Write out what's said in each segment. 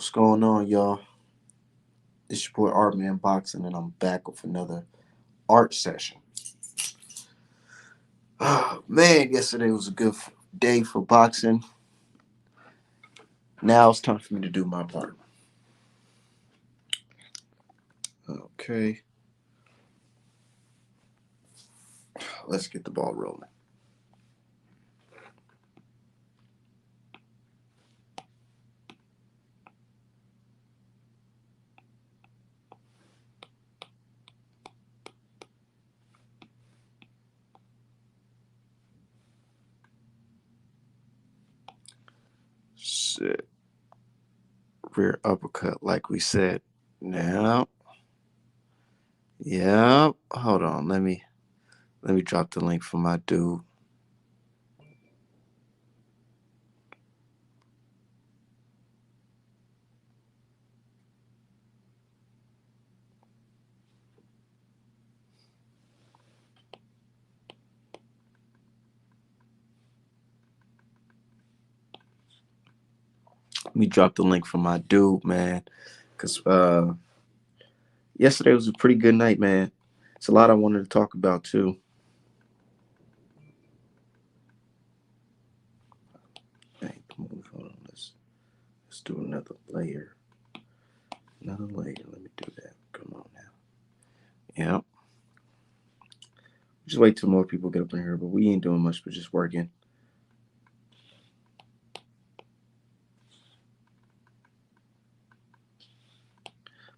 What's going on, y'all? It's your boy Artmanboxing, and I'm back with another art session. Man, yesterday was a good day for boxing. Now it's time for me to do my part. Okay, let's get the ball rolling. Sit, rear uppercut, like we said. Now, yeah. Hold on. Let me drop the link for my dude. Let me drop the link for my dude, man. Cause yesterday was a pretty good night, man. It's a lot I wanted to talk about too. Hey, move on. Let's do another layer. Another layer. Let me do that. Come on now. Yeah. Just wait till more people get up in here, but we ain't doing much but just working.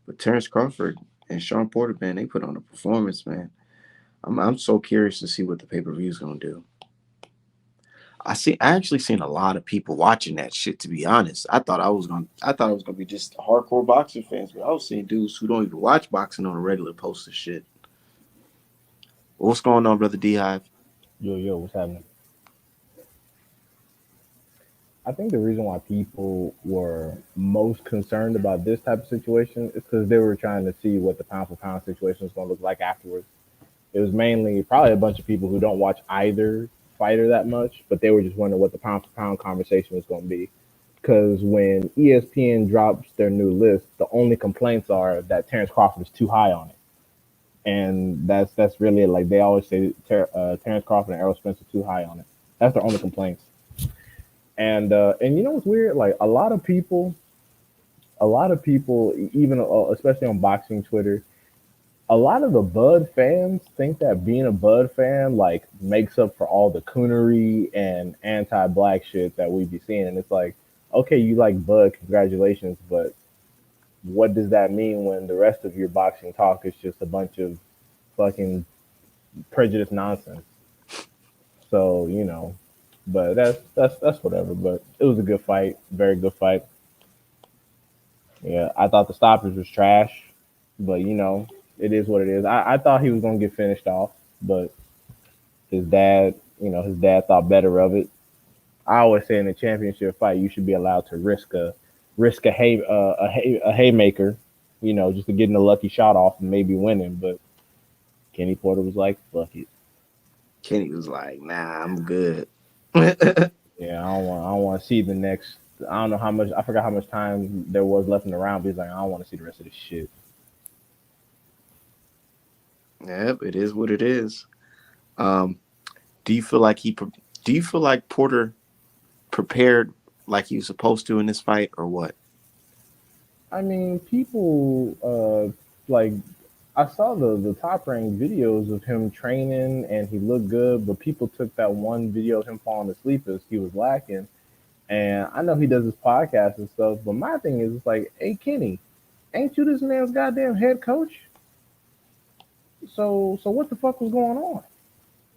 But Terrence Crawford and Sean Porter, man, they put on a performance, man. I'm so curious to see what the pay-per-view is gonna do. I actually seen a lot of people watching that shit, to be honest. I thought it was gonna be just hardcore boxing fans, but I was seeing dudes who don't even watch boxing on a regular post of shit. What's going on, brother D Hive? Yo, what's happening? I think the reason why people were most concerned about this type of situation is because they were trying to see what the pound for pound situation was going to look like afterwards. It was mainly probably a bunch of people who don't watch either fighter that much, but they were just wondering what the pound for pound conversation was going to be. Because when ESPN drops their new list, the only complaints are that Terrence Crawford is too high on it, and that's really it. Like they always say, Terrence Crawford and Errol Spence are too high on it. That's their only complaints. And you know what's weird? Like a lot of people, even especially on boxing Twitter, a lot of the Bud fans think that being a Bud fan like makes up for all the coonery and anti-black shit that we be seeing. And it's like, okay, you like Bud, congratulations, but what does that mean when the rest of your boxing talk is just a bunch of fucking prejudice nonsense? So but that's whatever. But it was a good fight, very good fight. Yeah, I thought the stoppage was trash, but it is what it is. I thought he was gonna get finished off, but his dad thought better of it. I always say in a championship fight, you should be allowed to risk a haymaker, just to getting a lucky shot off and maybe winning. But Kenny Porter was like, "Fuck it, Kenny was like, "Nah, I'm good." Yep, yeah, I don't want to see the next. I don't know how much. I forgot how much time there was left in the round. But he's like, I don't want to see the rest of this shit." it is what it is. Um, do you feel like do you feel like Porter prepared like he was supposed to in this fight, or what? I mean, people like I saw the top ranked videos of him training and he looked good, but people took that one video of him falling asleep as he was lacking. And I know he does his podcast and stuff, but my thing is, it's like, hey Kenny, ain't you this man's goddamn head coach? So what the fuck was going on?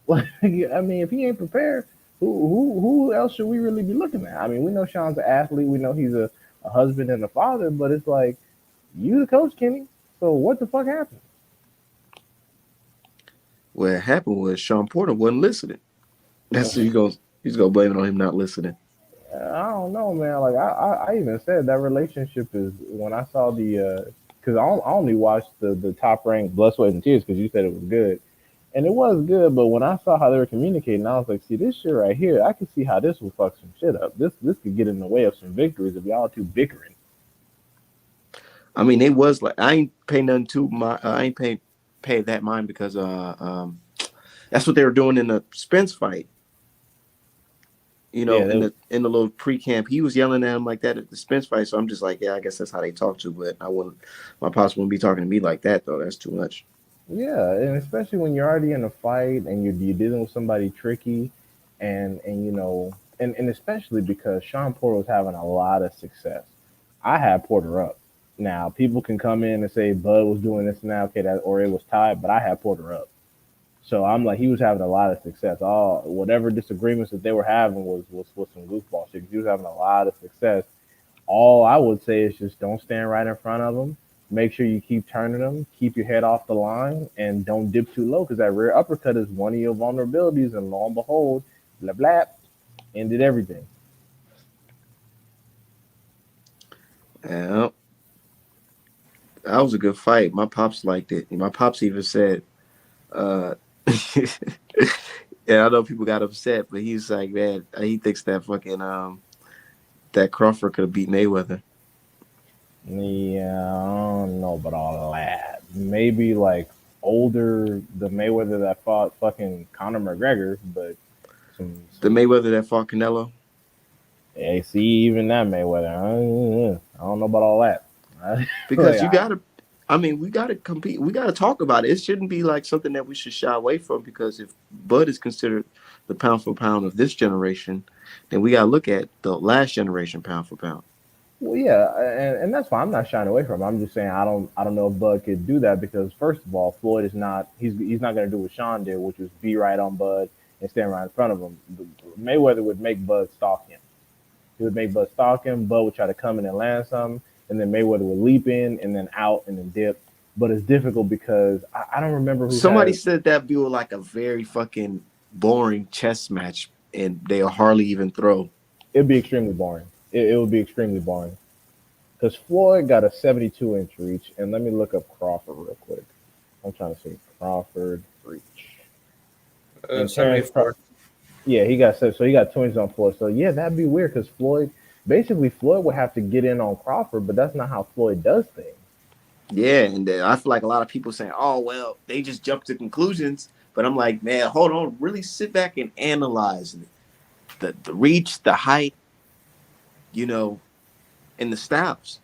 Like, I mean, if he ain't prepared, who else should we really be looking at? I mean, we know Sean's an athlete, we know he's a husband and a father, but it's like, you the coach, Kenny. So what the fuck happened? What happened was Sean Porter wasn't listening. That's he's gonna blame it on him not listening. I don't know, man. Like I even said that relationship is when I saw the because I only watched the top ranked Blood, Sweat, and Tears because you said it was good, and it was good. But when I saw how they were communicating, I was like, see, this shit right here, I can see how this will fuck some shit up. This could get in the way of some victories if y'all two bickering. I mean, it was like I ain't pay nothing to my I ain't pay that mind because that's what they were doing in the Spence fight. You know, Yeah, in they, the little pre-camp, he was yelling at him like that at the Spence fight. So I'm just like, yeah, I guess that's how they talk to. But I wouldn't, my pops wouldn't be talking to me like that though. That's too much. yeah, and especially when you're already in a fight and you're dealing with somebody tricky, and you know, and especially because Sean Porter was having a lot of success. I had Porter up. Now people can come in and say Bud was doing this and that, okay, that or it was tied, but I had Porter up. So I'm like, he was having a lot of success. All whatever disagreements that they were having was some goofball shit. He was having a lot of success. All I would say is just don't stand right in front of them. Make sure you keep turning them, keep your head off the line, and don't dip too low because that rear uppercut is one of your vulnerabilities. And lo and behold, blah blah, ended everything. Yeah, that was a good fight. My pops liked it. My pops even said, uh, yeah, I know people got upset, but he's like, man, he thinks that fucking that Crawford could have beat Mayweather. Yeah, I don't know about all that. Maybe like older the Mayweather that fought fucking Conor McGregor, but The some Mayweather that fought Canelo. hey, see even that Mayweather. I don't know about all that. Because like you I, gotta, I mean, we gotta compete. We gotta talk about it. It shouldn't be like something that we should shy away from. Because if Bud is considered the pound for pound of this generation, then we gotta look at the last generation pound for pound. well, yeah, and that's why I'm not shying away from it. I'm just saying I don't know if Bud could do that because first of all, Floyd is not he's not going to do what Sean did, which was be right on Bud and stand right in front of him. Mayweather would make Bud stalk him. He would make Bud stalk him. Bud would try to come in and land something, and then Mayweather would leap in and then out and then dip. But it's difficult because I don't remember who Somebody has. said that be like a very fucking boring chess match, and they'll hardly even throw. It'd be extremely boring. It would be extremely boring because Floyd got a 72-inch reach, and let me look up Crawford real quick. I'm trying to see Crawford reach. And Terrence, 74. yeah, he got so he got 20s on Floyd. So yeah, that'd be weird because Floyd, basically Floyd would have to get in on Crawford, but that's not how Floyd does things. Yeah, and then I feel like a lot of people saying, "Oh, well, they just jump to conclusions." But I'm like, man, hold on, really sit back and analyze the reach, the height, you know, and the styles.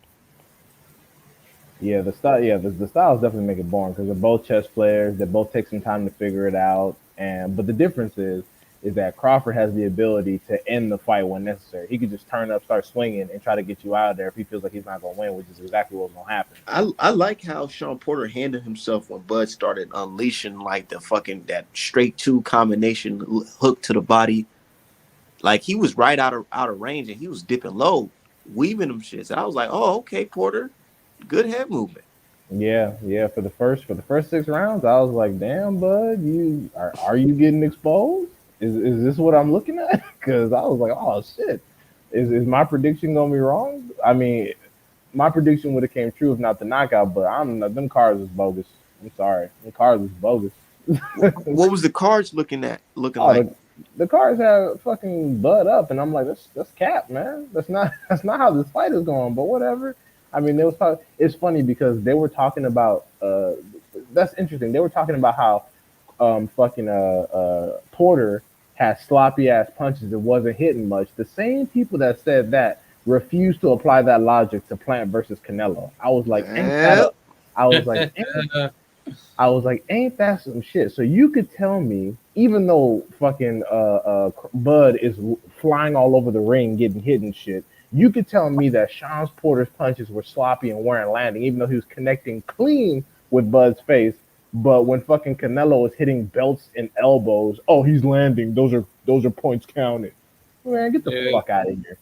Yeah, the style, yeah, the styles definitely make it boring because they're both chess players. They both take some time to figure it out, and but the difference is that Crawford has the ability to end the fight when necessary. He could just turn up, start swinging, and try to get you out of there if he feels like he's not going to win, which is exactly what's going to happen. I like how Sean Porter handled himself when Bud started unleashing like the fucking that straight two combination hook to the body. Like he was right out of range and he was dipping low, weaving them shits. I was like, oh, okay, Porter, good head movement. Yeah, yeah. For the first 6 rounds, I was like, "Damn, bud, you are you getting exposed? Is this what I'm looking at?" Because I was like, "Oh shit, is my prediction gonna be wrong?" I mean, my prediction would have came true if not the knockout, but I'm them cards was bogus. I'm sorry, them cards was bogus. What was the cards looking Oh, like? the cards have fucking Bud up, and I'm like, that's cap, man. That's not that's not how this fight is going. But whatever. I mean, it's funny because they were talking about that's interesting. They were talking about how fucking Porter had sloppy ass punches that wasn't hitting much. The same people that said that refused to apply that logic to Plant versus Canelo. I was like, ain't that a Well, I was like, ain't that some shit? So you could tell me, even though fucking Bud is flying all over the ring, getting hit and shit, you could tell me that Sean Porter's punches were sloppy and weren't landing, even though he was connecting clean with Bud's face. But when fucking Canelo was hitting belts and elbows, oh, he's landing. Those are points counted. Man, get the Yeah. fuck out of here.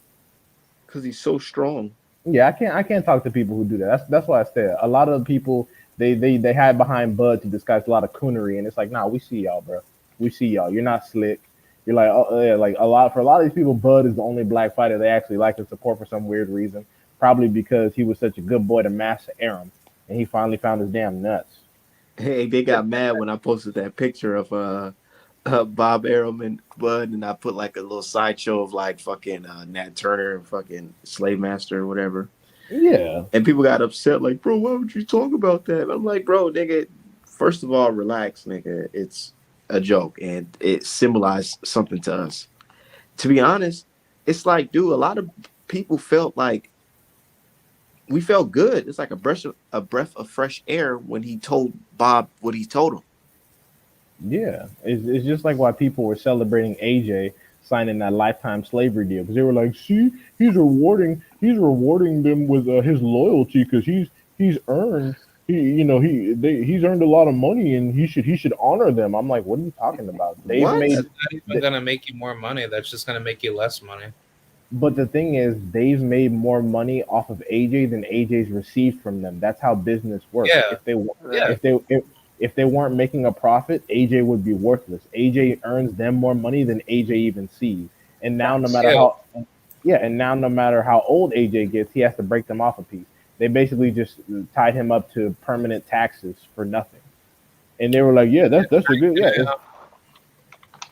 because he's so strong. Yeah, I can't talk to people who do that. That's why I say a lot of the people they hide behind Bud to disguise a lot of coonery, and it's like, nah, we see y'all, bro. We see y'all. You're not slick. You're like, oh yeah, like a lot of these people, Bud is the only black fighter they actually like and support for some weird reason. Probably because he was such a good boy to Master Aram, and he finally found his damn nuts. Hey, they got mad when I posted that picture of Bob Arum and Bud, and I put like a little sideshow of like fucking Nat Turner and fucking Slave Master or whatever. Yeah, And people got upset, like, bro, why would you talk about that? I'm like, bro, nigga, first of all, relax, nigga. It's a joke and it symbolized something to us. To be honest, it's like, dude, a lot of people felt like we felt good. It's like a breath of fresh air when he told Bob what he told him. yeah. It's just like why people were celebrating AJ signing that lifetime slavery deal because they were like, see, he's rewarding them with his loyalty because he's earned he's earned a lot of money and he should honor them. I'm like, what are you talking about? They've What? made That's not even gonna make you more money. That's just gonna make you less money. But the thing is, they've made more money off of AJ than AJ's received from them. That's how business works. Yeah, yeah, If they if they weren't making a profit, AJ would be worthless. AJ earns them more money than AJ even sees. And now no Facts. matter yeah. how yeah, and now no matter how old AJ gets, he has to break them off a piece. They basically just tied him up to permanent taxes for nothing. And they were like, yeah, that's a good Can yeah.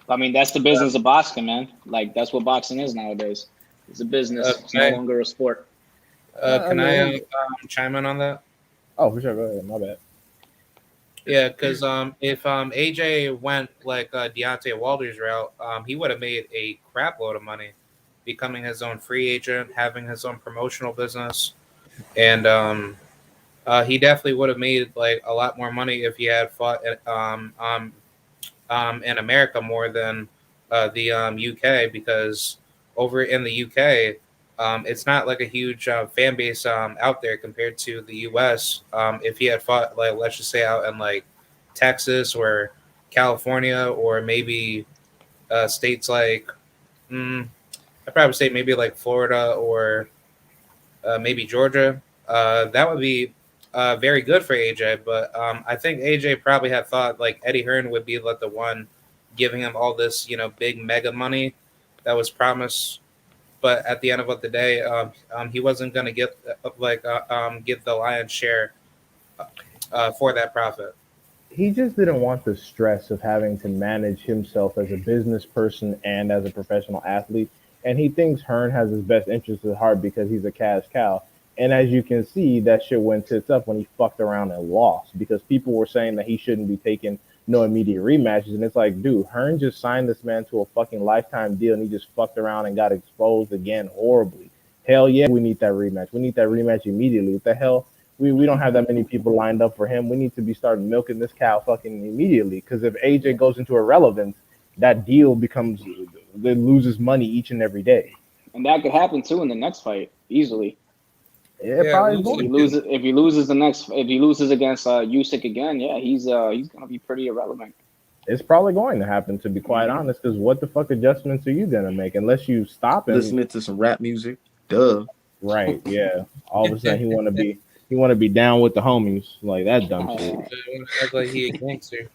I, I mean, that's the business of boxing, man. Like that's what boxing is nowadays. It's a business. It's no can longer a sport. I can I mean, chime in on that? oh for sure, go ahead. My bad. Yeah, because if AJ went like Deontay Wilder's route, he would have made a crap load of money, becoming his own free agent, having his own promotional business, and he definitely would have made like a lot more money if he had fought in America more than the UK, because over in the UK, it's not like a huge fan base out there compared to the US. If he had fought, like, let's just say out in like Texas or California, or maybe states like, mm, I'd probably say maybe like Florida or maybe Georgia. That would be very good for AJ. But I think AJ probably had thought like Eddie Hearn would be like the one giving him all this, big mega money that was promised. But at the end of the day, he wasn't going to get the lion's share for that profit. He just didn't want the stress of having to manage himself as a business person and as a professional athlete. And he thinks Hearn has his best interests at heart because he's a cash cow. And as you can see, that shit went tits up when he fucked around and lost because people were saying that he shouldn't be taking no immediate rematches. And it's like, dude, Hearn just signed this man to a fucking lifetime deal and he just fucked around and got exposed again horribly. Hell yeah, we need that rematch. We need that rematch immediately. What the hell? We don't have that many people lined up for him. We need to be starting milking this cow fucking immediately. Because if AJ goes into irrelevance, that deal becomes it loses money each and every day. And that could happen too in the next fight easily. It Yeah, probably is If he losing. going. loses, if he loses against Usyk again, yeah, he's gonna be pretty irrelevant. It's probably going to happen. To be quite Hmm. honest, because what the fuck adjustments are you gonna make unless you stop him? Listening to some rap music. Duh. Right? Yeah. All of a sudden he want to be down with the homies like that dumb shit. Act like he a gangster.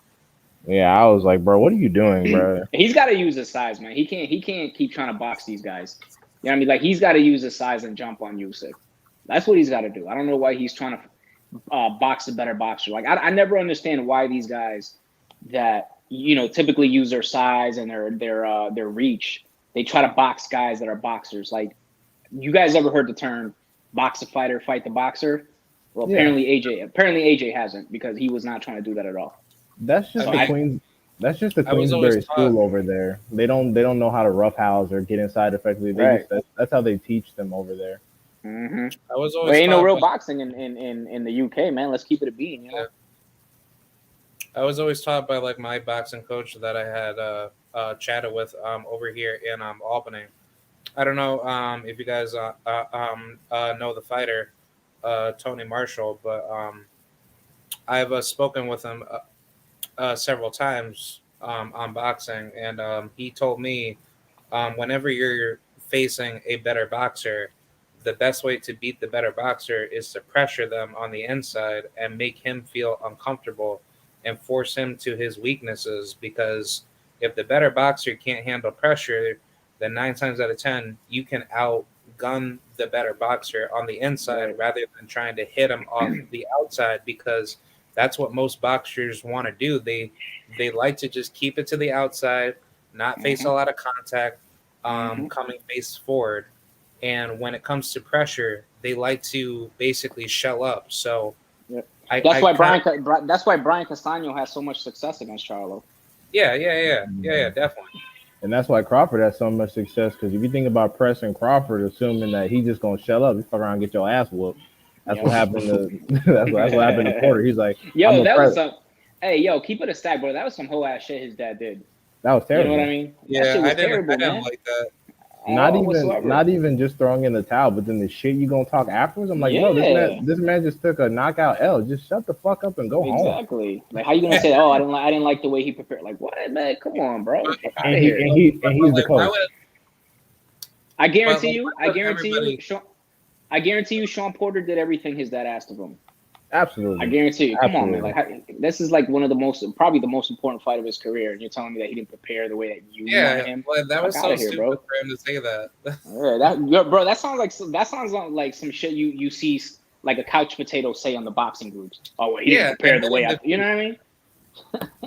Yeah, I was like, bro, what are you doing, bro? He's got to use his size, man. He can't keep trying to box these guys. You know what I mean? Like he's got to use his size and jump on Usyk. That's what he's got to do. I don't know why he's trying to box a better boxer. Like I never understand why these guys that typically use their size and their reach, they try to box guys that are boxers. Like you guys ever heard the term box a fighter, fight the boxer? Well, Yeah, apparently AJ hasn't because he was not trying to do that at all. that's I just So the I mean, Queens. That's just the I was always Queensbury taught. school over there. They don't know how to roughhouse or get inside effectively. They right. just that's how they teach them over there. Mm-hmm. I was Well, always ain't no taught real by. boxing in the UK, man. Let's keep it a bean. Yeah, I was always taught by like my boxing coach that I had chatted with over here in Albany. I don't know if you guys know the fighter Tony Marshall, but I've spoken with him several times on boxing, and he told me whenever you're facing a better boxer, the best way to beat the better boxer is to pressure them on the inside and make him feel uncomfortable and force him to his weaknesses. Because if the better boxer can't handle pressure, then 9 times out of 10, you can outgun the better boxer on the inside Right. rather than trying to hit him off the outside, because that's what most boxers want to do. They like to just keep it to the outside, not face Mm-hmm. a lot of contact, Mm-hmm. coming face forward. and when it comes to pressure, they like to basically shell up. So Yeah. I, That's I why kind That's why Brian Castano has so much success against Charlo. yeah, definitely. And that's why Crawford has so much success. Because if you think about pressing Crawford, assuming that he just gonna shell up, you fuck around and get your ass whooped. That's what Yep. happened to that's what happened to Porter. He's like, I'm Yo, a that was press. some. Hey, yo, keep it a stack, bro. That was some whole ass shit his dad did. That was You know what I terrible. mean? That Yeah, shit was I terrible, didn't man. like that. Whatsoever. Not even just throwing in the towel, but then the shit you gonna talk afterwards. I'm like, bro, Yeah, this man just took a knockout L. Just shut the fuck up and go home. exactly. Like, how you gonna say, "Oh, I didn't like the way he prepared"? Like, what, man? Come on, bro. Fuck out of here. And he's the Like, why coach. would I but guarantee like, you. why would everybody? I guarantee you, Sean Porter did everything his dad asked of him. I Absolutely. guarantee you. Come on, man. Absolutely. Like, this is like one of the probably the most important fight of his career, and you're telling me that he didn't prepare the way that you wanted Yeah, him. well, that Fuck was out so of here, stupid bro. for him to say that. Yeah, bro. That sounds like some shit you see like a couch potato say on the boxing groups. Oh, well, he Yeah, didn't prepare the way admitting I. You defeat. know what I mean?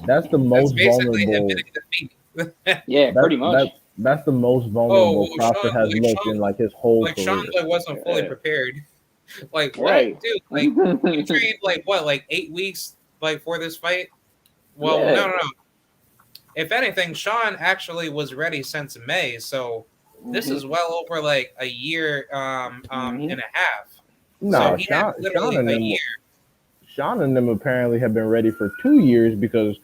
That's the That's most basically vulnerable. admitting defeat. Yeah, That pretty much. that that's the most Oh, vulnerable Crawford has looked in like his whole Sean career. like wasn't fully Yeah. prepared. Like Right. what, dude? Like you trained like what, like 8 weeks like for this fight? Well, Yeah. no. If anything, Sean actually was ready since May, so this Mhm. is well over like a year Mhm. and a half. So No, he had literally a year. Sean and them apparently have been ready for 2 years because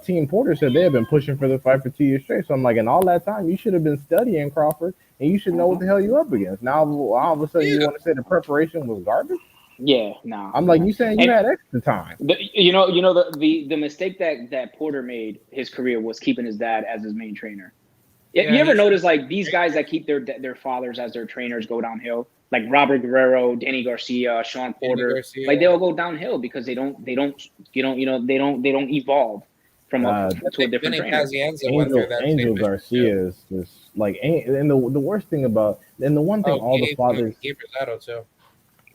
Team Porter said they have been pushing for the fight for 2 years straight. So I'm like, in all that time, you should have been studying Crawford, and you should know what the hell you up against. Now all of a sudden, you Yeah. want to say the preparation was garbage? Yeah. Nah. I'm like, you saying you And- had extra time? The mistake that Porter made his career was keeping his dad as his main trainer. Yeah, You ever he notice like these guys that keep their fathers as their trainers go downhill, like Robert Guerrero, Danny Garcia, Sean Porter, Garcia. like they all go downhill because they don't evolve from Uh, to a different Vinny trainer. Pazienza went through that Angel same issue, Garcia too. is just like, and the worst thing about, and the one thing all the fathers, Gabe Rosado too.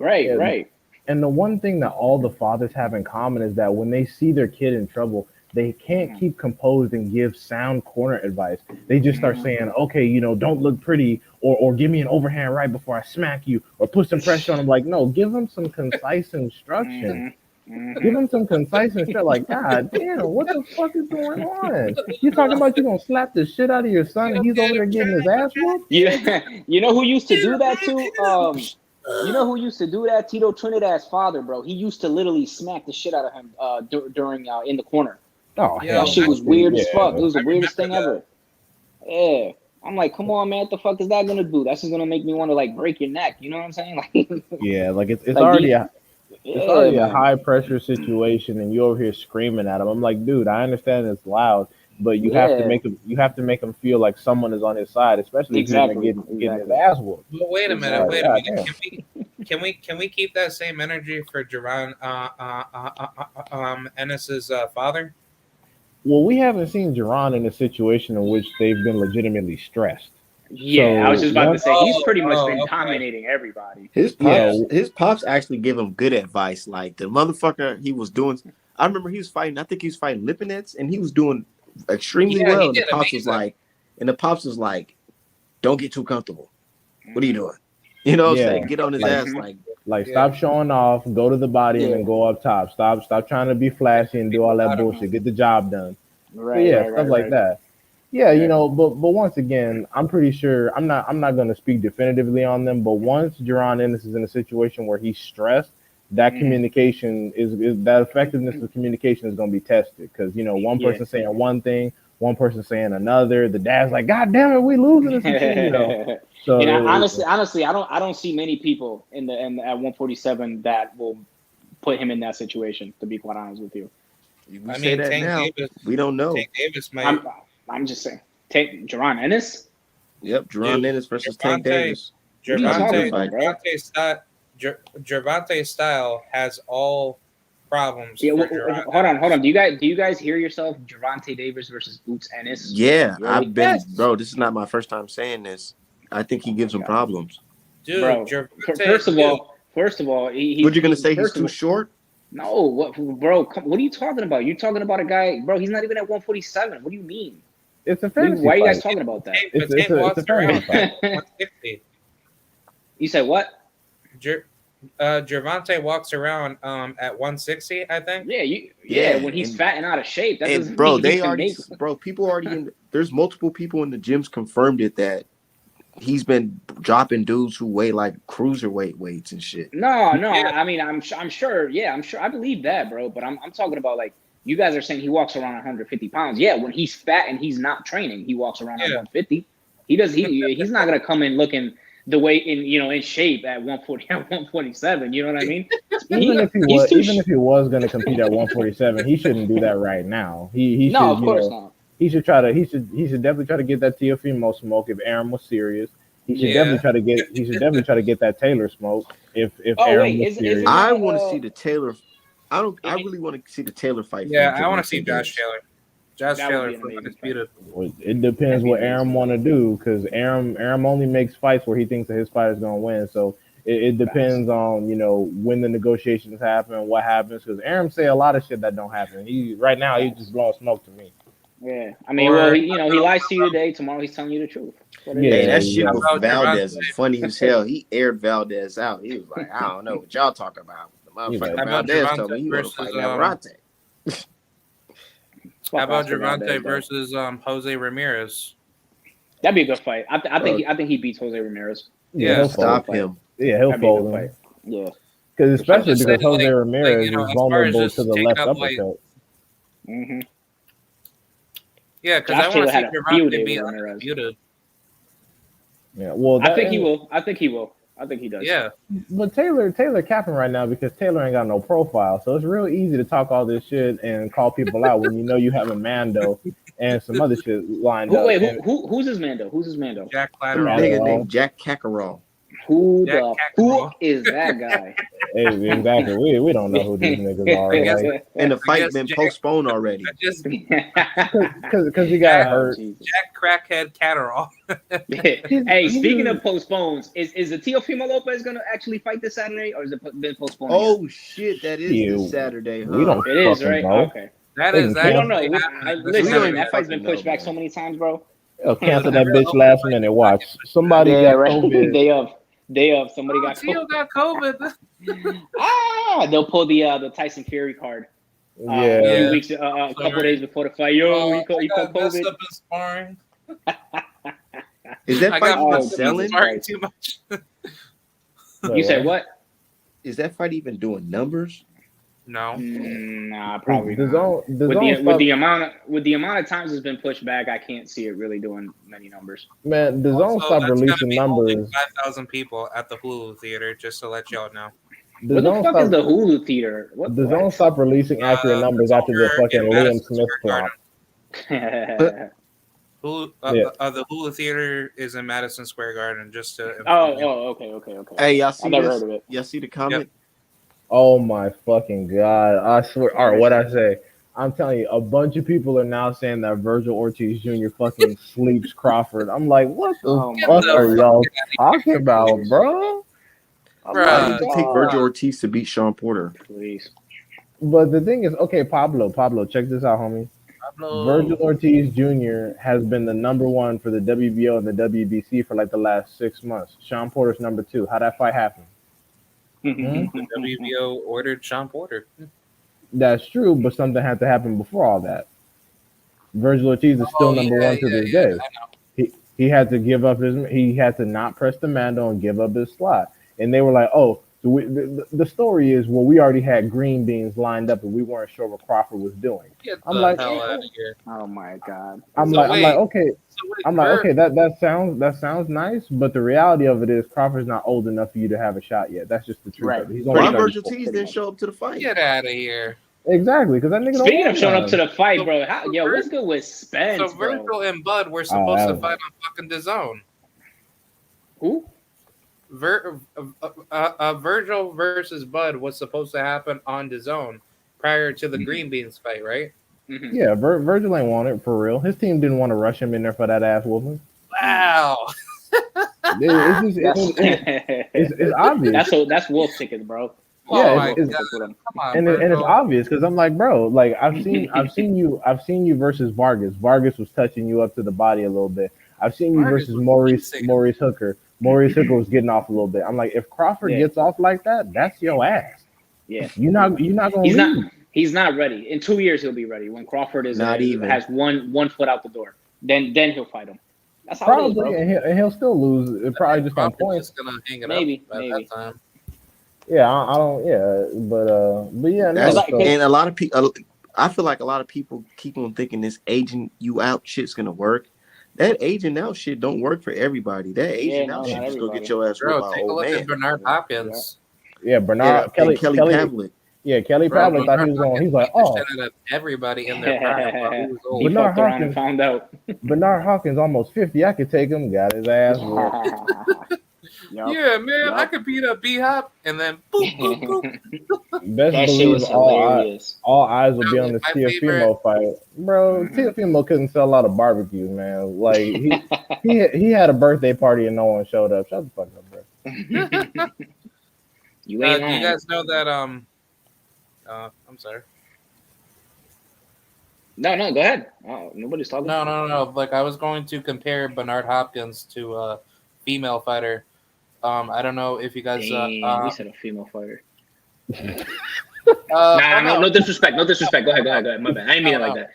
Right, Yeah. right. and the one thing that all the fathers have in common is that when they see their kid in trouble, they can't keep composed and give sound corner advice. They just start saying, okay, don't look pretty, or give me an overhand right before I smack you, or put some pressure on them. Like, no, give them some concise instruction. Give them some concise instruction. Like, God damn, what the fuck is going on? You talking about you gonna slap the shit out of your son and he's over there getting his ass whooped? You know who used to do that too? You know who used to do that? Tito Trinidad's father, bro. He used to literally smack the shit out of him during in the corner. Oh, Yeah, hell That shit no. was weird as fuck. It Yeah. was the I weirdest thing remember ever. Yeah. I'm like, come on, man. What the fuck is that gonna do? That's just gonna make me want to like break your neck. You know what I'm saying? Like, Yeah, like it's like already yeah, it's already a man. high pressure situation, and you over here screaming at him. I'm like, dude, I understand it's loud, but you have to make him feel like someone is on his side, especially if he's Exactly. getting his ass whooped. But wait a minute, Like, wait a God minute. damn. Can we keep that same energy for Jerron Ennis's father? Well, we haven't seen Jerron in a situation in which they've been legitimately stressed. Yeah, I was just about to say he's pretty much been okay. dominating everybody. His Yeah. pops actually give him good advice. Like the motherfucker he was doing. I remember he was fighting. I think he was fighting Lipinets, and he was doing extremely Yeah, well. he And the did pops was amazing. like, "Don't get too comfortable. What are you doing? You know what I'm Yeah. saying? Get on his Like- ass like." Like, Yeah. stop showing off, go to the body, and Yeah. then go up top. Stop trying to be flashy and do all that bullshit. Get the job done. Right, Yeah, right, stuff right, like right. that. Yeah, Yeah. but once again, I'm pretty sure I'm not going to speak definitively on them. But once Jerron Ennis is in a situation where he's stressed, that communication is that effectiveness of communication is going to be tested because one person saying one thing, one person saying another. The dad's like, "God damn it, we losing this," So And honestly, I don't see many people in at 147 that will put him in that situation. To be quite honest with you, We I say mean, that Tank now. Davis. We don't know. Tank Davis might. I'm just saying. Take Jerron Ennis. Yep, Jerron Dude, Ennis versus Tank Gervonta- Davis. What are you talking talking about, about? bro? Gervonta's style has all problems. Yeah, for Jerron hold on. Ennis. Do you guys hear yourself? Gervonta Davis versus Boots Ennis. Yeah, Really? I've been, Yes. bro. This is not my first time saying this. I think he gives him problems. Dude, Bro. Gervonta, First of all, What you gonna say? He's too short? No, bro? What are you talking about? You're talking about a guy, bro. He's not even at 147. What do you mean? it's a fantasy Why are you fight. guys talking about that? It's Tank a walks fantasy around fight. 160. You said what? Gervonta walks around at 160, I think. Yeah, when he's fat and out of shape, that doesn't bro, mean he can make. Bro, people already there's multiple people in the gyms confirmed it that he's been dropping dudes who weigh like cruiserweight weights and shit. No, I mean, I'm sure. Yeah, I'm sure. I believe that, bro. But I'm talking about like you guys are saying he walks around 150 pounds. Yeah, when he's fat and he's not training, he walks around at 150. He's not gonna come in looking the way in shape at 140 at 147. You know what I mean? Even if he was gonna compete at 147, he shouldn't do that right now. He no, should, of course not. He should definitely try to get that Teofimo smoke if Aaron was serious. He should definitely try to get that Taylor smoke if Aaron was serious. I want to see the Taylor. I really want to see the Taylor fight. Yeah, I want to see Josh Taylor. Josh Taylor for Undisputed. It depends what Aaron want to do because Aaron only makes fights where he thinks that his fight is going to win. So it depends on when the negotiations happen, what happens. Because Aaron say a lot of shit that don't happen. He's just blowing smoke to me. Yeah, I mean, he lies to you today. Tomorrow he's telling you the truth. Yeah, that shit with Valdez is funny as hell. He aired Valdez out. He was like, I don't know what y'all talking about. The motherfucker Valdez told me he want to fight Navarrete. How about Gervonta versus Jose Ramirez? That'd be a good fight. I think he beats Jose Ramirez. Yeah, stop him. Yeah, he'll fold him. Yeah, because Jose Ramirez is vulnerable to the left uppercut. Mm-hmm. Yeah, because I want to see Gervonta be undisputed. Yeah, well, I think he will. I think he does. Yeah, but Taylor capping right now because Taylor ain't got no profile, so it's real easy to talk all this shit and call people out when you have a Mando and some other shit lined up. Wait, who's his Mando? Who's his Mando? Jack Some nigga named Jack Kakarol. Who is that guy? Hey, exactly. We don't know who these niggas are. And the fight been postponed already. Because he got hurt. Jack Crackhead Catterall. Hey, speaking of postpones, is the Teofimo Lopez gonna actually fight this Saturday, or is it been postponed? Oh shit, that is this Saturday. Huh? We don't. It is right. Know. Okay. That is. I don't know. Listen, that fight's been pushed back so many times, bro. Cancel that bitch last minute. Watch somebody got COVID. Day of somebody got COVID. Got COVID. They'll pull the Tyson Fury card. A few weeks, a couple days before the fight. He caught COVID. Up in sparring. Is that fight even selling? Too much. You said what? Is that fight even doing numbers? No. Nah, probably not. With the amount of times it's been pushed back, I can't see it really doing many numbers. Man, the zone stop releasing numbers. 5,000 people at the Hulu theater, just to let y'all know. What the fuck is the Hulu theater? The zone stop releasing accurate numbers after the fucking Liam Smith flop. The Hulu theater is in Madison Square Garden. Just to okay. Hey, y'all see I never this? heard of it. Y'all see the comment? Yep. Oh my fucking god! I swear. All right, what I say? I'm telling you, a bunch of people are now saying that Virgil Ortiz Jr. fucking sleeps Crawford. I'm like, what the fuck are y'all talking about, bro? I need to take Virgil Ortiz to beat Sean Porter. Please. But the thing is, okay, Pablo, check this out, homie. Virgil Ortiz Jr. has been the number one for the WBO and the WBC for like the last 6 months. Sean Porter's number 2. How'd that fight happen? The WBO ordered Sean Porter. That's true, but something had to happen before all that. Virgil Ortiz is still number 1 to this day. He had to give up he had to not press the Mando and give up his slot. And they were like, oh, so the story is, well, we already had green beans lined up and we weren't sure what Crawford was doing. I'm like, oh my god. I'm like, okay. Okay, that sounds nice, but the reality of it is Crawford's not old enough for you to have a shot yet. That's just the truth. Right. Of it. Why Virgil Ortiz didn't show up to the fight? Get out of here. Exactly, because that nigga. Speaking of showing up to the fight, bro, what's good with Spence? So Virgil and Bud were supposed to fight on fucking DAZN. Who? Virgil versus Bud was supposed to happen on DAZN prior to the Green Beans fight, right? Mm-hmm. Yeah, Virgil ain't want it for real. His team didn't want to rush him in there for that ass whooping. Wow. It's obvious. That's wolf tickets, bro. Yeah, it's obvious because I'm like, bro, like I've seen you versus Vargas. Vargas was touching you up to the body a little bit. I've seen you versus Maurice Hooker. Maurice Hooker was getting off a little bit. I'm like, if Crawford Yeah. gets off like that, that's your ass. Yeah. You're not gonna leave. He's not ready. In 2 years he'll be ready. When Crawford has one foot out the door. Then he'll fight him. That's how it is, Probably, bro. and he'll still lose. It probably just on Crawford's points. just gonna hang it Maybe, up at maybe. that time. Yeah, I don't. Yeah, but yeah, no. That's, So, and a lot of people, I feel like a lot of people keep on thinking this aging you out shit's gonna work. That aging out shit don't work for everybody. That aging out no, shit not just go get everybody. your ass Bro, whooped by an take a old look man. at Bernard Hopkins. yeah, Bernard And Kelly Pavlik. Yeah, Kelly Bro, Pavlik thought he was going. He's like, beat the oh, shit out of everybody in their prime while he was old. He Bernard fucked around and Hopkins. found out. Bernard Hopkins almost 50. I could take him. Got his ass whooped. Yup. Yeah, man, Yup. I could beat up B-Hop and then boop, boop, boop. Best That shit believe was hilarious. all eyes will be No, on the my Tiafimo fight, bro. Tiafimo couldn't sell out a barbecue, man. Like he had a birthday party and no one showed up. Shut the fuck up, bro. You ain't Do lying. you guys know that? I'm sorry. No, go ahead. Oh, nobody's talking. No. Like I was going to compare Bernard Hopkins to a female fighter. I don't know if you guys. Damn, we said a female fighter. No disrespect. No disrespect. Go ahead. My bad. I didn't mean it like that.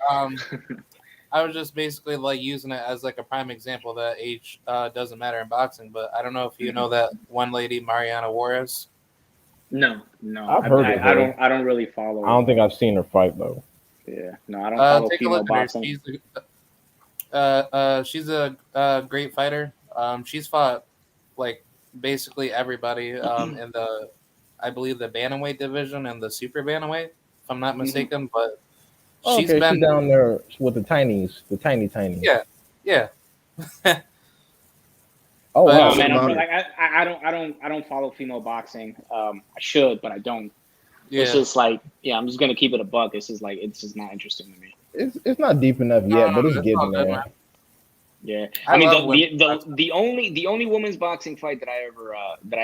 I was just basically like using it as like a prime example that age doesn't matter in boxing. But I don't know if you know that one lady, Mariana Juarez. No. I've heard of her. I don't really follow. I don't think I've seen her fight though. Yeah, no, I don't follow Take a female look at her. boxing. She's a great fighter. She's fought like basically everybody in the, I believe, the bantamweight division and the super bantamweight, if I'm not mistaken. But she's been down there with the tinies, the tiny. Yeah. Oh But, wow, No, man, I don't follow female boxing. I should, but I don't. Yeah. It's just like, I'm just gonna keep it a buck. It's just not interesting to me. it's not deep enough yet, but it's all getting good, there. man. Yeah, I I mean love the only women's boxing fight that I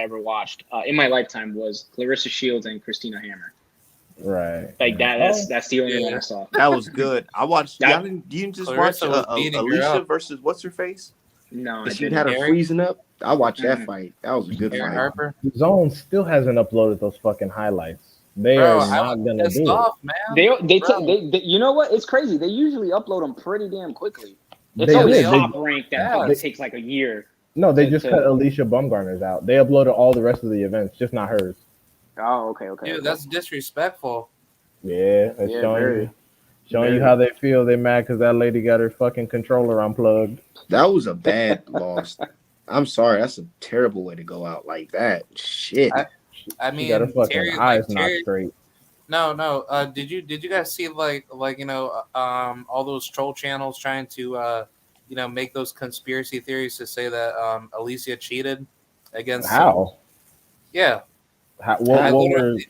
ever watched in my lifetime was Clarissa Shields and Christina Hammer. Right. Like that's the only one I saw. That was good. I watched. That- You didn't just Clarissa was watch beating her Alicia up. versus what's her face? No, I She didn't. had her Harry? freezing up. I watched that Mhm. fight. That was a good Aaron fight. Harper. Zone still hasn't uploaded those fucking highlights. They Bro, are I not was gonna pissed do it. off, man. They you know what? It's crazy. They usually upload them pretty damn quickly. It's They always did. top rank that Yeah. fucking takes like a year. No, they to- just to- cut Alicia Bumgarner's out. They uploaded all the rest of the events, just not hers. Oh, okay. Dude, that's disrespectful. Yeah, it's Yeah, showing very. you how they feel. They mad because that lady got her fucking controller unplugged. That was a bad loss. I'm sorry. That's a terrible way to go out like that. Shit. I She mean, got her fucking Terry, eyes like, not Terry, straight. No. Did you guys see like all those troll channels trying to make those conspiracy theories to say that Alicia cheated against How? Yeah. What were? literally-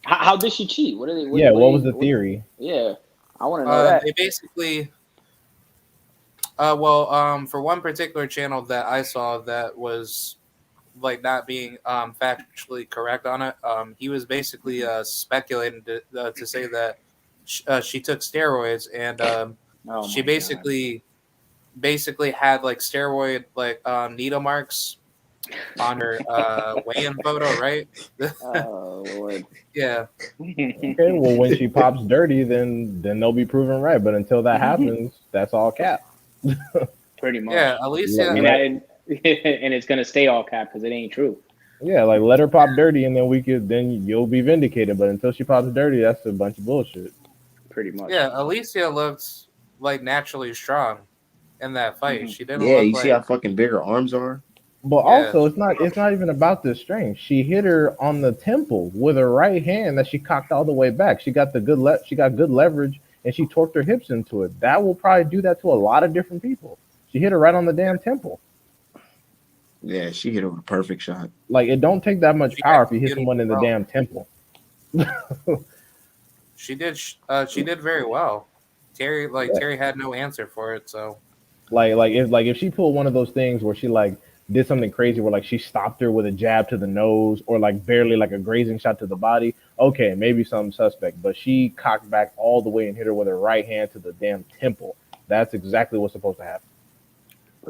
How did she cheat? What are they? What was the theory? Yeah, I want to know that. They basically for one particular channel that I saw that was like not being factually correct on it, he was basically speculating to say that she took steroids and Oh she my basically had like steroid like needle marks on her weigh-in photo, right? God. Oh Lord. Yeah. Okay, well, when she pops dirty, then they'll be proven right. But until that happens, that's all cap. Pretty much. Yeah, Alicia. And it's gonna stay all cap because it ain't true. Yeah, like let her pop dirty, and then you'll be vindicated. But until she pops dirty, that's a bunch of bullshit. Pretty much. Yeah, Alicia looks like naturally strong in that fight. She didn't Yeah, look you like see how fucking big her arms are? But Yeah. also, it's not even about the strength. She hit her on the temple with her right hand that she cocked all the way back. She got good leverage, and she torqued her hips into it. That will probably do that to a lot of different people. She hit her right on the damn temple. Yeah, she hit her with a perfect shot. Like, it don't take that much She power got if you hit beautiful someone in the power. damn temple. she did very well. Terry had no answer for it, so If she pulled one of those things where she like did something crazy where like she stopped her with a jab to the nose or like barely like a grazing shot to the body, okay, maybe something suspect. But she cocked back all the way and hit her with her right hand to the damn temple. That's exactly what's supposed to happen.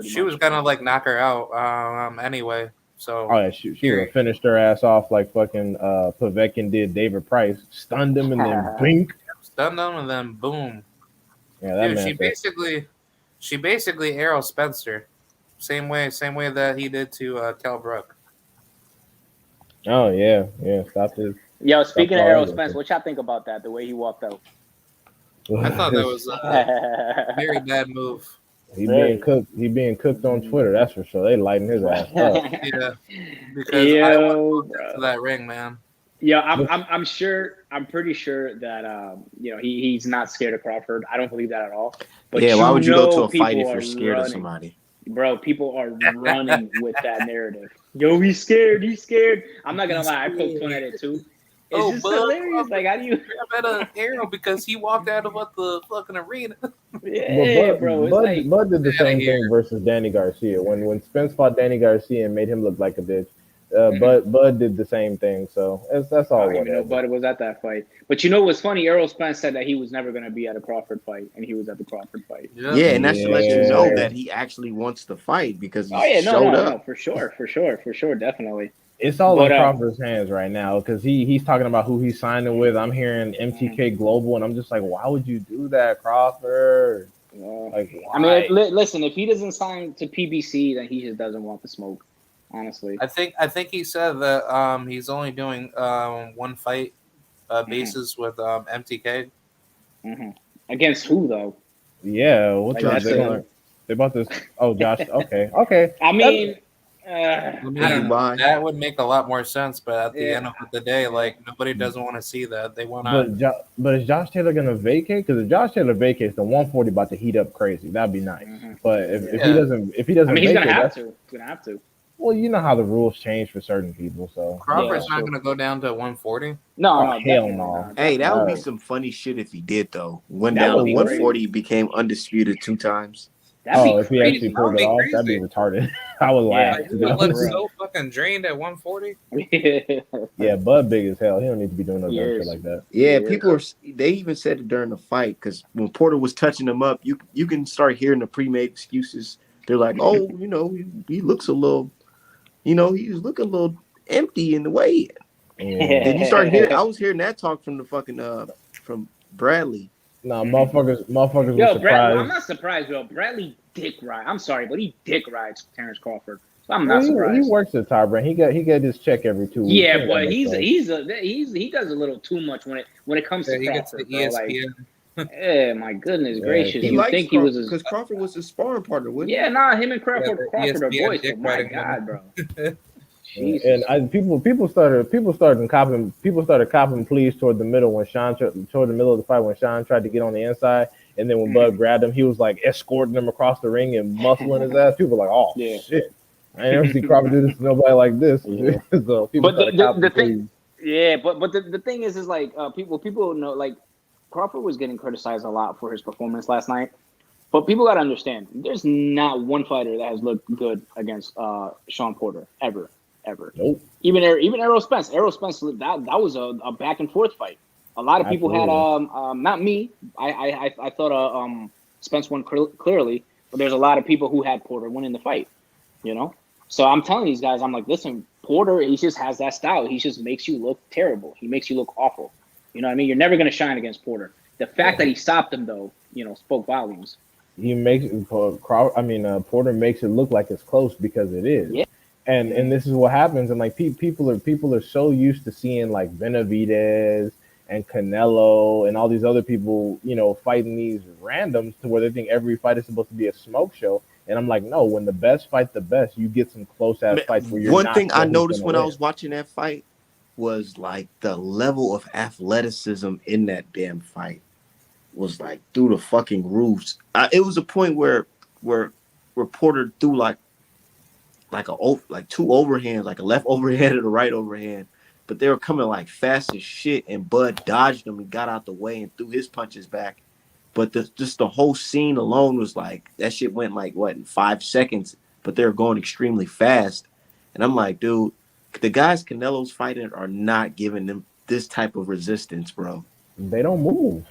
She was gonna like knock her out anyway. So Oh yeah, she would have finished her ass off like fucking Povetkin did David Price, stunned him and then blink. Stunned him and then boom. Yeah, that Dude, man. she basically Errol Spencer, same way that he did to Kell Brook. Oh yeah. Stop this. Yo, speaking of all Errol over. Spence, what y'all think about that? The way he walked out. I thought that was a very bad move. He being cooked. He being cooked on Twitter. That's for sure. They lighting his ass up. Yeah, because I went to that ring, man. Yeah, I'm sure. I'm pretty sure that he's not scared of Crawford. I don't believe that at all. But yeah, why would you go to a fight if people you're scared running. of somebody? Bro, people are running with that narrative. Yo, he's scared. He's scared. I'm not gonna lie. I poked fun at it too. It's just hilarious. Like, how do you? I'm at an arrow because he walked out of the fucking arena. Yeah, bro. Bud did the same thing versus Danny Garcia. When Spence fought Danny Garcia and made him look like a bitch, Bud did the same thing. So that's all. I don't even know Bud was at that fight. But you know what's funny? Errol Spence said that he was never going to be at a Crawford fight, and he was at the Crawford fight. Yeah, and that's to let you know that he actually wants to fight because he showed up. No, for sure, definitely. It's all in Crawford's hands right now because he's talking about who he's signing with. I'm hearing MTK Global, and I'm just like, why would you do that, Crawford? Like, I mean, listen, if he doesn't sign to PBC, then he just doesn't want the smoke. Honestly, I think he said that he's only doing one fight basis with MTK. Mm-hmm. Against who though? Yeah, what's they about this? Oh, Josh. Okay. I mean. That would make a lot more sense, but at the end of the day, like nobody doesn't want to see that. They want to. But is Josh Taylor gonna vacate? Because if Josh Taylor vacates, the 140 about to heat up crazy. That'd be nice. Mm-hmm. But if he doesn't, I mean, he's gonna have to. He's gonna have to. Well, you know how the rules change for certain people, so Crawford's not gonna go down to 140. No, hell no. Hey, that would be some funny shit if he did though. Went down to 140, became undisputed 2 times. If he actually pulled it off, that'd be retarded. I would laugh. He would look so fucking drained at 140. Yeah, Bud big as hell. He don't need to be doing no dumb shit like that. Yeah, they even said it during the fight because when Porter was touching him up, you can start hearing the pre-made excuses. They're like, oh, he looks a little, he's looking a little empty in the way. And you start hearing, I was hearing that talk from the fucking from Bradley. No, motherfuckers Yo, were surprised. I'm not surprised, yo. Bradley dick ride. I'm sorry, but he dick rides Terrence Crawford. So I'm not surprised. He works at top brand. He got his check every 2 weeks. Yeah, but he does a little too much when it comes to Crawford. He gets the ESPN. My goodness gracious! He likes Crawford because Crawford was his sparring partner, wouldn't he? Yeah, him and Crawford are boys. But my God, bro. And people started copping pleas toward the middle of the fight when Sean tried to get on the inside, and then when Bud grabbed him, he was like escorting him across the ring and muscling his ass. People were like, oh shit, I ain't never seen Crawford do this to nobody like this. So people the thing, but the thing is like people know like Crawford was getting criticized a lot for his performance last night. But people got to understand, there's not one fighter that has looked good against Sean Porter ever. Nope. Even Errol Spence. Errol Spence, that was a back and forth fight. A lot of people had not me. I thought Spence won clearly, but there's a lot of people who had Porter winning the fight. So I'm telling these guys, I'm like, listen, Porter, he just has that style. He just makes you look terrible. He makes you look awful. You know what I mean? You're never gonna shine against Porter. The fact that he stopped him though, spoke volumes. Porter makes it look like it's close because it is. Yeah. And this is what happens, and like people are so used to seeing like Benavidez and Canelo and all these other people, fighting these randoms to where they think every fight is supposed to be a smoke show. And I'm like, no, when the best fight the best, you get some close ass fights where you're. One thing I noticed when I was watching that fight was like the level of athleticism in that damn fight was like through the fucking roofs. It was a point where Porter threw like 2 overhands, like a left overhand and a right overhand, but they were coming like fast as shit, and Bud dodged them and got out the way and threw his punches back. But just the whole scene alone was like, that shit went like, in 5 seconds, but they were going extremely fast. And I'm like, dude, the guys Canelo's fighting are not giving them this type of resistance, bro. They don't move.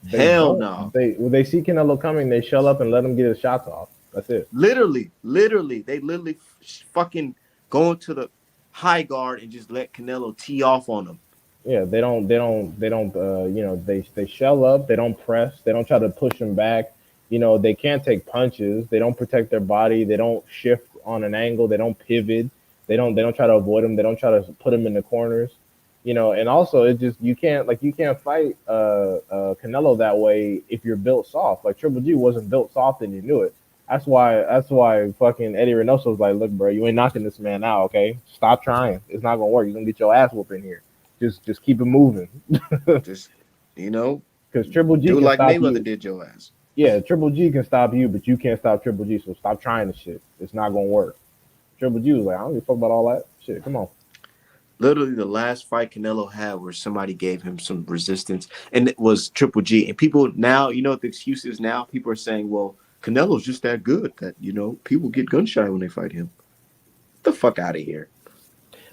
Hell no. They see Canelo coming, they shell up and let him get his shots off. That's it. Literally, they literally fucking go into the high guard and just let Canelo tee off on them. Yeah, they don't. They shell up. They don't press. They don't try to push them back. They can't take punches. They don't protect their body. They don't shift on an angle. They don't pivot. They don't try to avoid them. They don't try to put them in the corners. And also it just you can't fight Canelo that way if you're built soft. Like Triple G wasn't built soft and you knew it. That's why fucking Eddie Reynoso was like, look, bro, you ain't knocking this man out, okay? Stop trying. It's not gonna work. You're gonna get your ass whooped in here. Just keep it moving. Just Because Triple G do can like stop Mayweather you. did your ass. Yeah, Triple G can stop you, but you can't stop Triple G. So stop trying the shit. It's not gonna work. Triple G was like, I don't give a fuck about all that shit. Come on. Literally, the last fight Canelo had where somebody gave him some resistance, and it was Triple G. And people now, the excuse is now people are saying, well, Canelo's just that good that, people get gun shy when they fight him. Get the fuck out of here.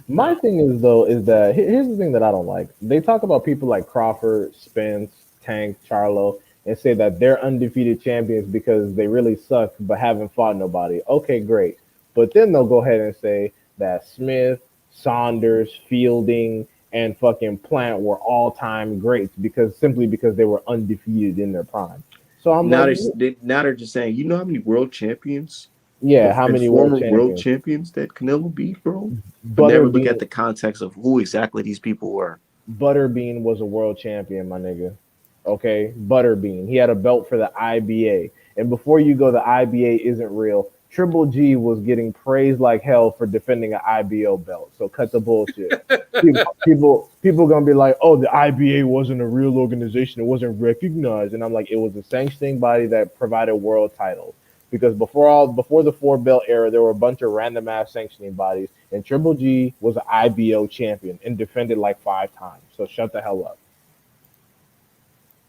My thing is though is that here's the thing that I don't like. They talk about people like Crawford, Spence, Tank, Charlo, and say that they're undefeated champions because they really suck but haven't fought nobody. Okay, great. But then they'll go ahead and say that Smith, Saunders, Fielding, and fucking Plant were all-time greats simply because they were undefeated in their prime. So I'm Now like, now they're just saying, how many world champions yeah, how and many former world world champions? champions that Canelo beat, bro? But never look at the context of who exactly these people were. Butterbean was a world champion, my nigga. Okay, Butterbean. He had a belt for the IBA. And before you go, the IBA isn't real. Triple G was getting praised like hell for defending an IBO belt. So cut the bullshit. people gonna be like, oh, the IBA wasn't a real organization. It wasn't recognized. And I'm like, it was a sanctioning body that provided world titles. Because before the 4 belt era, there were a bunch of random ass sanctioning bodies, and Triple G was an IBO champion and defended like 5 times. So shut the hell up.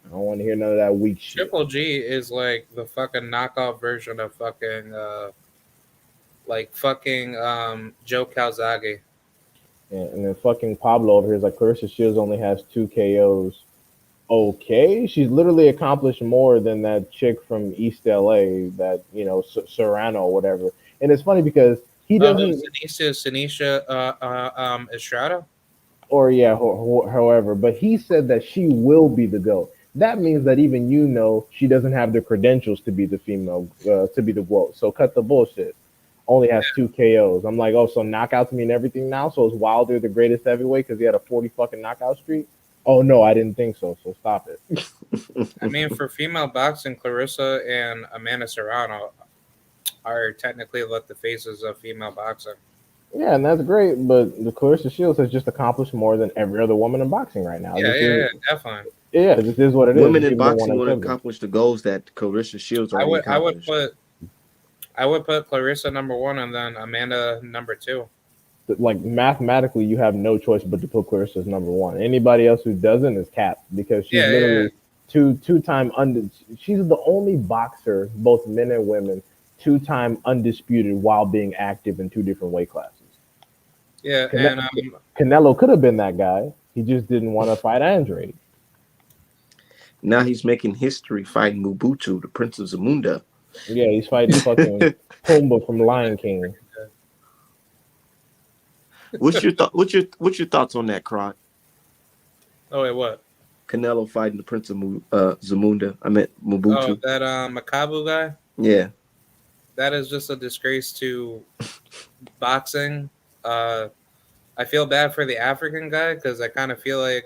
I don't want to hear none of that weak shit. Triple G is like the fucking knockoff version of fucking Joe Calzaghe. Yeah, and then fucking Pablo over here is like, Clarissa Shields only has 2 KOs. Okay, she's literally accomplished more than that chick from East LA, that Serrano or whatever. And it's funny because he doesn't. Sinisha Estrada. Or yeah, however, but he said that she will be the GOAT. That means that even she doesn't have the credentials to be the female, to be the GOAT. So cut the bullshit. Only has 2 KOs. I'm like, oh, so knockouts mean everything now? So is Wilder the greatest heavyweight because he had a 40 fucking knockout streak? Oh no, I didn't think so. So stop it. I mean, for female boxing, Clarissa and Amanda Serrano are technically like the faces of female boxing. Yeah, and that's great, but the Clarissa Shields has just accomplished more than every other woman in boxing right now. Yeah, definitely. Yeah, this is what it is. Women in boxing would accomplish the goals that Clarissa Shields already accomplished. I would put Clarissa number 1 and then Amanda number 2. Like mathematically, you have no choice but to put Clarissa as number 1. Anybody else who doesn't is capped because she's literally two-time She's the only boxer, both men and women, 2-time undisputed while being active in 2 different weight classes. Yeah, Canelo could have been that guy. He just didn't want to fight Andre. Now he's making history fighting Mobutu, the Prince of Zamunda. Yeah, he's fighting fucking Pumbaa from Lion King. What's your thoughts on that, Crot? Oh wait, what? Canelo fighting the Prince of Zamunda. I meant Mobutu. Oh, that Makabu guy? Yeah. That is just a disgrace to boxing. I feel bad for the African guy because I kind of feel like,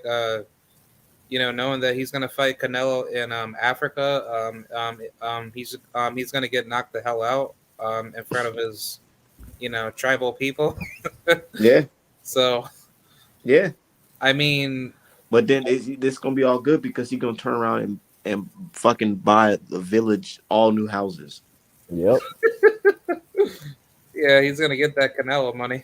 knowing that he's gonna fight Canelo in Africa, he's gonna get knocked the hell out in front of his, tribal people. Yeah. So. Yeah. I mean. But then this gonna be all good because he's gonna turn around and fucking buy the village all new houses. Yep. Yeah, he's gonna get that Canelo money.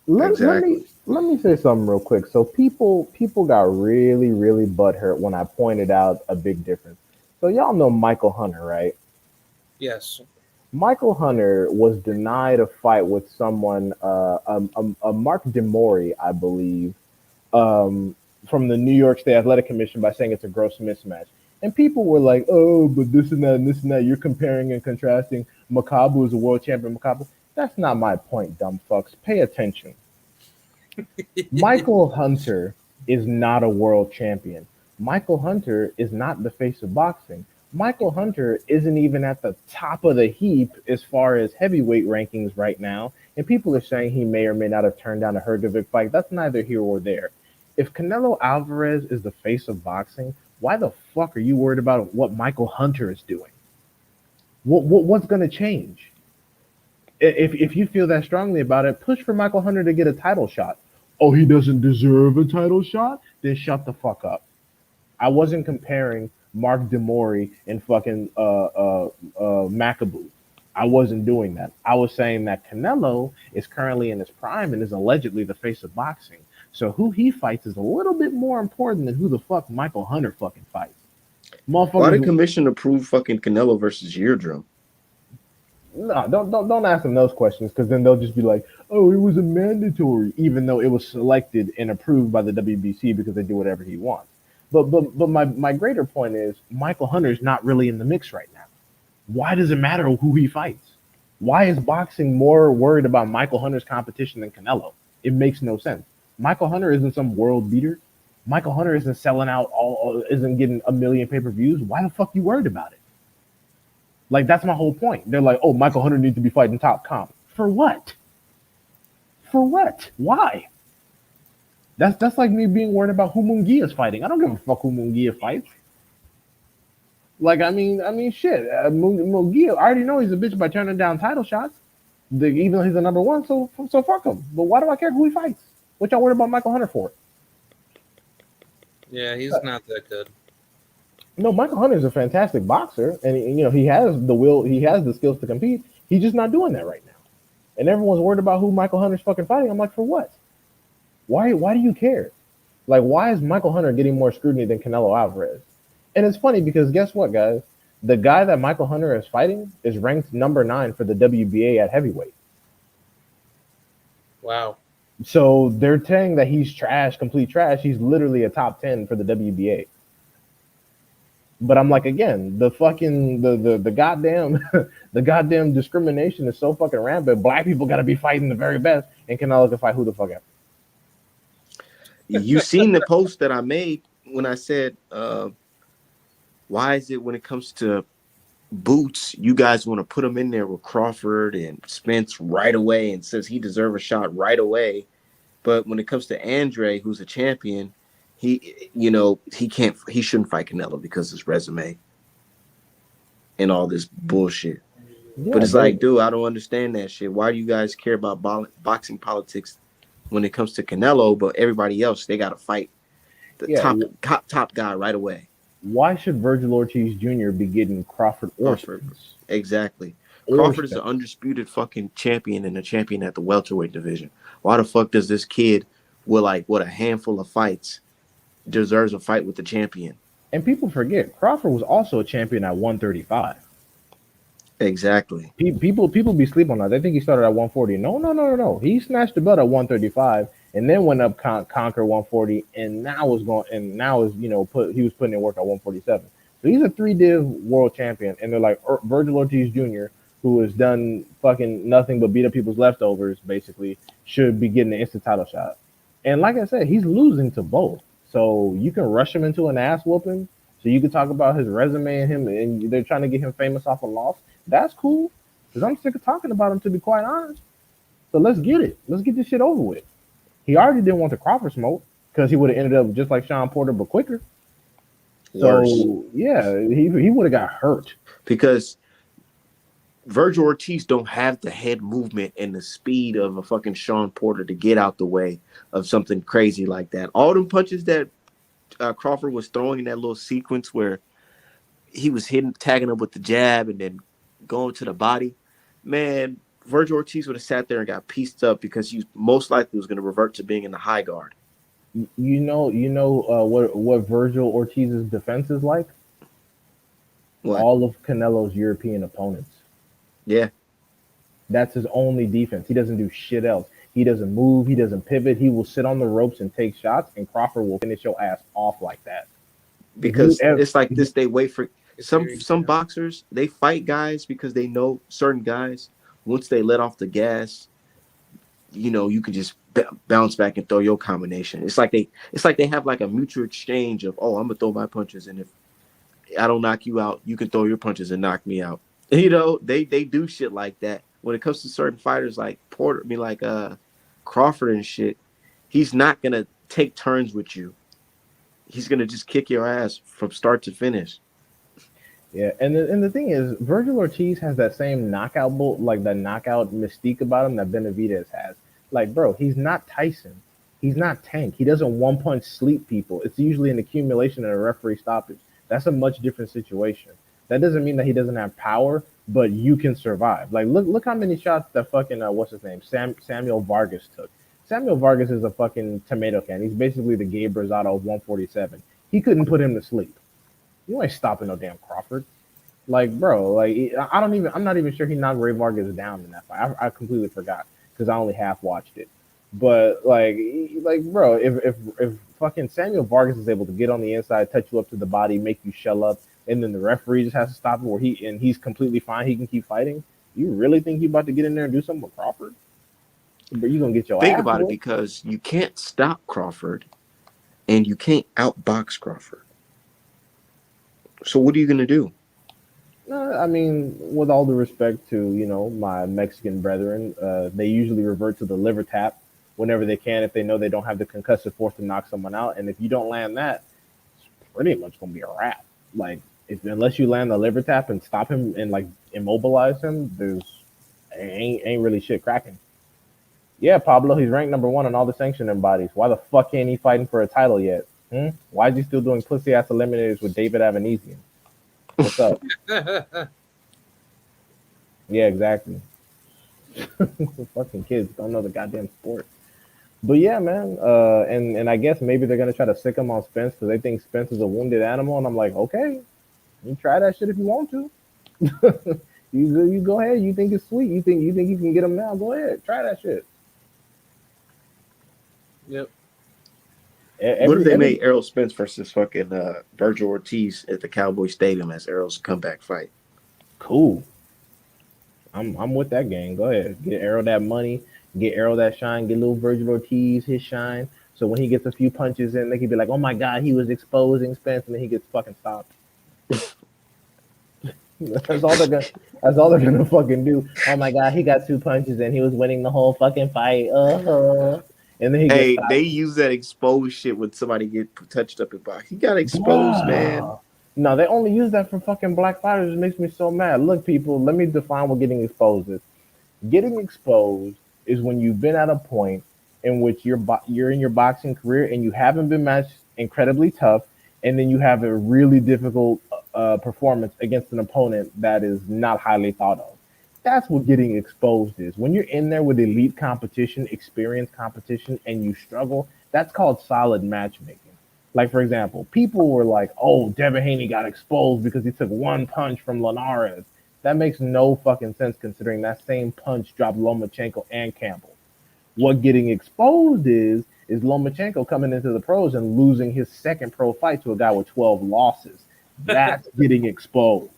Let me say something real quick. So people got really, really butthurt when I pointed out a big difference. So y'all know Michael Hunter, right? Yes. Michael Hunter was denied a fight with someone, a Mark DeMori, I believe, from the New York State Athletic Commission by saying it's a gross mismatch. And people were like, oh, but this and that and this and that. You're comparing and contrasting. Makabu is a world champion. Makabu. That's not my point, dumb fucks. Pay attention. Michael Hunter is not a world champion. Michael Hunter is not the face of boxing. Michael Hunter isn't even at the top of the heap as far as heavyweight rankings right now. And people are saying he may or may not have turned down a Hrgovic fight. That's neither here or there. If Canelo Alvarez is the face of boxing, why the fuck are you worried about what Michael Hunter is doing? What's going to change? If you feel that strongly about it, push for Michael Hunter to get a title shot. Oh, he doesn't deserve a title shot? Then shut the fuck up. I wasn't comparing Mark DeMori and fucking Makabu. I wasn't doing that. I was saying that Canelo is currently in his prime and is allegedly the face of boxing. So who he fights is a little bit more important than who the fuck Michael Hunter fucking fights. Why the commission approve fucking Canelo versus Eardrum? No, don't ask them those questions because then they'll just be like, "Oh, it was a mandatory," even though it was selected and approved by the WBC because they do whatever he wants. But my greater point is Michael Hunter's not really in the mix right now. Why does it matter who he fights? Why is boxing more worried about Michael Hunter's competition than Canelo? It makes no sense. Michael Hunter isn't some world beater. Michael Hunter isn't selling out isn't getting a million pay-per-views. Why the fuck you worried about it? Like, that's my whole point. They're like, oh, Michael Hunter needs to be fighting top comp. For what? For what? Why? That's like me being worried about who Munguia is fighting. I don't give a fuck who Munguia fights. Like, I mean, shit. Munguia, I already know he's a bitch by turning down title shots. Even though he's the number one, so fuck him. But why do I care who he fights? What y'all worried about Michael Hunter for? Yeah, he's not that good. No, Michael Hunter is a fantastic boxer, and he has the will, he has the skills to compete. He's just not doing that right now. And everyone's worried about who Michael Hunter's fucking fighting. I'm like, for what? Why do you care? Like, why is Michael Hunter getting more scrutiny than Canelo Alvarez? And it's funny because guess what, guys? The guy that Michael Hunter is fighting is ranked number 9 for the WBA at heavyweight. Wow. So they're saying that he's trash, complete trash. He's literally a top 10 for the WBA. But I'm like, again, the fucking the goddamn the goddamn discrimination is so fucking rampant. Black people got to be fighting the very best, and Canelo can fight who the fuck ever. You seen the post that I made when I said, why is it when it comes to boots, you guys want to put him in there with Crawford and Spence right away and says he deserves a shot right away, but when it comes to Andre, who's a champion, he shouldn't fight Canelo because of his resume and all this bullshit. Yeah, but it's like, dude, I don't understand that shit. Why do you guys care about boxing politics when it comes to Canelo, but everybody else, they got to fight the top guy right away? Why should Virgil Ortiz Jr. be getting Crawford or Spence? Exactly. Crawford is an undisputed fucking champion and a champion at the welterweight division. Why the fuck does this kid with a handful of fights deserves a fight with the champion? And people forget Crawford was also a champion at 135. Exactly. People be sleeping on that. They think he started at 140. No. He snatched the belt at 135 and then went up conquer 140 and now he was putting in work at 147. So he's a 3-div world champion, and they're like Virgil Ortiz Jr., who has done fucking nothing but beat up people's leftovers, basically, should be getting an instant title shot. And like I said, he's losing to both. So you can rush him into an ass whooping. So you can talk about his resume and him, and they're trying to get him famous off a loss. That's cool, because I'm sick of talking about him, to be quite honest. So let's get it. Let's get this shit over with. He already didn't want the Crawford smoke because he would have ended up just like Sean Porter, but quicker. Worse. So yeah, he would have got hurt because Virgil Ortiz don't have the head movement and the speed of a fucking Sean Porter to get out the way of something crazy like that. All them punches that Crawford was throwing in that little sequence where he was tagging him with the jab and then going to the body, man, Virgil Ortiz would have sat there and got pieced up because he most likely was going to revert to being in the high guard. You know what Virgil Ortiz's defense is like? What? All of Canelo's European opponents. Yeah. That's his only defense. He doesn't do shit else. He doesn't move. He doesn't pivot. He will sit on the ropes and take shots, and Crawford will finish your ass off like that. Because it's like this, they wait for Some boxers, they fight guys because they know certain guys, once they let off the gas, you could just bounce back and throw your combination. It's like they have like a mutual exchange of, oh, I'm gonna throw my punches, and if I don't knock you out, you can throw your punches and knock me out. They do shit like that. When it comes to certain fighters like Crawford and shit, he's not gonna take turns with you. He's gonna just kick your ass from start to finish. Yeah, and the thing is, Virgil Ortiz has that same knockout like that knockout mystique about him that Benavidez has. Like, bro, he's not Tyson. He's not Tank. He doesn't one punch sleep people. It's usually an accumulation and a referee stoppage. That's a much different situation. That doesn't mean that he doesn't have power, but you can survive. Like, look how many shots that fucking what's his name, Samuel Vargas took. Samuel Vargas is a fucking tomato can. He's basically the Gabe Rosado of 147. He couldn't put him to sleep. You ain't stopping no damn Crawford. Like, bro, like I'm not even sure he knocked Ray Vargas down in that fight. I completely forgot because I only half watched it. But like, bro, if fucking Samuel Vargas is able to get on the inside, touch you up to the body, make you shell up, and then the referee just has to stop him, he's completely fine, he can keep fighting. You really think he about to get in there and do something with Crawford? But you gonna get your Think ass about it, whooped. because you can't stop Crawford and you can't outbox Crawford. So what are you gonna do? I mean, with all due respect to my Mexican brethren, they usually revert to the liver tap whenever they can if they know they don't have the concussive force to knock someone out. And if you don't land that, it's pretty much gonna be a wrap. Like, unless you land the liver tap and stop him and like immobilize him, there's ain't really shit cracking. Yeah, Pablo, he's ranked number 1 on all the sanctioning bodies. Why the fuck ain't he fighting for a title yet? Why is he still doing pussy ass eliminators with David Avanesian? What's up? Yeah, exactly. Fucking kids don't know the goddamn sport. But yeah, man. And I guess maybe they're gonna try to sick him on Spence because they think Spence is a wounded animal. And I'm like, okay, you try that shit if you want to. you go ahead. You think it's sweet. You think you can get him now? Go ahead, try that shit. Yep. What if they made Errol Spence versus fucking Virgil Ortiz at the Cowboy Stadium as Errol's comeback fight? Cool. I'm with that game. Go ahead. Get Errol that money. Get Errol that shine. Get little Virgil Ortiz his shine. So when he gets a few punches in, they can be like, "Oh my God, he was exposing Spence," and then he gets fucking stopped. That's all they're gonna. That's all they're gonna fucking do. Oh my God, he got 2 punches and he was winning the whole fucking fight. And then he gets stopped. They use that exposed shit when somebody get touched up in box. He got exposed, man. No, they only use that for fucking black fighters. It makes me so mad. Look, people, let me define what getting exposed is. Getting exposed is when you've been at a point in which you're in your boxing career and you haven't been matched incredibly tough, and then you have a really difficult performance against an opponent that is not highly thought of. That's what getting exposed is. When you're in there with elite competition, experienced competition, and you struggle, that's called solid matchmaking. Like, for example, people were like, oh, Devin Haney got exposed because he took 1 punch from Linares. That makes no fucking sense considering that same punch dropped Lomachenko and Campbell. What getting exposed is Lomachenko coming into the pros and losing his second pro fight to a guy with 12 losses. That's getting exposed.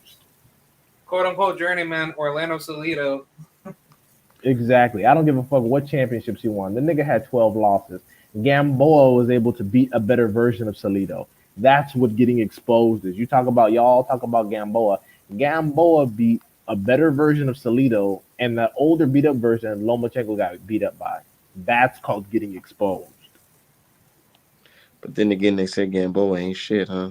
Quote unquote journeyman Orlando Salido. Exactly. I don't give a fuck what championships he won. The nigga had 12 losses. Gamboa was able to beat a better version of Salido. That's what getting exposed is. You talk about y'all, talk about Gamboa. Gamboa beat a better version of Salido, and the older beat up version Lomachenko got beat up by. That's called getting exposed. But then again, they said Gamboa ain't shit, huh?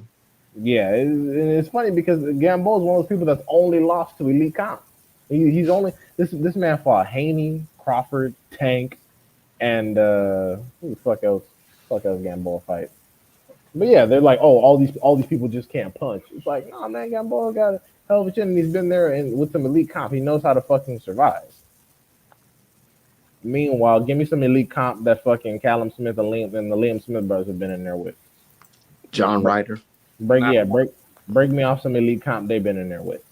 Yeah, it's funny because Gamboa is one of those people that's only lost to elite comp. He's only this man fought Haney, Crawford, Tank, and who the fuck else Gamboa fight. But yeah, they're like, oh, all these people just can't punch. It's like, nah, man, Gamboa got a hell of a chin, and he's been there and with some elite comp. He knows how to fucking survive. Meanwhile, give me some elite comp that fucking Callum Smith and the Liam Smith brothers have been in there with. John Ryder. Break me off some elite comp they've been in there with.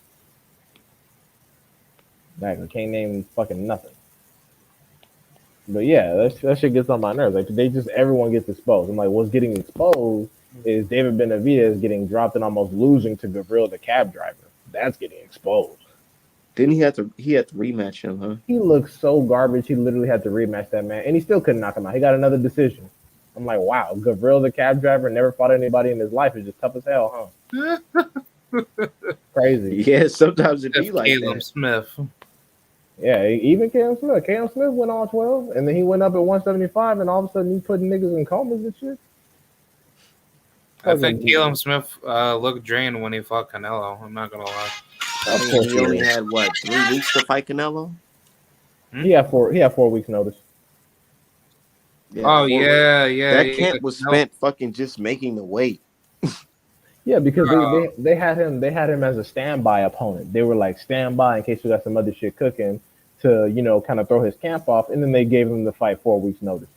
Like, I can't name fucking nothing. But yeah, that shit gets on my nerves. Like, everyone gets exposed. I'm like, what's getting exposed is David Benavidez getting dropped and almost losing to Gavril, the cab driver. That's getting exposed. Didn't he had to rematch him, huh? He looks so garbage. He literally had to rematch that man, and he still couldn't knock him out. He got another decision. I'm like, wow, Gavril, the cab driver, never fought anybody in his life. Is just tough as hell, huh? Crazy. Yeah, sometimes it be like Caleb that. Smith. Yeah, even Cam Smith. Cam Smith went all 12, and then he went up at 175, and all of a sudden he's putting niggas in comas and shit. I think Caleb Smith looked drained when he fought Canelo. I'm not gonna lie. I mean, he only had what 3 weeks to fight Canelo. He had 4 weeks notice. Yeah, Oh 4 weeks. yeah. That camp was spent fucking just making the weight. Yeah, because they had him as a standby opponent. They were like standby in case we got some other shit cooking to kind of throw his camp off, and then they gave him the fight 4 weeks notice.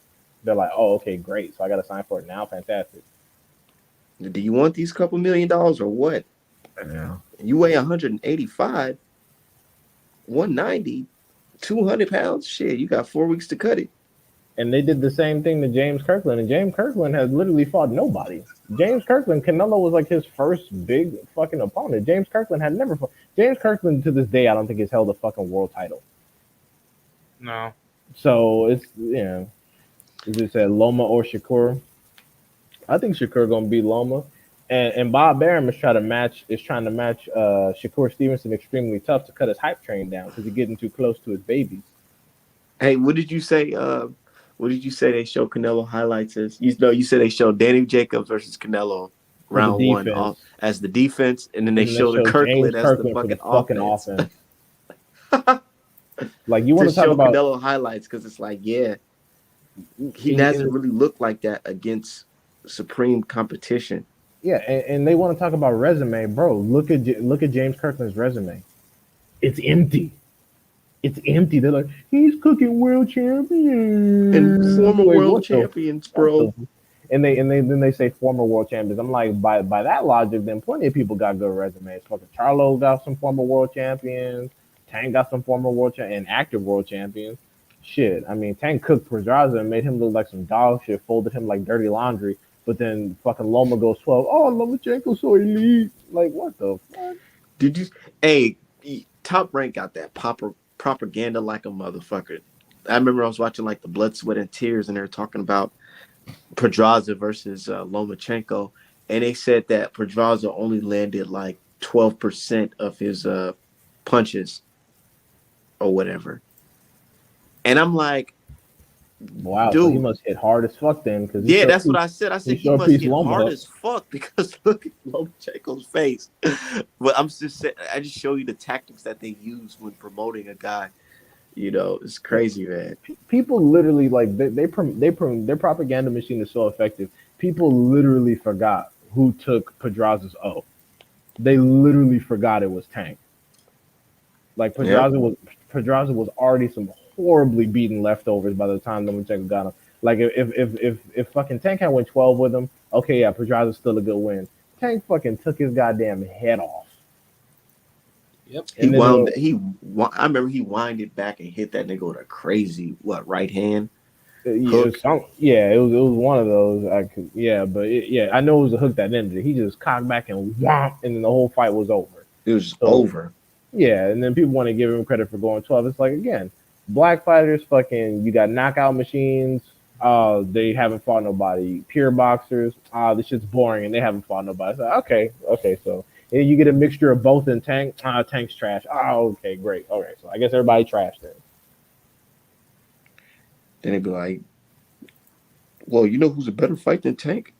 They're like, oh, okay, great. So I got to sign for it now. Fantastic. Do you want these couple $1 million or what? Yeah. You weigh 185, 190, 200 pounds. Shit, you got 4 weeks to cut it. And they did the same thing to James Kirkland, and James Kirkland has literally fought nobody. James Kirkland, Canelo was like his first big fucking opponent. James Kirkland had never fought. James Kirkland to this day, I don't think has held a fucking world title. No. So it's as you said, Loma or Shakur. I think Shakur gonna beat Loma, and Bob Arum is trying to match Shakur Stevenson extremely tough to cut his hype train down because he's getting too close to his babies. Hey, what did you say? What did you say they show Canelo highlights as? You said they showed Danny Jacobs versus Canelo round one as the defense, and then they showed the Kirkland as the fucking offense. Like you want to talk show about Canelo highlights because it's like, yeah, he hasn't really looked like that against supreme competition. Yeah, and they want to talk about resume, bro. Look at James Kirkland's resume. It's empty. It's empty. They're like, he's cooking world champions and former world champions, bro. And then they say former world champions. I'm like, by that logic, then plenty of people got good resumes. Fucking Charlo got some former world champions. Tank got some former world and active world champions. Shit, I mean, Tank cooked Pedraza and made him look like some dog shit. Folded him like dirty laundry. But then fucking Loma goes 12. Oh, Lomachenko's so elite. Like, what the fuck? Did you? Hey, Top Rank got that propaganda like a motherfucker. I remember I was watching like the Blood, Sweat, and Tears, and they were talking about Pedraza versus Lomachenko, and they said that Pedraza only landed like 12% of his punches or whatever. And I'm like, wow, dude, so he must hit hard as fuck then. Cause that's what I said. I said he must hit hard as fuck because look at Lomachenko's face. But I'm just saying, I just show you the tactics that they use when promoting a guy. It's crazy, man. People literally like their propaganda machine is so effective. People literally forgot who took Pedraza's O. They literally forgot it was Tank. Like Pedraza was already some horribly beaten leftovers by the time Lomachenko got him. Like if fucking Tank had went 12 with him, okay, yeah, Pedraza's still a good win. Tank fucking took his goddamn head off. Yep. I remember he winded back and hit that nigga with a crazy right hand. Hook. It was one of those. I know it was a hook that ended it. He just cocked back and whomp, and then the whole fight was over. It was over. Yeah, and then people want to give him credit for going 12. It's like, again, black fighters, fucking, you got knockout machines. They haven't fought nobody. Pure boxers, this shit's boring, and they haven't fought nobody. So, okay, so and you get a mixture of both in Tank. Tank's trash. Oh, okay, great. All right, so I guess everybody trashed it. Then they'd be like, well, you know who's a better fight than Tank?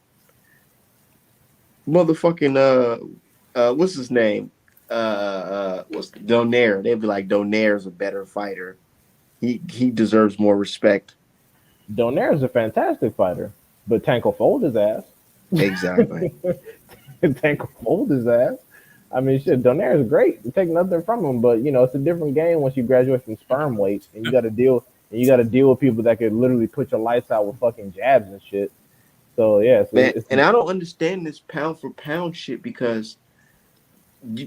Motherfucking, what's his name? What's Donaire? They'd be like, Donaire's a better fighter. He deserves more respect. Donaire's a fantastic fighter, but Tank will fold his ass. Exactly. Tank will fold his ass. I mean, shit, Donaire's great. You take nothing from him, but it's a different game once you graduate from sperm weight, and you got to deal with people that could literally put your lights out with fucking jabs and shit. So yeah, man, and I don't understand this pound for pound shit because,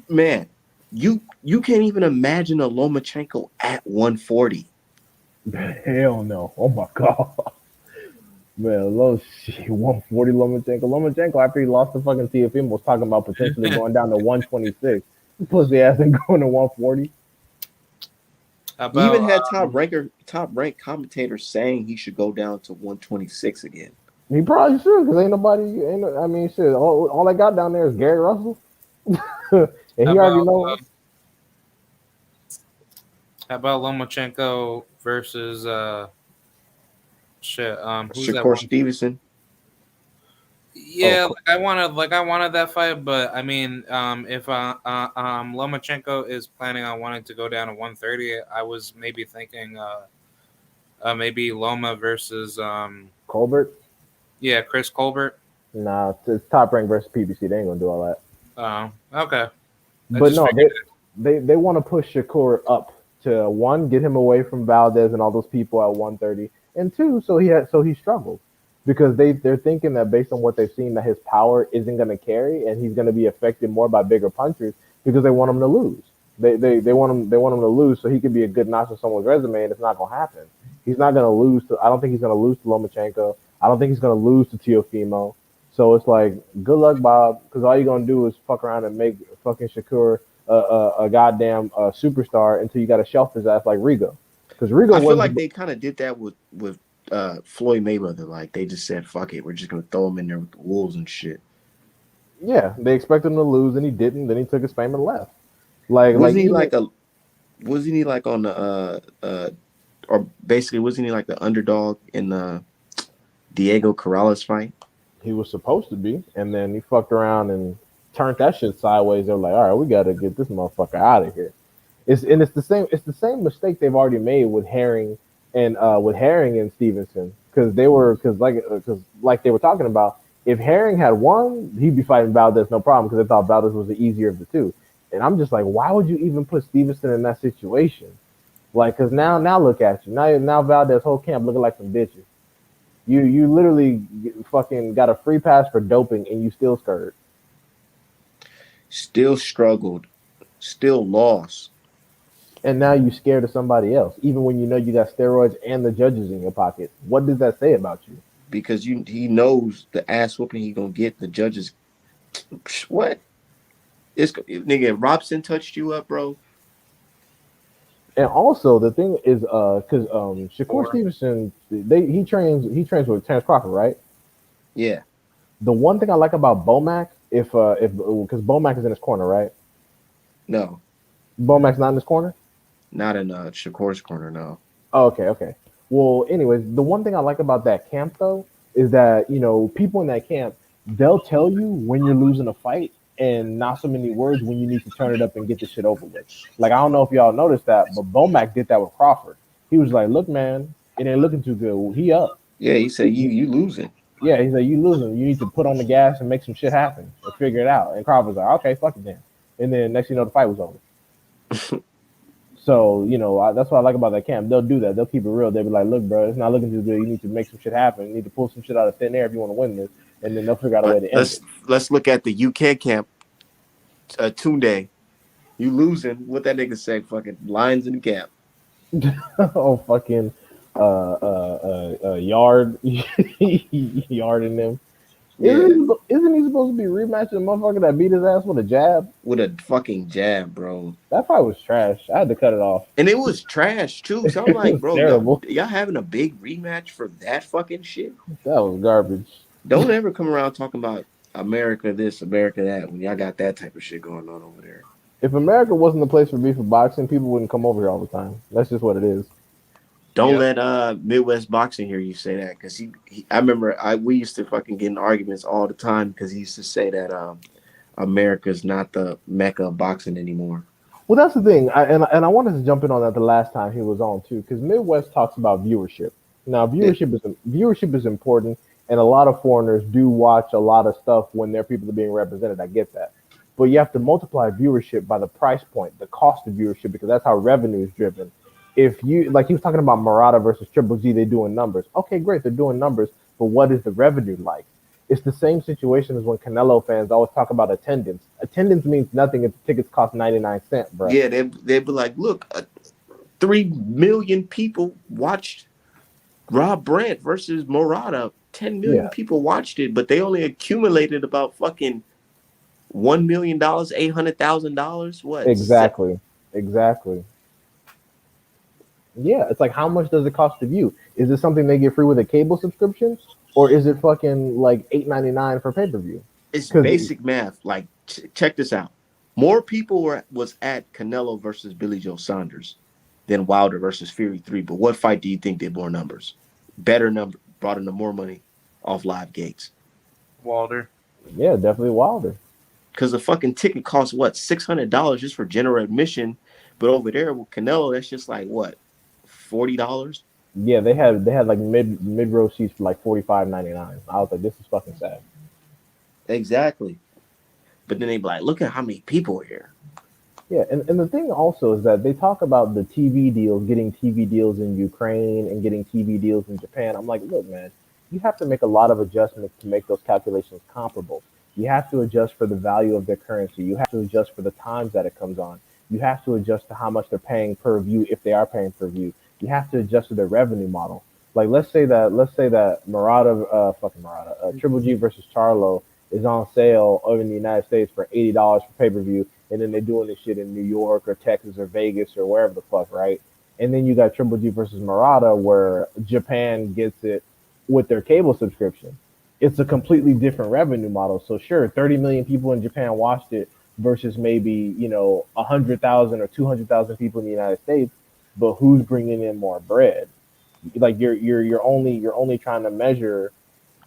man, you can't even imagine a Lomachenko at 140. Hell no! Oh my god, Man, 140 Lomachenko after he lost to fucking Teofimo was talking about potentially going down to 126. Pussy ass and going to 140. He even About had top ranked commentators saying he should go down to 126 again. He probably should, because ain't nobody. I mean, shit. All I got down there is Gary Russell, and he already about knows. how about Lomachenko versus who's that Shakur one? Stevenson. Yeah, Oh, I wanted that fight, but I mean, if Lomachenko is planning on wanting to go down to 130, I was maybe thinking maybe Loma versus Colbert. Chris Colbert. Nah, it's top rank versus PBC. They ain't gonna do all that. Okay. I But just no, figured they want to push Shakur up to one, get him away from Valdez and all those people at 130, and two, so he struggled because they're thinking that based on what they've seen that his power isn't going to carry and he's going to be affected more by bigger punchers because they want him to lose. They want him to lose so he can be a good notch on someone's resume, and it's not going to happen. He's not going to lose to. I don't think he's going to lose to Lomachenko. I don't think he's going to lose to Teofimo. So it's like, good luck, Bob, because all you're gonna do is fuck around and make fucking Shakur a goddamn superstar until you got to shelf his ass like Rigo. Because Rigo, I feel like they kind of did that with Floyd Mayweather. Like they just said, "Fuck it, we're just gonna throw him in there with the wolves and shit." yeah, they expected him to lose, and he didn't. Then he took his fame and left. Like Wasn't he even, like a? Wasn't he like on the or basically wasn't he like the underdog in the Diego Corrales fight? he was supposed to be, and then he fucked around and turned that shit sideways. They're like, all right, we got to get this motherfucker out of here. It's the same. It's the same mistake they've already made with Herring and Stevenson because like they were talking about. If Herring had won, he'd be fighting Valdez no problem because they thought Valdez was the easier of the two. And I'm just like, why would you even put Stevenson in that situation? Like, because now look at you. Now Valdez whole camp looking like some bitches. You literally fucking got a free pass for doping and you still scared. Still struggled, still lost. And now you scared of somebody else, even when you know you got steroids and the judges in your pocket. What does that say about you? Because he knows the ass whooping he gonna get. The judges, what? Nigga, if Robson touched you up, bro. And also the thing is, because Shakur Stevenson, he trains with Terrence Crawford, right? Yeah. The one thing I like about Bomac, if because Bomac is in his corner, right? No, Bomac's not in his corner. not in Shakur's corner. No. Oh, okay. Well, anyways, the one thing I like about that camp though is that people in that camp, they'll tell you when you're losing a fight and not so many words when you need to turn it up and get the shit over with. Like, I don't know if y'all noticed that, but Bomac did that with Crawford. He was like, "Look, man, it ain't looking too good. He up." Yeah, he said you losing. Yeah, he said, "You losing. You need to put on the gas and make some shit happen and figure it out." And Crawford was like, "Okay, fuck it then." And then next thing you know, the fight was over. So, that's what I like about that camp. They'll do that. They'll keep it real. They'll be like, "Look, bro, it's not looking too good. You need to make some shit happen. You need to pull some shit out of thin air if you want to win this." And then they'll figure out a way to end it. Let's look at the UK camp. Tunde, you losing? What that nigga say? Fucking lions in the camp. Oh, fucking yard yard in them. Yeah. Isn't he supposed to be rematching the motherfucker that beat his ass with a jab? With a fucking jab, bro. That fight was trash. I had to cut it off. And it was trash too. So I'm like, bro, y'all having a big rematch for that fucking shit? That was garbage. Don't ever come around talking about America this, America that when y'all got that type of shit going on over there. If America wasn't the place for beef for boxing, people wouldn't come over here all the time. That's just what it is. Don't let Midwest Boxing hear you say that, because I remember we used to fucking get in arguments all the time because he used to say that America's not the mecca of boxing anymore. Well, that's the thing, and I wanted to jump in on that the last time he was on too, because Midwest talks about viewership. Now, viewership is important, and a lot of foreigners do watch a lot of stuff when their people are being represented. I get that, but you have to multiply viewership by the price point, the cost of viewership, because that's how revenue is driven. If you, like he was talking about Murata versus Triple G, they're doing numbers. Okay, great, they're doing numbers, but what is the revenue like? It's the same situation as when Canelo fans always talk about attendance. Attendance means nothing if the tickets cost 99 cents, bro. Yeah, they'd be like, look, 3 million people watched Rob Brandt versus Murata. 10 million Yeah, people watched it, but they only accumulated about fucking $1 million, $800,000. What? exactly, exactly. Yeah, it's like how much does it cost to view? Is it something they get free with a cable subscription, or is it fucking like $8.99 for pay per view? It's Because basic math. Like, check this out. More people was at Canelo versus Billy Joe Saunders than Wilder versus Fury 3. But what fight do you think did more numbers? Better number, brought in more money off live gates. Walder. yeah, definitely Wilder. Because the fucking ticket costs what, $600 just for general admission. But over there with Canelo, that's just like what, $40? Yeah, they had like mid row seats for like 45.99. I was like, this is fucking sad. Exactly. But then they be like, look at how many people are here. Yeah, and the thing also is that they talk about the TV deals, getting TV deals in Ukraine and getting TV deals in Japan. I'm like, look, man, you have to make a lot of adjustments to make those calculations comparable. You have to adjust for the value of their currency. You have to adjust for the times that it comes on. You have to adjust to how much they're paying per view if they are paying per view. You have to adjust to their revenue model. Like let's say that Triple G versus Charlo is on sale over in the United States for $80 for pay per view, and then they're doing this shit in New York or Texas or Vegas or wherever the fuck, right? And then you got Triple G versus Murata, where Japan gets it with their cable subscription. It's a completely different revenue model. So sure, 30 million people in Japan watched it versus maybe 100,000 or 200,000 people in the United States, but who's bringing in more bread? Like you're only trying to measure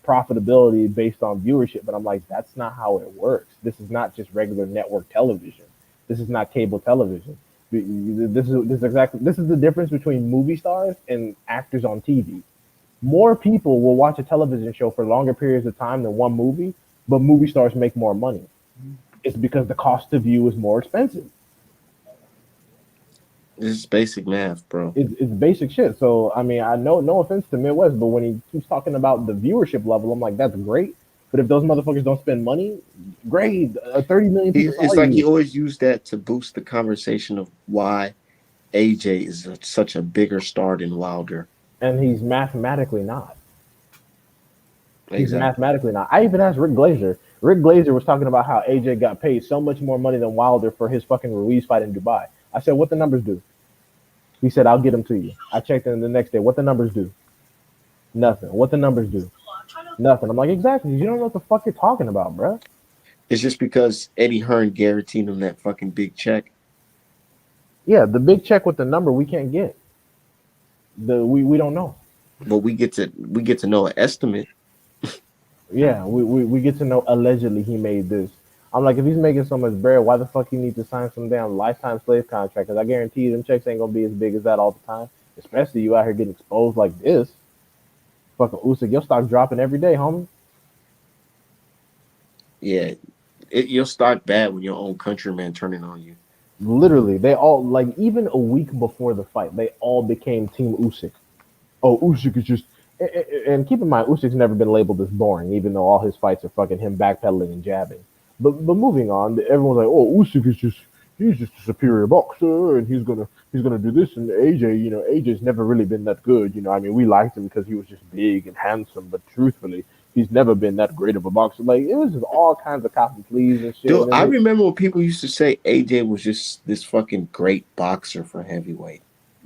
profitability based on viewership. But I'm like, that's not how it works. This is not just regular network television. This is not cable television. This is the difference between movie stars and actors on TV. More people will watch a television show for longer periods of time than one movie, but movie stars make more money. It's because the cost to view is more expensive. This is basic math, bro. It's basic shit. So I mean, I know no offense to Midwest, but when he keeps talking about the viewership level, I'm like, that's great. But if those motherfuckers don't spend money, great. 30 million people. It's like he always used that to boost the conversation of why AJ is such a bigger star than Wilder. And he's mathematically not. He's Exactly. mathematically not. I even asked Rick Glazer. Rick Glazer was talking about how AJ got paid so much more money than Wilder for his fucking Ruiz fight in Dubai. I said, what the numbers do? He said, I'll get them to you. I checked in the next day. What the numbers do? Nothing. What the numbers do? Nothing. I'm like, exactly. You don't know what the fuck you're talking about, bro. It's just because Eddie Hearn guaranteed him that fucking big check. Yeah, the big check with the number we can't get. We don't know. But we get to know an estimate. Yeah, we get to know allegedly he made this. I'm like, if he's making so much bread, why the fuck he need to sign some damn lifetime slave contract? Because I guarantee you them checks ain't gonna be as big as that all the time. Especially you out here getting exposed like this. Fucking Usyk, your stock dropping every day, homie. Yeah, you'll start bad when your own countryman turning on you. Literally, they all like even a week before the fight, they all became Team Usyk. Oh, Usyk is just and keep in mind, Usyk's never been labeled as boring, even though all his fights are fucking him backpedaling and jabbing. But moving on, everyone's like, oh, Usyk is he's just a superior boxer, and he's gonna do this. And AJ, AJ's never really been that good. I mean, we liked him because he was just big and handsome, but truthfully, he's never been that great of a boxer. Like it was just all kinds of cop and pleas and shit. Dude, I remember when people used to say AJ was just this fucking great boxer for heavyweight.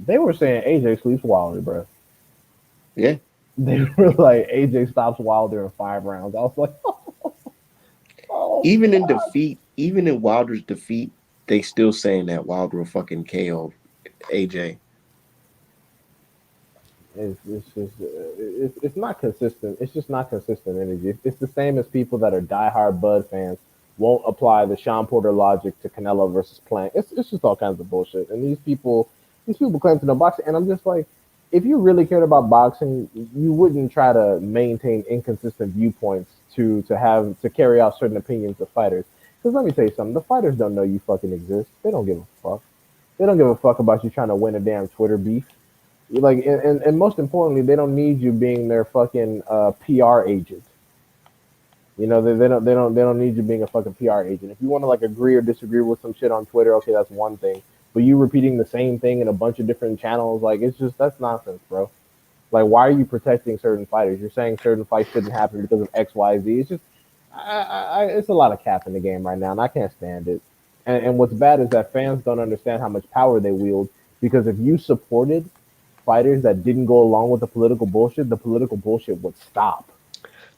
They were saying AJ sleeps Wilder, bro. Yeah. They were like, AJ stops Wilder in 5 rounds. I was like, oh, even in defeat, even in Wilder's defeat, they still saying that Wilder will fucking KO AJ. It's not consistent. It's just not consistent energy. It's the same as people that are diehard Bud fans won't apply the Sean Porter logic to Canelo versus Plant. It's just all kinds of bullshit. And these people claim to know boxing, and I'm just like, if you really cared about boxing, you wouldn't try to maintain inconsistent viewpoints to carry out certain opinions of fighters. Because let me tell you something, the fighters don't know you fucking exist. They don't give a fuck. They don't give a fuck about you trying to win a damn Twitter beef. Like, and most importantly, they don't need you being their fucking PR agent. They don't need you being a fucking PR agent. If you want to like agree or disagree with some shit on Twitter, okay, that's one thing. But you repeating the same thing in a bunch of different channels, like that's nonsense, bro. Like, why are you protecting certain fighters? You're saying certain fights shouldn't happen because of X, Y, Z. It's just, it's a lot of cap in the game right now, and I can't stand it. And what's bad is that fans don't understand how much power they wield. Because if you supported fighters that didn't go along with the political bullshit would stop.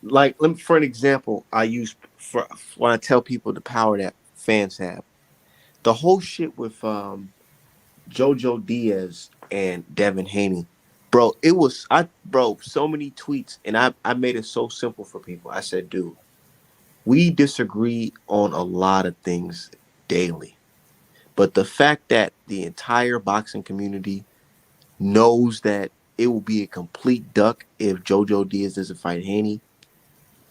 Like, for an example, I use for when I tell people the power that fans have. The whole shit with JoJo Diaz and Devin Haney, bro. It was so many tweets, and I made it so simple for people. I said, dude, we disagree on a lot of things daily, but the fact that the entire boxing community knows that it will be a complete duck if JoJo Diaz doesn't fight Haney,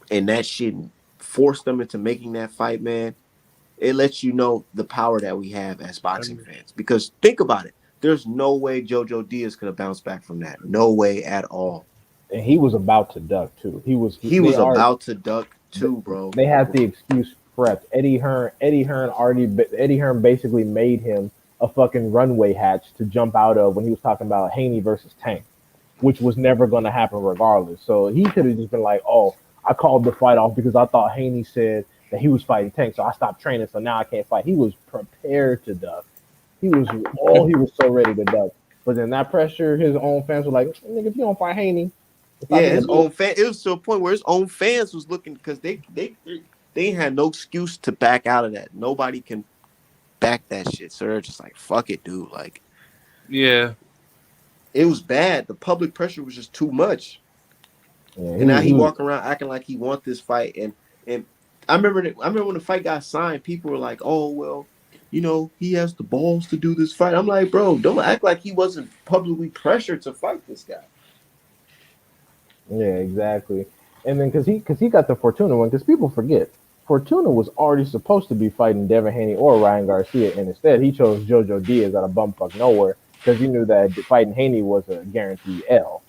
and that shit forced them into making that fight, man. It lets you know the power that we have as boxing fans. Because think about it. There's no way JoJo Diaz could have bounced back from that. No way at all. And he was about to duck too. He They was are about to duck too, bro. they had the excuse prepped. Eddie Hearn basically made him a fucking runway hatch to jump out of when he was talking about Haney versus Tank, which was never going to happen regardless. So he could have just been like, "Oh, I called the fight off because I thought Haney said that he was fighting Tank, so I stopped training, so now I can't fight." He was prepared to duck. He was so ready to duck. But then that pressure, his own fans were like, "Nigga, if you don't fight Haney." Yeah, his own fan. It was to a point where his own fans was looking because they had no excuse to back out of that. Nobody can back that shit. So they're just like, fuck it, dude. Like, Yeah. it was bad. The public pressure was just too much. Yeah, And now he walking around acting like he want this fight. And I remember when the fight got signed, people were like, "Oh well, he has the balls to do this fight." I'm like, bro, don't act like he wasn't publicly pressured to fight this guy. Yeah, exactly. And then because he got the Fortuna one, because people forget Fortuna was already supposed to be fighting Devin Haney or Ryan Garcia, and instead he chose JoJo Diaz out of bumfuck nowhere because he knew that fighting Haney was a guaranteed L.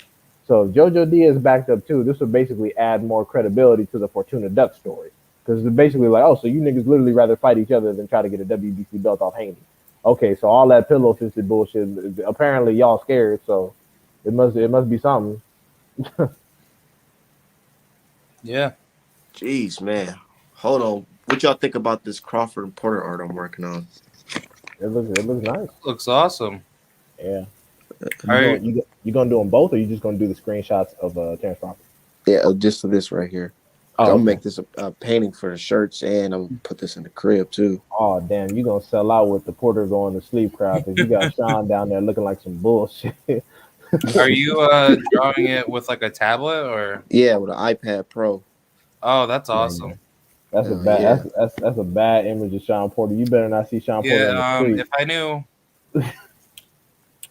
So if JoJo Diaz backed up too, this would basically add more credibility to the Fortuna Duck story. Because it's basically like, oh, so you niggas literally rather fight each other than try to get a WBC belt off Haney. Okay, so all that pillow fisted bullshit, apparently y'all scared, so it must be something. Yeah. Jeez, man. Hold on. What y'all think about this Crawford and Porter art I'm working on? It looks nice. Looks awesome. Yeah. Are You gonna do them both, or you just gonna do the screenshots of Terrence Crawford? Yeah, just for this right here. Oh, I'm okay. gonna make this a painting for the shirts, and I'm gonna put this in the crib too. Oh damn, you gonna sell out with the Porter going to sleep crowd because you got Sean down there looking like some bullshit. Are you drawing it with like a tablet or? Yeah, with an iPad Pro. Oh, that's awesome. That's a Oh, bad yeah. that's a bad image of Sean Porter. You better not see Sean Porter on the street.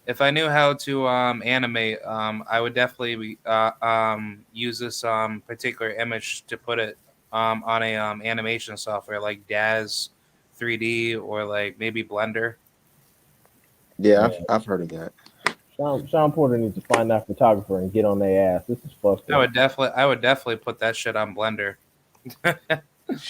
If I knew how to animate, I would definitely use this particular image to put it on a animation software like Daz 3D or like maybe Blender. Yeah, I've heard of that. Sean Porter needs to find that photographer and get on their ass. This is fucked up. I would definitely put that shit on Blender.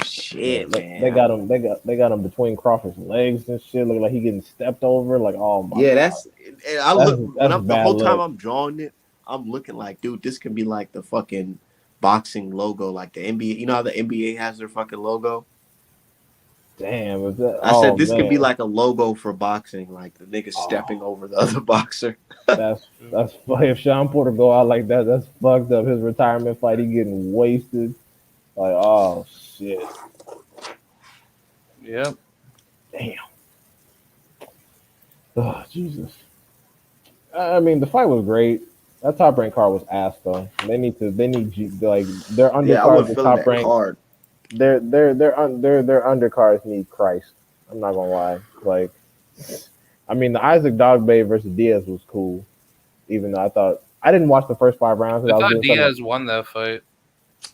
Shit, man. They got him between Crawford's legs and shit, looking like he getting stepped over. Like, oh my yeah, god. The whole time I'm drawing it, I'm looking like, dude, this could be like the fucking boxing logo, like the NBA. You know how the NBA has their fucking logo? Damn, I said this could be like a logo for boxing, like the nigga stepping over the other boxer. That's if Sean Porter go out like that, that's fucked up. His retirement fight, he getting wasted. Like, oh shit. Yep. Damn. Oh Jesus. I mean, the fight was great. That top rank card was ass though. They need like their undercards. The top rank card. Their undercards need Christ. I'm not gonna lie. Like, I mean, the Isaac Dogbe versus Diaz was cool, even though I didn't watch the first 5 rounds. I thought Diaz won that fight.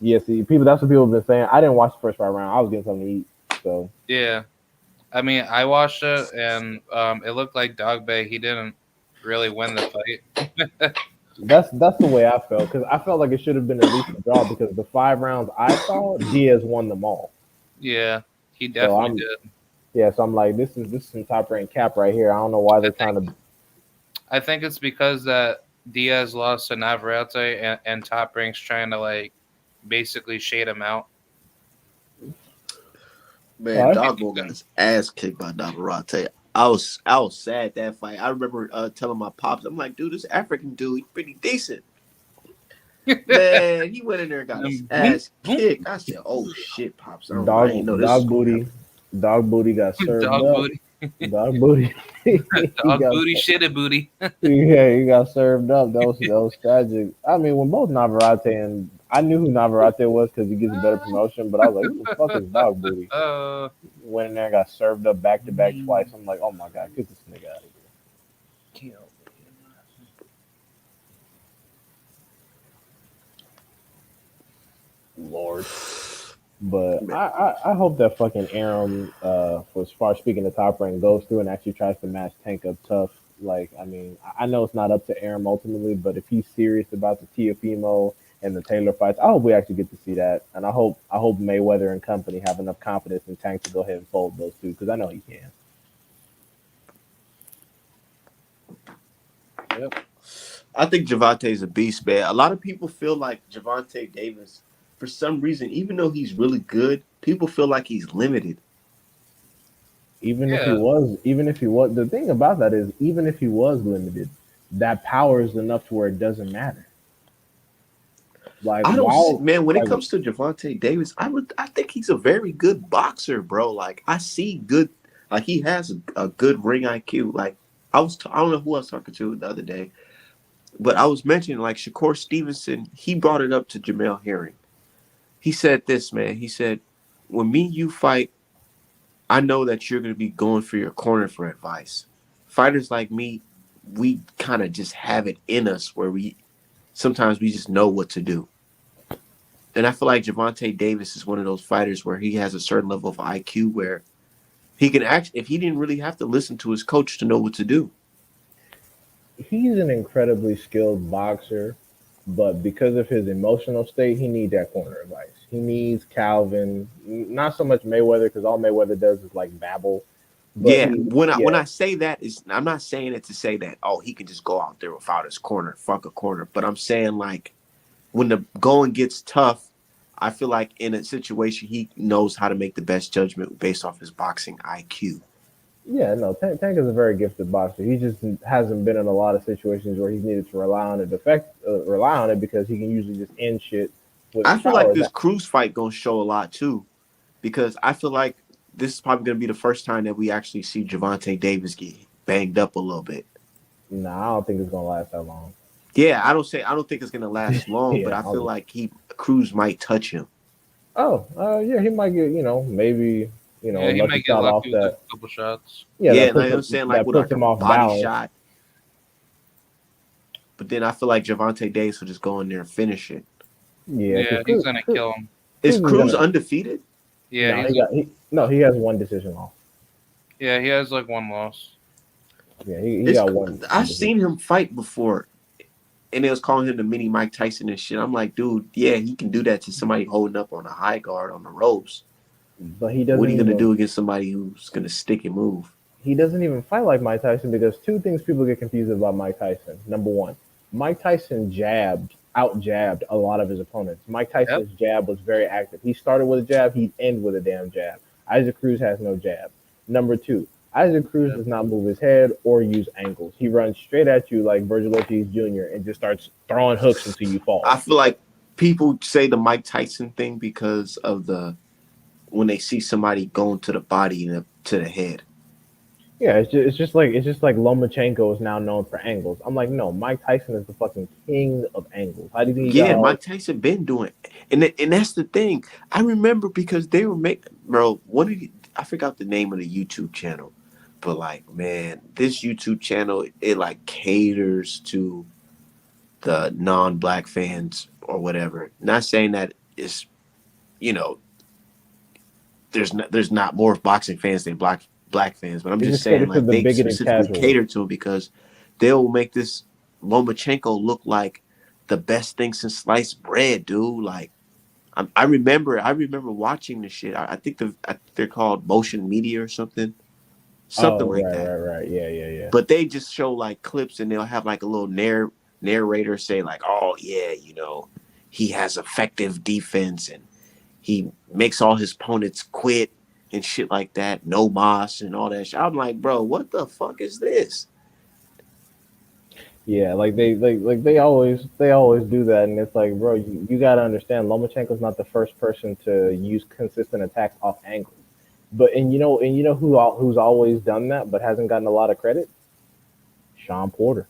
Yeah, see, that's what people have been saying. I didn't watch the first 5 rounds. I was getting something to eat. So yeah, I mean, I watched it and it looked like Dogbe. He didn't really win the fight. That's the way I felt, because I felt like it should have been at least a draw, because the 5 rounds I saw, Diaz won them all. Yeah, he definitely did. Yeah, so I'm like, this is some top rank cap right here. I don't know why they're trying to. I think it's because that Diaz lost to Navarrete, and Top Rank's trying to like basically shade him out. Man, What? Dogbo got his ass kicked by Navarrete. I was sad that fight. I remember telling my pops, I'm like, dude, this African dude, he's pretty decent. Man, he went in there and got his Boom, ass boom. kicked. I said, oh shit, pops. I Dog ain't know this was dog gonna booty. happen. Dog booty got served Dog up. booty, Dog booty. He dog got, booty, shitty booty. yeah, he got served up. That was tragic. I mean, when both Navarrete and I knew who Navarrete was because he gets a better promotion, but I was like, who the fuck is Dog Booty? Went in there and got served up back to back twice. I'm like, oh my god, get this nigga out of here. Lord. But I hope that fucking Aram, as far as speaking of Top Rank, goes through and actually tries to match Tank up tough. Like, I mean, I know it's not up to Aram ultimately, but if he's serious about the Tiafimo and the Taylor fights, I hope we actually get to see that. And I hope Mayweather and company have enough confidence in Tank to go ahead and fold those two because I know he can. Yep. I think Gervonta's a beast, man. A lot of people feel like Gervonta Davis, for some reason, even though he's really good, people feel like he's limited. Even if he was, the thing about that is, even if he was limited, that power is enough to where it doesn't matter. Like, I don't, while, man. When like, it comes to Gervonta Davis, I think he's a very good boxer, bro. Like I see good, like he has a good ring IQ. Like I don't know who I was talking to the other day, but I was mentioning like Shakur Stevenson. He brought it up to Jamel Herring. He said this, man. He said, when me and you fight, I know that you're going to be going for your corner for advice. Fighters like me, we kind of just have it in us where sometimes we just know what to do. And I feel like Gervonta Davis is one of those fighters where he has a certain level of IQ where he can actually, if he didn't really have to listen to his coach to know what to do. he's an incredibly skilled boxer, but because of his emotional state, he needs that corner advice. He needs Calvin, not so much Mayweather, because all Mayweather does is like babble. But Yeah, when I say that, is I'm not saying it to say that, oh, he can just go out there without his corner, fuck a corner. But I'm saying like when the going gets tough, I feel like in a situation he knows how to make the best judgment based off his boxing IQ. yeah, no, Tank is a very gifted boxer. He just hasn't been in a lot of situations where he's needed to rely on it because he can usually just end shit with I his feel like power. this Cruz fight gonna show a lot too, because I feel like this is probably gonna be the first time that we actually see Gervonta Davis get banged up a little bit. Nah, I don't think it's gonna last that long. Yeah, I don't think it's gonna last long, but Yeah. I feel like Cruz might touch him. Yeah, he might get, maybe, a Yeah, he lucky might get shot off lucky with a that. couple shots. Yeah, Yeah, like I'm saying, like that with puts like a him off body balance. shot. But then I feel like Gervonta Davis will just go in there and finish it. Yeah, Yeah, he's gonna kill him. Is Cruz gonna, undefeated? Yeah, he has one decision loss. yeah, he has like one loss. Yeah, he got one. I've seen him fight before, and they was calling him the mini Mike Tyson and shit. I'm like, dude, yeah, he can do that to somebody holding up on a high guard on the ropes. But he doesn't. What are you gonna do against somebody who's gonna stick and move? He doesn't even fight like Mike Tyson because two things people get confused about Mike Tyson. Number one, Mike Tyson out jabbed a lot of his opponents. Mike Tyson's jab was very active. He started with a jab, he'd end with a damn jab. Isaac Cruz has no jab. Number two, Isaac Cruz does not move his head or use angles. He runs straight at you like Virgil Ortiz Jr. and just starts throwing hooks until you fall. I feel like people say the Mike Tyson thing because of when they see somebody going to the body and to the head. Yeah, it's just like Lomachenko is now known for angles. I'm like, no, Mike Tyson is the fucking king of angles. How do you think? Mike Tyson been doing it. And that's the thing. I remember because they were making, bro. I forgot the name of the YouTube channel, but like, man, this YouTube channel it like caters to the non-black fans or whatever. Not saying that it's, there's not more boxing fans than black fans, but I'm just saying like they specifically cater to them because they'll make this Lomachenko look like the best thing since sliced bread, dude. Like I remember watching this shit. I think they're called Motion Media or something like that. Right. Yeah. But they just show like clips and they'll have like a little narrators say like, oh yeah, he has effective defense and he makes all his opponents quit and shit like that, no moss and all that shit. I'm like, bro, what the fuck is this? Yeah, like they always do that, and it's like, bro, you gotta understand, Lomachenko's not the first person to use consistent attacks off angles. But and you know who's always done that but hasn't gotten a lot of credit? Sean Porter.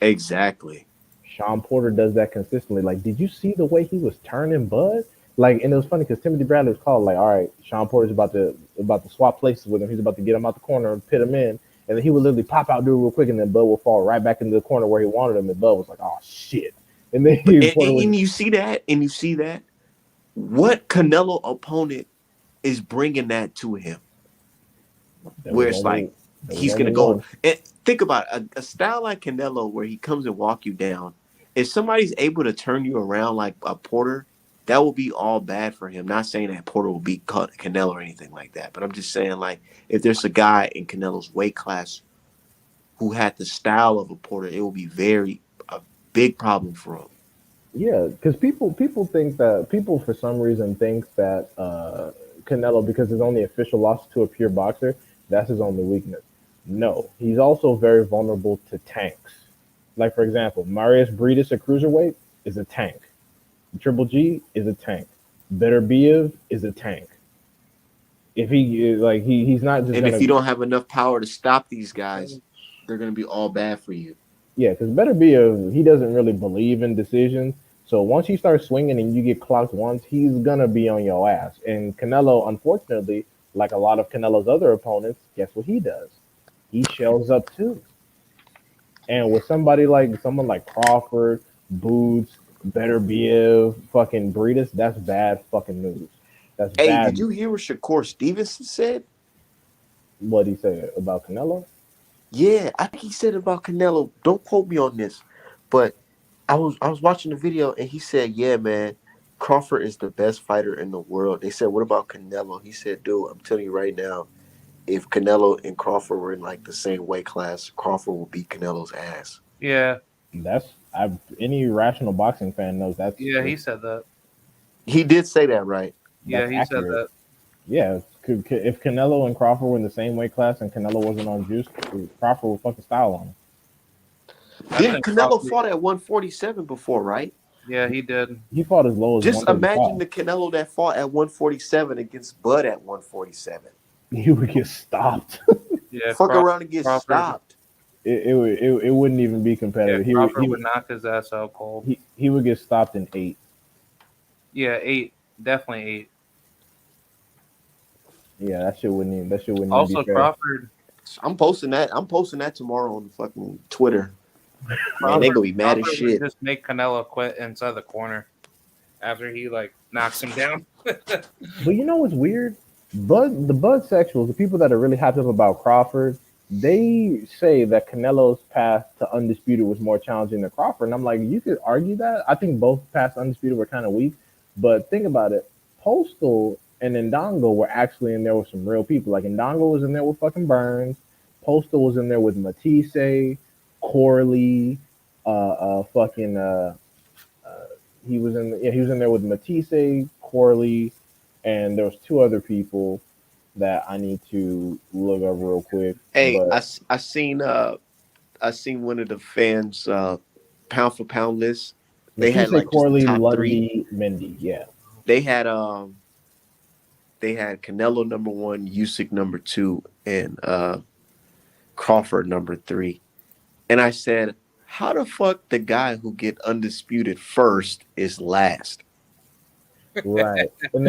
Exactly. Sean Porter does that consistently. Like, did you see the way he was turning Bud? Like, and it was funny because Timothy Bradley was called like, all right, Sean Porter's about to swap places with him. He's about to get him out the corner and pit him in, and then he would literally pop out, do it real quick, and then Bud will fall right back into the corner where he wanted him. And Bud was like, oh shit. And then And you see that, what Canelo opponent is bringing that to him? Where it's like he's gonna go and think about a style like Canelo where he comes and walk you down. If somebody's able to turn you around like a Porter, that will be all bad for him. Not saying that Porter will beat Canelo or anything like that, but I'm just saying like if there's a guy in Canelo's weight class who had the style of a Porter, it will be a big problem for him. Yeah, because people for some reason think that Canelo, because his only official loss to a pure boxer, that's his only weakness. No, he's also very vulnerable to tanks. Like for example, Marius Briedis, a cruiserweight, is a tank. Triple G is a tank. Beterbiev is a tank. If he's not just And gonna, if you don't have enough power to stop these guys, they're gonna be all bad for you. yeah, because Beterbiev, he doesn't really believe in decisions. So once you start swinging and you get clocked once, he's gonna be on your ass. And Canelo, unfortunately, like a lot of Canelo's other opponents, guess what he does? He shells up too. And with someone like Crawford, Boots, Beterbiev, fucking Breedis, that's bad fucking news. That's Hey, bad. did you hear what Shakur Stevenson said? What he said about Canelo? Yeah, I think he said about Canelo. Don't quote me on this, but I was watching the video and he said, "Yeah, man, Crawford is the best fighter in the world." They said, "What about Canelo?" He said, "Dude, I'm telling you right now, if Canelo and Crawford were in like the same weight class, Crawford will beat Canelo's ass." Yeah, Any rational boxing fan knows yeah, he said that. He did say that, right? Yeah, that's he said accurate. that. Yeah, if Canelo and Crawford were in the same weight class and Canelo wasn't on juice, Crawford would fucking style on him. I Didn't think Canelo Crawford- fought at 147 before, right? Yeah, he did. He fought as low as Just 135. imagine the Canelo that fought at 147 against Bud at 147. He would get stopped. Yeah, Fuck around and get Crawford- stopped. It wouldn't even be Yeah, competitive. Crawford would knock his ass out cold. He would get stopped in 8. Yeah, 8, definitely 8. Yeah, that shit wouldn't even Also, be fair. Crawford. I'm posting that tomorrow on fucking Twitter. Man, they gonna be mad as Crawford shit. would just make Canelo quit inside the corner after he like knocks him down. But you know what's weird? The Bud sexuals, the people that are really hyped up about Crawford, they say that Canelo's path to undisputed was more challenging than Crawford. And I'm like, you could argue that. I think both paths to undisputed were kind of weak. But think about it. Postal and Ndongo were actually in there with some real people. Like Ndongo was in there with fucking Burns. Postal was in there with Matisse, Corley, he was in there with Matisse, Corley, and there was 2 other people that I need to look up real quick. Hey, but I seen one of the fans pound for pound list. They had Matisse, like Corley, just the top Lundy, 3. Mendy. Yeah, They had Canelo number 1, Usyk number 2, and Crawford number 3. And I said, how the fuck the guy who get undisputed first is last? right. And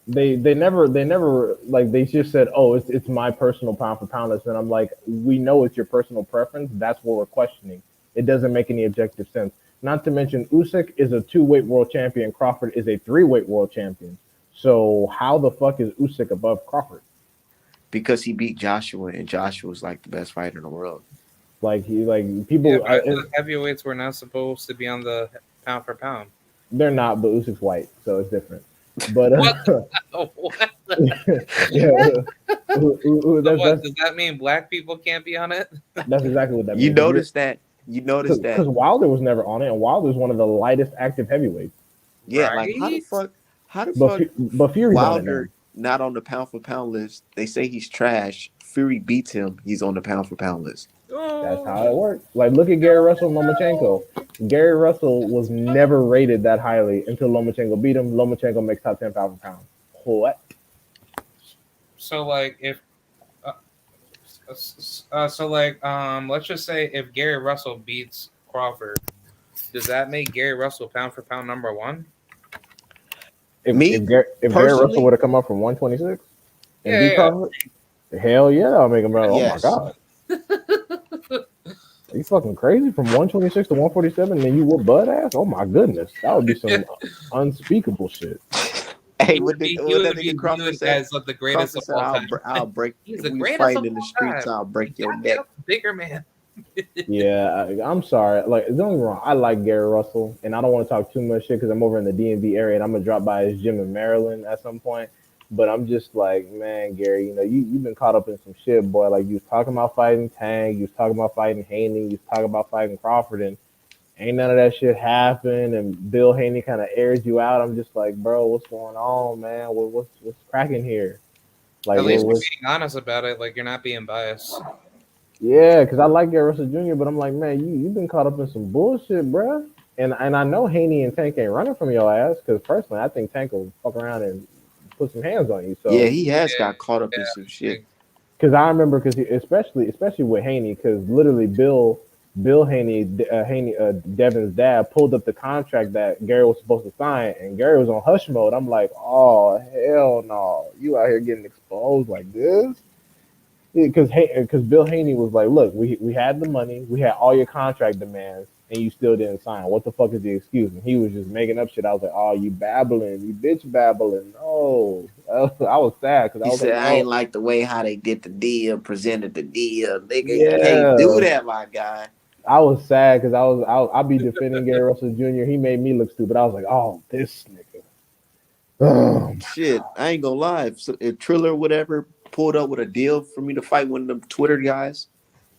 they never like they just said, oh, it's my personal pound for pound list, and I'm like, we know it's your personal preference. That's what we're questioning. It doesn't make any objective sense. Not to mention, Usyk is a 2-weight world champion. Crawford is a 3-weight world champion. So how the fuck is Usyk above Crawford? Because he beat Joshua, and Joshua's like the best fighter in the world. Like people. Yeah, but the heavyweights were not supposed to be on the pound for pound. They're not, but Usyk's white, so it's different. But What? yeah, So what, does that mean black people can't be on it? that's exactly what that means. You notice that You notice that? Because Wilder was never on it, and Wilder's one of the lightest active heavyweights. Yeah, like Right? how the But fuck but Fury's on it now. Wilder not on the pound for pound list? They say he's trash. Fury beats him. He's on the pound for pound list. That's Oh, how it works. Like, look at Gary Russell and Lomachenko. Gary Russell was never rated that highly until Lomachenko beat him. Lomachenko makes top 10 pound for pound. What? so like if let's just say if Gary Russell beats Crawford, does that make Gary Russell pound for pound number one? If Me if Gary Russell personally, would have come up from 126 and Yeah, beat yeah. Crawford, hell yeah, I'll make him better. Oh my yes. god. Are you fucking crazy? From 126 to 147, and then you whoop Bud ass? Oh my goodness. That would be some unspeakable shit. Hey, He what would be, that he would nigga be Crawford viewed said? as the greatest Crawford of said, all time. I'll break. He's If the we was greatest of fighting in the all streets, time. I'll break your Goddamn neck. bigger man. Yeah, I'm sorry. Like, don't get me wrong. I like Gary Russell, and I don't want to talk too much shit because I'm over in the DMV area, and I'm gonna drop by his gym in Maryland at some point. But I'm just like, man, Gary, you've been caught up in some shit, boy. Like, you was talking about fighting Tang, you was talking about fighting Haney, you was talking about fighting Crawford, and ain't none of that shit happened. And Bill Haney kind of airs you out. I'm just like, bro, what's going on, man? What's cracking here? Like, At least you're what? being honest about it. Like you're not being biased. Yeah, because I like Gary Russell Jr., but I'm like, man, you've been caught up in some bullshit, bruh. And I know Haney and Tank ain't running from your ass because personally, I think Tank will fuck around and put some hands on you. Yeah, So, he has Yeah, got caught up in yeah. some shit. because I remember, because especially with Haney, because literally Bill Haney, Devin's dad, pulled up the contract that Gary was supposed to sign, and Gary was on hush mode. I'm like, oh hell no, you out here getting exposed like this? Because Bill Haney was like, look, we had the money, we had all your contract demands, and you still didn't sign. What the fuck is the excuse? And he was just making up shit. I was like, oh, you babbling, you bitch babbling. No, I was sad because I He was said, like, I ain't oh, like the way how they did the deal, presented the deal. Nigga, you can't yeah. do that, my guy. I was sad because I'll be defending Gary Russell Jr. He made me look stupid. I was like, oh, this nigga. Oh, Shit, I ain't gonna lie. If Triller or whatever pulled up with a deal for me to fight one of them Twitter guys,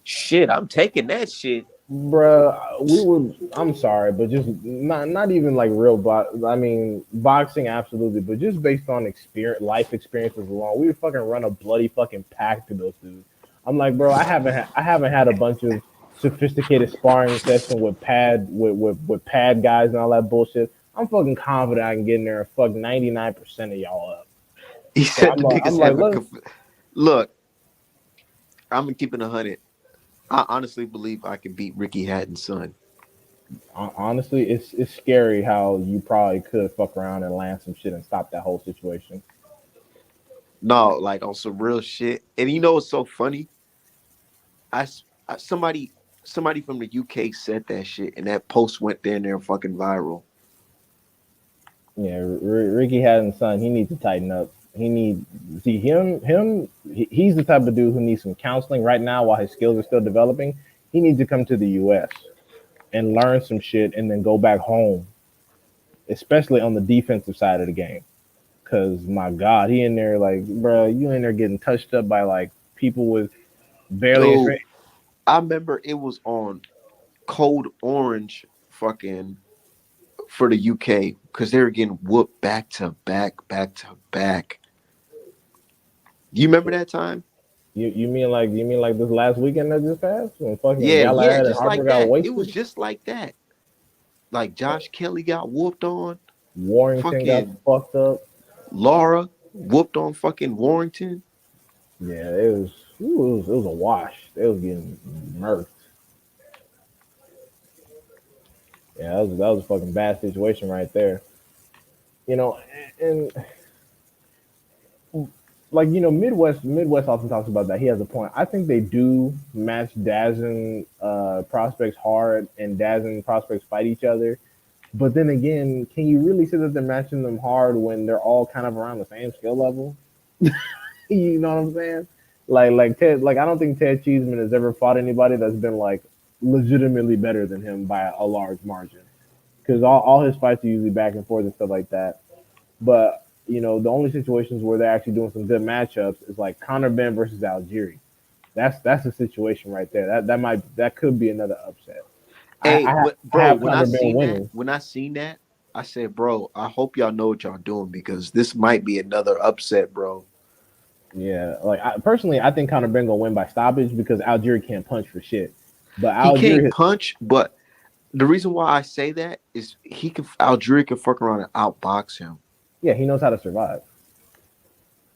shit, I'm taking that shit. bruh, we would. I'm sorry, but just not even like real I mean, boxing absolutely, but just based on life experiences alone, we would fucking run a bloody fucking pack to those dudes. I'm like, bro, I haven't had a bunch of sophisticated sparring session with pad guys and all that bullshit. I'm fucking confident I can get in there and fuck 99% of y'all up. He So said the I'm niggas like, haven't. Look, I'm gonna keep it 100. I honestly believe I can beat Ricky Hatton's son. honestly, it's scary how you probably could fuck around and land some shit and stop that whole situation. No, like on some real shit. And you know what's so funny? I, somebody from the UK said that shit, and that post went there fucking viral. Yeah, Ricky Hatton's son, he needs to tighten up. He needs see he's the type of dude who needs some counseling right now while his skills are still developing. He needs to come to the US and learn some shit and then go back home, especially on the defensive side of the game. Cause my God, he in there like, bro, you in there getting touched up by like people with barely Dude, I remember it was on Code Orange fucking for the UK because they were getting whooped back to back, back to back. You remember that time? you mean like this last weekend that just passed when fucking Yeah, Galahad and just Harper like got that. It was wasted? just like that. Like Josh Kelly got whooped on. Warrington got Fucking fucked up. Laura whooped on fucking Warrington. Yeah, it was a wash. They was getting murked. Yeah, that was a fucking bad situation right there. You know, and like Midwest often talks about that. He has a point. I think they do match Dazn prospects hard, and Dazn prospects fight each other. But then again, can you really say that they're matching them hard when they're all kind of around the same skill level? You know what I'm saying? Like Ted, like I don't think Ted Cheeseman has ever fought anybody that's been like legitimately better than him by a large margin. Because all his fights are usually back and forth and stuff like that. But the only situations where they're actually doing some good matchups is like Conor versus Algieri. That's a situation right there. That could be another upset. Hey, I bro, have Conor Ben winning. when I seen that, I said, bro, I hope y'all know what y'all doing because this might be another upset, bro. Yeah, like I think Conor Ben gonna win by stoppage because Algieri can't punch for shit. But He can't Algieri, punch, but the reason why I say that is Algeria can fuck around and outbox him. yeah, he knows how to survive.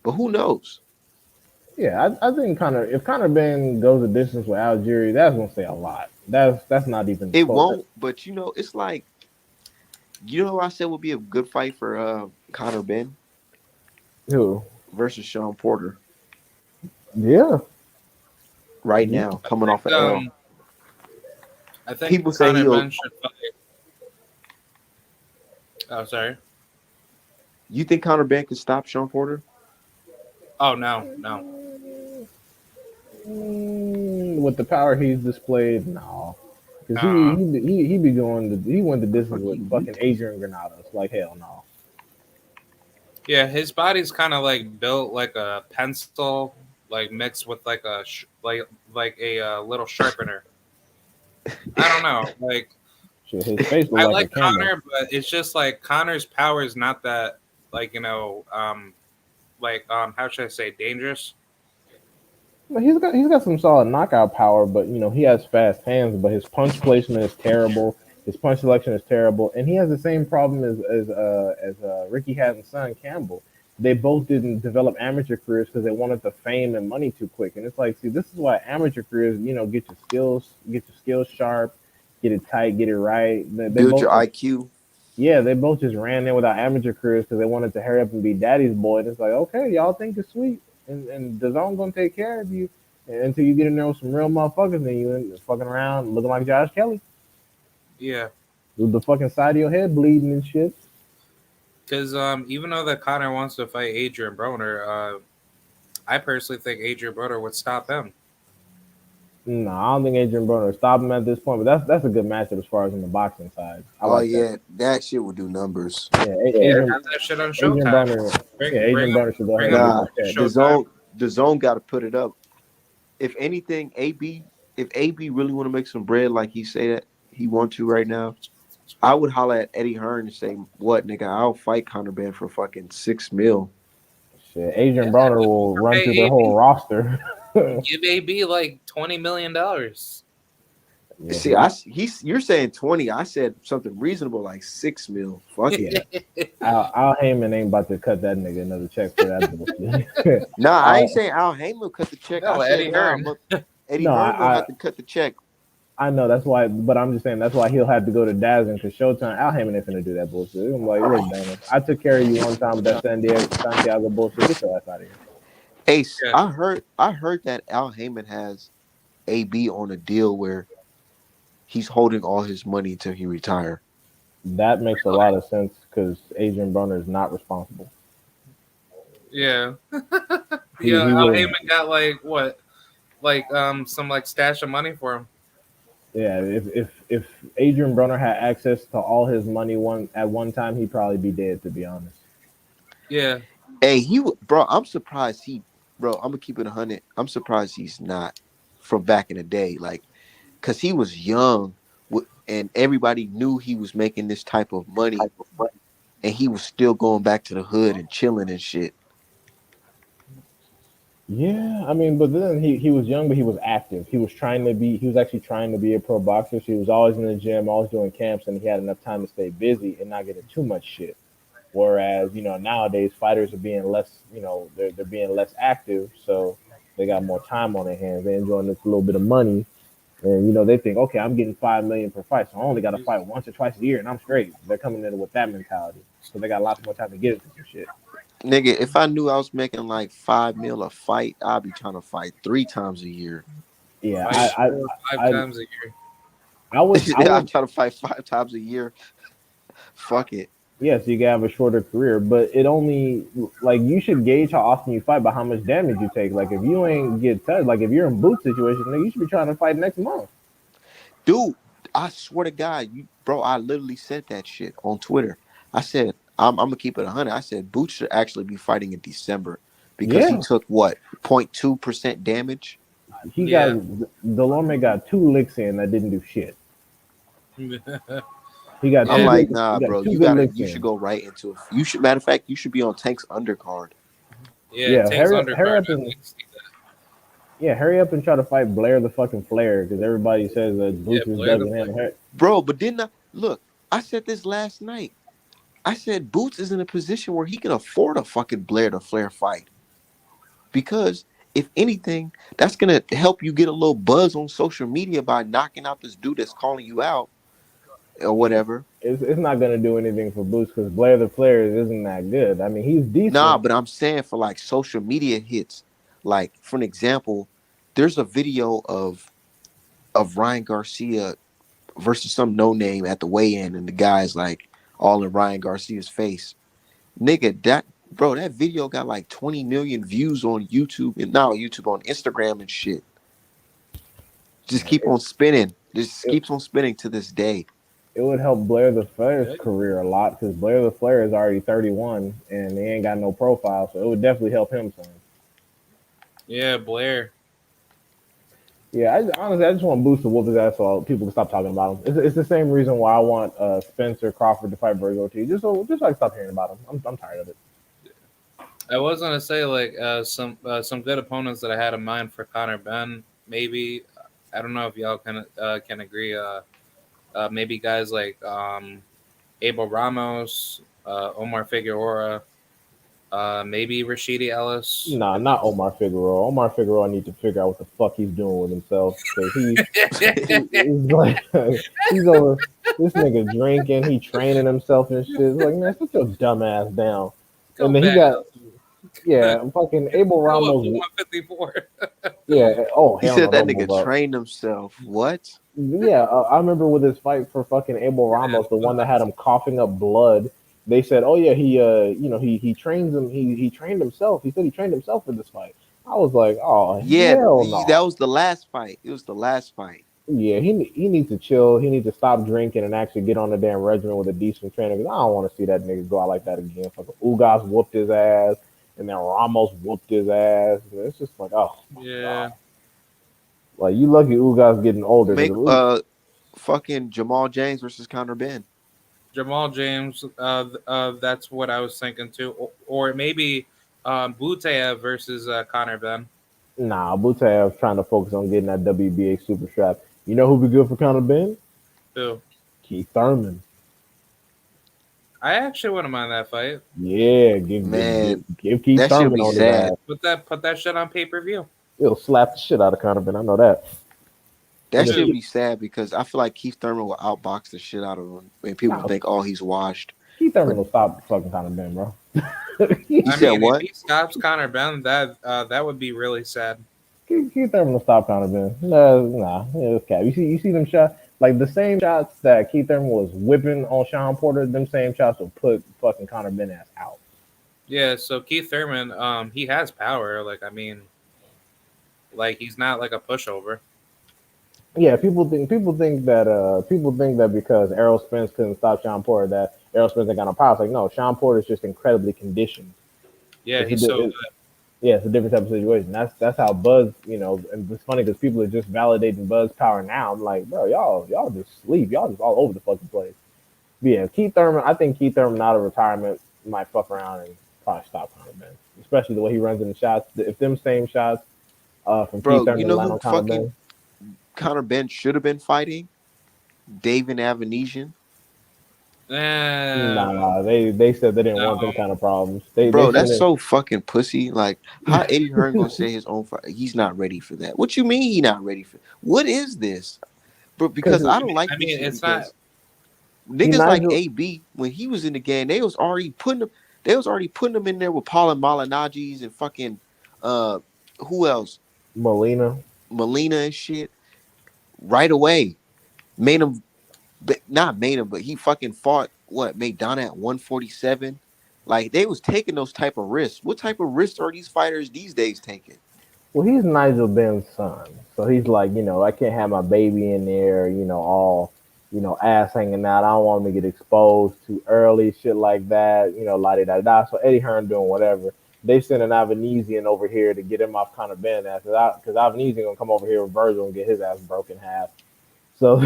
But who knows? Yeah, I think if Conor Ben goes a distance with Algieri, that's gonna say a lot. That's not even It close. won't, but it's like who I said would be a good fight for Conor Ben Who? versus Sean Porter Yeah, right yeah. now, I coming off think an L. I think People say Conor he'll Ben should fight. Oh, sorry. you think Conor Ben can stop Sean Porter? Oh no, no. With the power he's displayed, no. Because Uh, he be he went the The distance fuck with he fucking weak? Adrian Granados. Like hell no. yeah, his body's kind of like built like a pencil, like mixed with like a like a little sharpener. I don't know. Like Shit, his face look I like a like camel. Connor, but it's just like Connor's power is not that like how should I say dangerous? But he's got some solid knockout power, but he has fast hands. But his punch placement is terrible. His punch selection is terrible, and he has the same problem as Ricky Hatton's son Campbell. They both didn't develop amateur careers because they wanted the fame and money too quick. And it's like, see, this is why amateur careers, get your skills sharp, get it tight, get it right. They Build both your just IQ. yeah, they both just ran in without amateur careers because they wanted to hurry up and be daddy's boy. And it's like, okay, y'all think it's sweet, and the zone gonna take care of you until you get in there with some real motherfuckers and you end fucking around looking like Josh Kelly Yeah, with the fucking side of your head bleeding and shit. because even though that Connor wants to fight Adrian Broner, I personally think Adrian Broner would stop him. No, I don't think Adrian Broner will stop him at this point, but that's a good matchup as far as on the boxing side. I Oh like that. yeah, that shit would do numbers. Yeah, Yeah, have that shit on Adrian Showtime. Broner. Bring Yeah, bring Adrian him Broner should go bring ahead and him get Nah, that check. Showtime. the zone got to put it up. If anything, if AB really want to make some bread like he say that he want to right now, I would holler at Eddie Hearn and say, "What nigga? I'll fight Conor Ben for fucking 6 mil." Shit, Yeah, Adrian Broner will run through their pay whole AB. roster. Give AB like $20 million. Yeah, See, you're saying 20. I said something reasonable like 6 mil. Fuck it. yeah. Al Heyman ain't about to cut that nigga another check for that bullshit. Nah, I ain't Al, saying Al Heyman cut the check. I No, said Eddie Hearn. Eddie no, Hearn gonna have to cut the check. I know that's why, but I'm just saying that's why he'll have to go to Dazzin because Showtime. Al Heyman ain't finna do that bullshit. I'm like, look, Dana, I took care of you one time with that Santiago bullshit. Get your ass out of here. Ace, Yeah. I heard that Al Heyman has AB on a deal where he's holding all his money until he retire. That makes a lot of sense because Adrian Broner is not responsible. Yeah. He Yeah, he Al would have. Heyman got like what? Like some like stash of money for him. Yeah, if Adrian Broner had access to all his money at one time, he'd probably be dead. To be honest. Yeah. Hey, bro, I'm surprised bro, I'm gonna keep it 100. I'm surprised he's not from back in the day, like, cause he was young, and everybody knew he was making this type of money, and he was still going back to the hood and chilling and shit. Yeah, I mean, but then he was young, but he was active. He was actually trying to be a pro boxer. So he was always in the gym, always doing camps, and he had enough time to stay busy and not get into too much shit. Whereas, nowadays fighters are being less, they're being less active, so they got more time on their hands. They're enjoying this little bit of money, and they think, okay, I'm getting 5 million per fight, so I only got to fight once or twice a year, and I'm straight. They're coming in with that mentality, so they got lots more time to get into some shit. Nigga, if I knew I was making like 5 mil a fight, I'd be trying to fight 3 times a year. Yeah, Fight I, 4 or 5 I, times a year. I I'm would, trying to fight 5 times a year. Fuck it. yes, you can have a shorter career, but it only like you should gauge how often you fight by how much damage you take. Like if you ain't get touched, like if you're in boot situation, then you should be trying to fight next month. Dude, I swear to God, bro, I literally said that shit on Twitter. I said, I'm gonna keep it 100. I said Boots should actually be fighting in December because he Yeah, took what 0.2% damage. he got Yeah. Delorme got 2 licks in that didn't do shit. He got I'm two like, good. nah, He got bro. two good links You should in. go right into it. You should. Matter of fact, you should be on Tank's undercard. Yeah, Yeah, Tank's hurry undercard. up and hurry up and try to fight Blair the fucking Flair because everybody says that Yeah, Boots is Blair better the than him. Flair. Bro, but didn't I look? I said this last night. I said Boots is in a position where he can afford a fucking Blair to Flair fight. Because if anything, that's gonna help you get a little buzz on social media by knocking out this dude that's calling you out or Yeah, whatever. it's not gonna do anything for Boots because Blair the Flair isn't that good. I mean, he's Nah, decent. but I'm saying for like social media hits, like for an example, there's a video of Ryan Garcia versus some no name at the weigh-in, and the guy's like all in Ryan Garcia's face. Nigga, that bro, that video got like 20 million views on YouTube and now YouTube on Instagram and shit. Just keep on spinning. Just It, keeps on spinning to this day. it would help Blair the Flair's Good. career a lot because Blair the Flair is already 31 and he ain't got no profile, so it would definitely help him some. Yeah, Blair. Yeah, honestly, I just want Boots to whoop his ass so people can stop talking about him. It's the same reason why I want Spencer Crawford to fight Virgil T. Just so I can stop hearing about him. I'm tired of it. I was gonna say like some good opponents that I had in mind for Conor Benn. Maybe I don't know if y'all can agree. Maybe guys like Abel Ramos, Omar Figueroa, maybe Rashidi Ellis. Nah, not Omar Figueroa. Omar Figueroa needs to figure out what the fuck he's doing with himself because he's like he's over this nigga drinking, he training himself and shit. It's like, man, sit your dumb ass down. Go And then he back. got fucking Abel Go up to Ramos. 154. Yeah, oh He hell no, said that don't nigga move up. trained himself. What? Yeah, I remember with his fight for fucking Abel Ramos, the one that had him coughing up blood. They said, "Oh yeah, he trains him. He trained himself. He said he trained himself for this fight." I was like, "Oh Yeah, hell no!" that was the last fight. It was the last fight. Yeah, he needs to chill. He needs to stop drinking and actually get on the damn regimen with a decent trainer. Because I don't want to see that nigga go out like that again. Fucking Ugas whooped his ass, and then Ramos whooped his ass. It's just like, oh my Yeah. god. Like you lucky Ugas getting older. Make fucking Jamal James versus Conor Benn. Jamal James, that's what I was thinking too. Or maybe Butayev versus Conor Benn. Nah, Butaev's trying to focus on getting that WBA super strap. You know who'd be good for Conor Benn? Who? Keith Thurman. I actually wouldn't mind that fight. Yeah, Man, give Keith that should Thurman be on his sad. ass. Put that shit on pay-per-view. It'll slap the shit out of Conor Benn. I know that. That And should if be sad because I feel like Keith Thurman will outbox the shit out of him. And people Nah. think, oh, he's washed. Keith Thurman will stop fucking Conor Benn, bro. You said what? If he stops Conor Benn, that would be really sad. Keith Thurman will stop Conor Benn. Nah, it's cap. You see them shots, like the same shots that Keith Thurman was whipping on Sean Porter. Them same shots will put fucking Conor Benn ass out. Yeah, so Keith Thurman, he has power. Like he's not like a pushover. Yeah, people think that because Errol Spence couldn't stop Sean Porter that Errol Spence ain't got no power. It's like no, Sean Porter is just incredibly conditioned. Yeah, he's so good. Yeah, it's a different type of situation. That's how Buzz, and it's funny because people are just validating Buzz power now. I'm like, bro, y'all just sleep. Y'all just all over the fucking place. But yeah, Keith Thurman, I think Keith Thurman out of retirement might fuck around and probably stop Conor Benn. Especially the way he runs in the shots. If them same shots from Keith Thurman You know land who on Conor fucking Benn. Conor Benn should have been fighting? David Avanesian. Nah, they said they didn't want them kind of problems. That's so fucking pussy. Like, how Eddie Hearn gonna say his own fight? He's not ready for that. What you mean he not ready for? What is this? But because I don't like. I mean, it's not. not. Niggas like AB when he was in the game, they was already putting him in there with Paul Malignaggi's and fucking who else? Molina and shit. Right away, but he fucking fought Maidana at 147. Like they was taking those type of risks. What type of risks are these fighters these days taking? Well, he's Nigel Benn's son, so he's like, I can't have my baby in there, all, ass hanging out. I don't want him to get exposed too early, shit like that, la da da. So Eddie Hearn doing whatever. They sent an Avanesian over here to get him off Conor Benn ass, because Avanesian gonna come over here with Virgil and get his ass broken half. So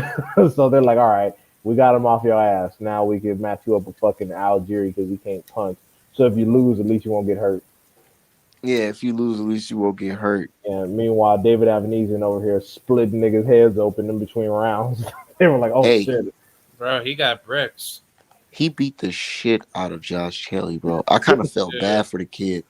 so they're like, all right, we got him off your ass. Now we can match you up with fucking Algieri because he can't punch. So if you lose, at least you won't get hurt. Yeah, if you lose, at least you won't get hurt. And meanwhile, David Avenesian over here splitting niggas' heads open in between rounds. They were like, oh Hey, shit. Bro, he got bricks. he beat the shit out of Josh Kelly, bro. I kind of felt bad for the kid.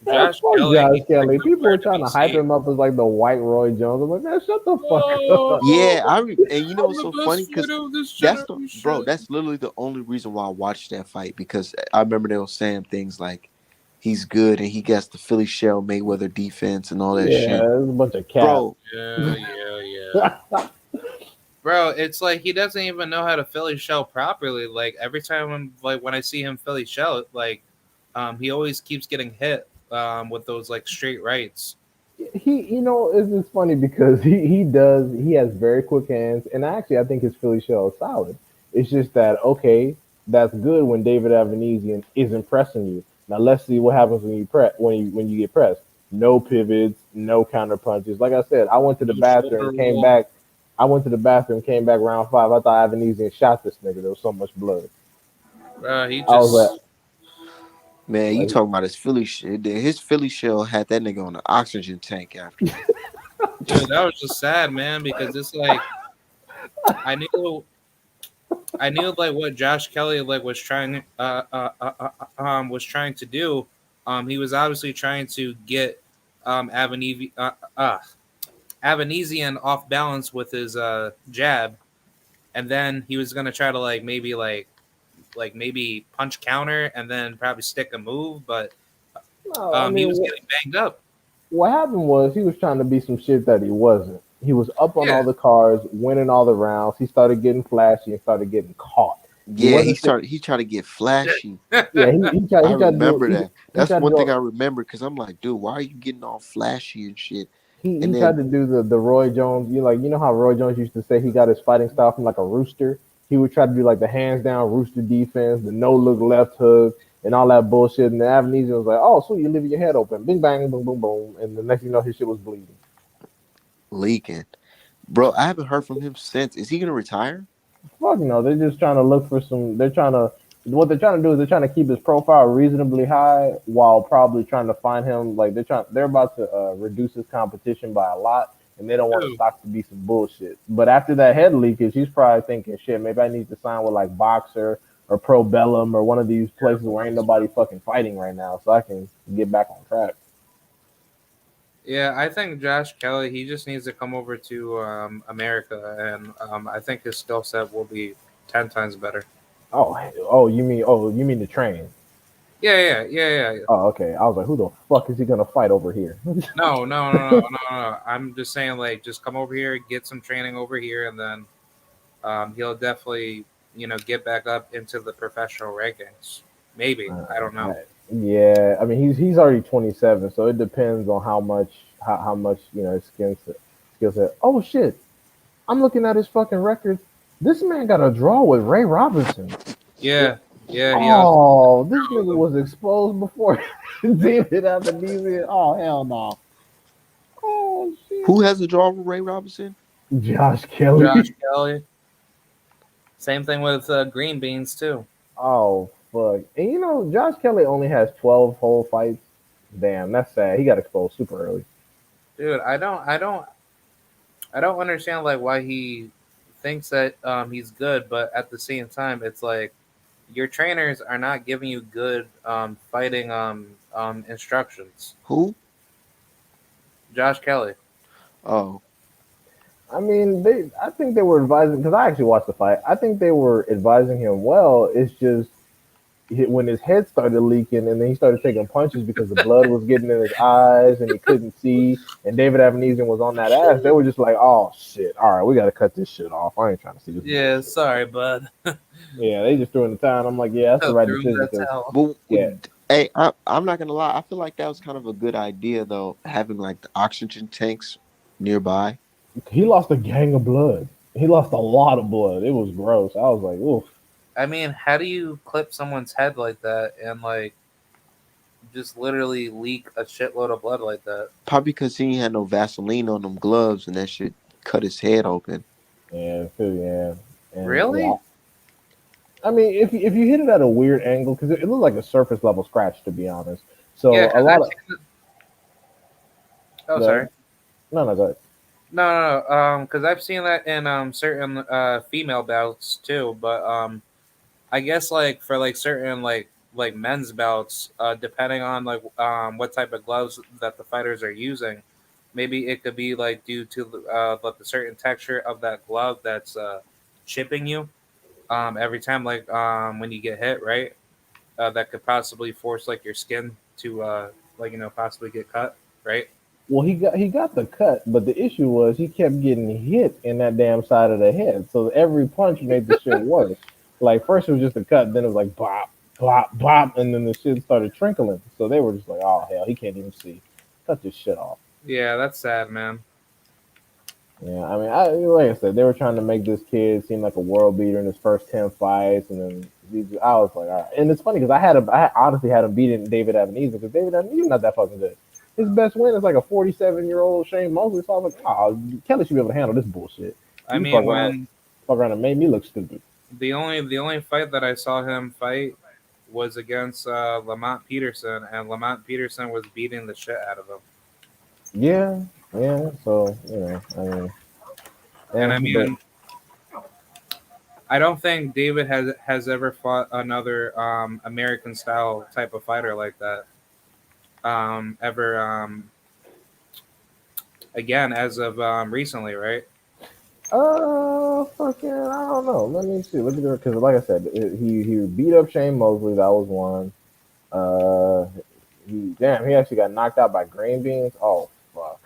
Man, Josh fuck Kelly, Josh he's Kelly. like People nowhere were to trying be to hype seen. him up as like the white Roy Jones. I'm like, man, shut the fuck up. Yeah, Oh, and you know I'm what's the so funny? best Because fighter of this that's generation. that's literally the only reason why I watched that fight, because I remember they were saying things like he's good and he gets the Philly shell Mayweather defense and all that Yeah, shit. there's a bunch of cap. Bro, Yeah. Bro, it's like he doesn't even know how to Philly shell properly. Like every time when I see him Philly shell, like he always keeps getting hit with those like straight rights. It's funny because he has very quick hands, and actually I think his Philly shell is solid. It's just that okay, that's good when David Avenesian is impressing you. Now let's see what happens when you get pressed. No pivots, no counter punches. Like I said, I went to the No bathroom, shoulder came roll. back. I went to the bathroom, came back round 5. I thought Avenesian shot this nigga. There was so much blood. Bro, he I was just man, you like, talking about his Philly shit. His Philly shell had that nigga on the oxygen tank after that. dude, that was just sad, man, because it's like I knew like what Josh Kelly like was trying to do. He was obviously trying to get Avanesian off balance with his jab, and then he was gonna try to maybe punch counter and then probably stick a move, but no, I he mean, was getting banged up. what happened was he was trying to be some shit that he wasn't. He was up on Yeah, all the cards, winning all the rounds. He started getting flashy and started getting caught. He Yeah, wasn't. he tried to get flashy. Yeah, I he tried to do. remember that. He That's tried to one thing do. I remember, because I'm like, dude, why are you getting all flashy and shit? He And tried then to do the Roy Jones. You know how Roy Jones used to say he got his fighting style from like a rooster. He would try to do like the hands down rooster defense, the no look left hook, and all that bullshit. And the Avenesian was like, "Oh, so you leaving your head open? Bing bang, boom boom boom." And the next thing you know, his shit was bleeding. leaking. Bro, I haven't heard from him since. Is he gonna retire? Fuck no, they're just trying to look for some. They're trying to. What they're trying to do is they're trying to keep his profile reasonably high while probably trying to find him. Like they're about to reduce his competition by a lot, and they don't want his dude. stocks to be some bullshit. But after that head leakage, he's probably thinking, shit, maybe I need to sign with like Boxer or Pro Bellum or one of these places where ain't nobody fucking fighting right now, so I can get back on track. Yeah, I think Josh Kelly, he just needs to come over to America, and I think his skill set will be 10 times better. You mean the train? Yeah. Oh, okay. I was like, who the fuck is he gonna fight over here? No. I'm just saying, like, just come over here, get some training over here, and then he'll definitely, get back up into the professional rankings. Maybe, I don't know. Yeah, I mean he's already 27, so it depends on how much his skill set. Oh shit! I'm looking at his fucking records. This man got a draw with Ray Robinson. Yeah. He also Oh, this nigga was exposed before David Avenesian. Oh hell no! Oh shit! Who has a draw with Ray Robinson? Josh Josh Kelly. Kelly. Same thing with Green Beans too. Oh fuck! And Josh Kelly only has 12 whole fights. Damn, that's sad. He got exposed super early. Dude, I don't understand like why he thinks that he's good, but at the same time, it's like your trainers are not giving you good fighting instructions. Who? Josh Kelly. Oh, I mean, I think they were advising because I actually watched the fight. I think they were advising him well. It's just when his head started leaking and then he started taking punches because the blood was getting in his eyes and he couldn't see. And David Avenesian was on that ass. They were just like, "Oh shit! All right, we got to cut this shit off. I ain't trying to see this." Yeah, bullshit." sorry, bud. Yeah, they just threw in the towel. I'm like, yeah, that's the right Threw decision. that Because towel. but yeah, hey, I'm not gonna lie. I feel like that was kind of a good idea though, having like the oxygen tanks nearby. he lost a gang of blood. He lost a lot of blood. It was gross. I was like, oof. I mean, how do you clip someone's head like that and like just literally leak a shitload of blood like that? Probably because he ain't had no Vaseline on them gloves, and that shit cut his head open. Yeah, yeah. And Really? yeah, I mean, if you hit it at a weird angle, because it looked like a surface level scratch, to be honest. Yeah, So a because lot I've of seen. Oh, the sorry. no, go ahead. No. Because I've seen that in certain female bouts too. But I guess like for like certain like men's bouts, depending on like what type of gloves that the fighters are using, maybe it could be like due to like the certain texture of that glove that's chipping you every time like when you get hit, right? That could possibly force like your skin to like possibly get cut, right? Well, he got the cut, but the issue was he kept getting hit in that damn side of the head. So every punch made the shit worse. Like first it was just a cut, then it was like bop, bop, bop, and then the shit started trickling. So they were just like, "Oh hell, he can't even see. Cut this shit off." Yeah, that's sad, man. Yeah, I mean, like I said, they were trying to make this kid seem like a world beater in his first 10 fights, and then I was like, all right. And it's funny because I honestly had him beating David Ebenezer because David Ebenezer not that fucking good. His best win is like a 47-year-old Shane Mosley. So I was like, oh, Kelly should be able to handle this bullshit. I You mean, when fuck around and made me look stupid. the only fight that I saw him fight was against Lamont Peterson, and Lamont Peterson was beating the shit out of him. Yeah, yeah. So I mean, And yeah, I but mean, I don't think David has ever fought another American style type of fighter like that. Ever again as of recently, right? fucking, I don't know. Let me see. Look at it because, like I said, he beat up Shane Mosley. That was one. Uh, he actually got knocked out by green beans. Oh fuck.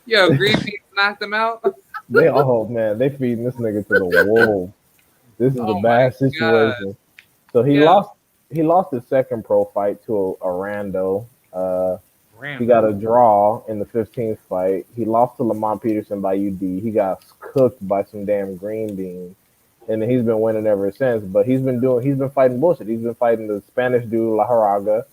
Yo, Green Beans knocked him out. They feeding this nigga to the wolves. This is a Oh my bad god. situation. So Yeah, he lost his second pro fight to a rando. He got a random. draw in the 15th fight. He lost to Lamont Peterson by UD. He got cooked by some damn green beans. And then he's been winning ever since. But he's been fighting bullshit. He's been fighting the Spanish dude La Haraga.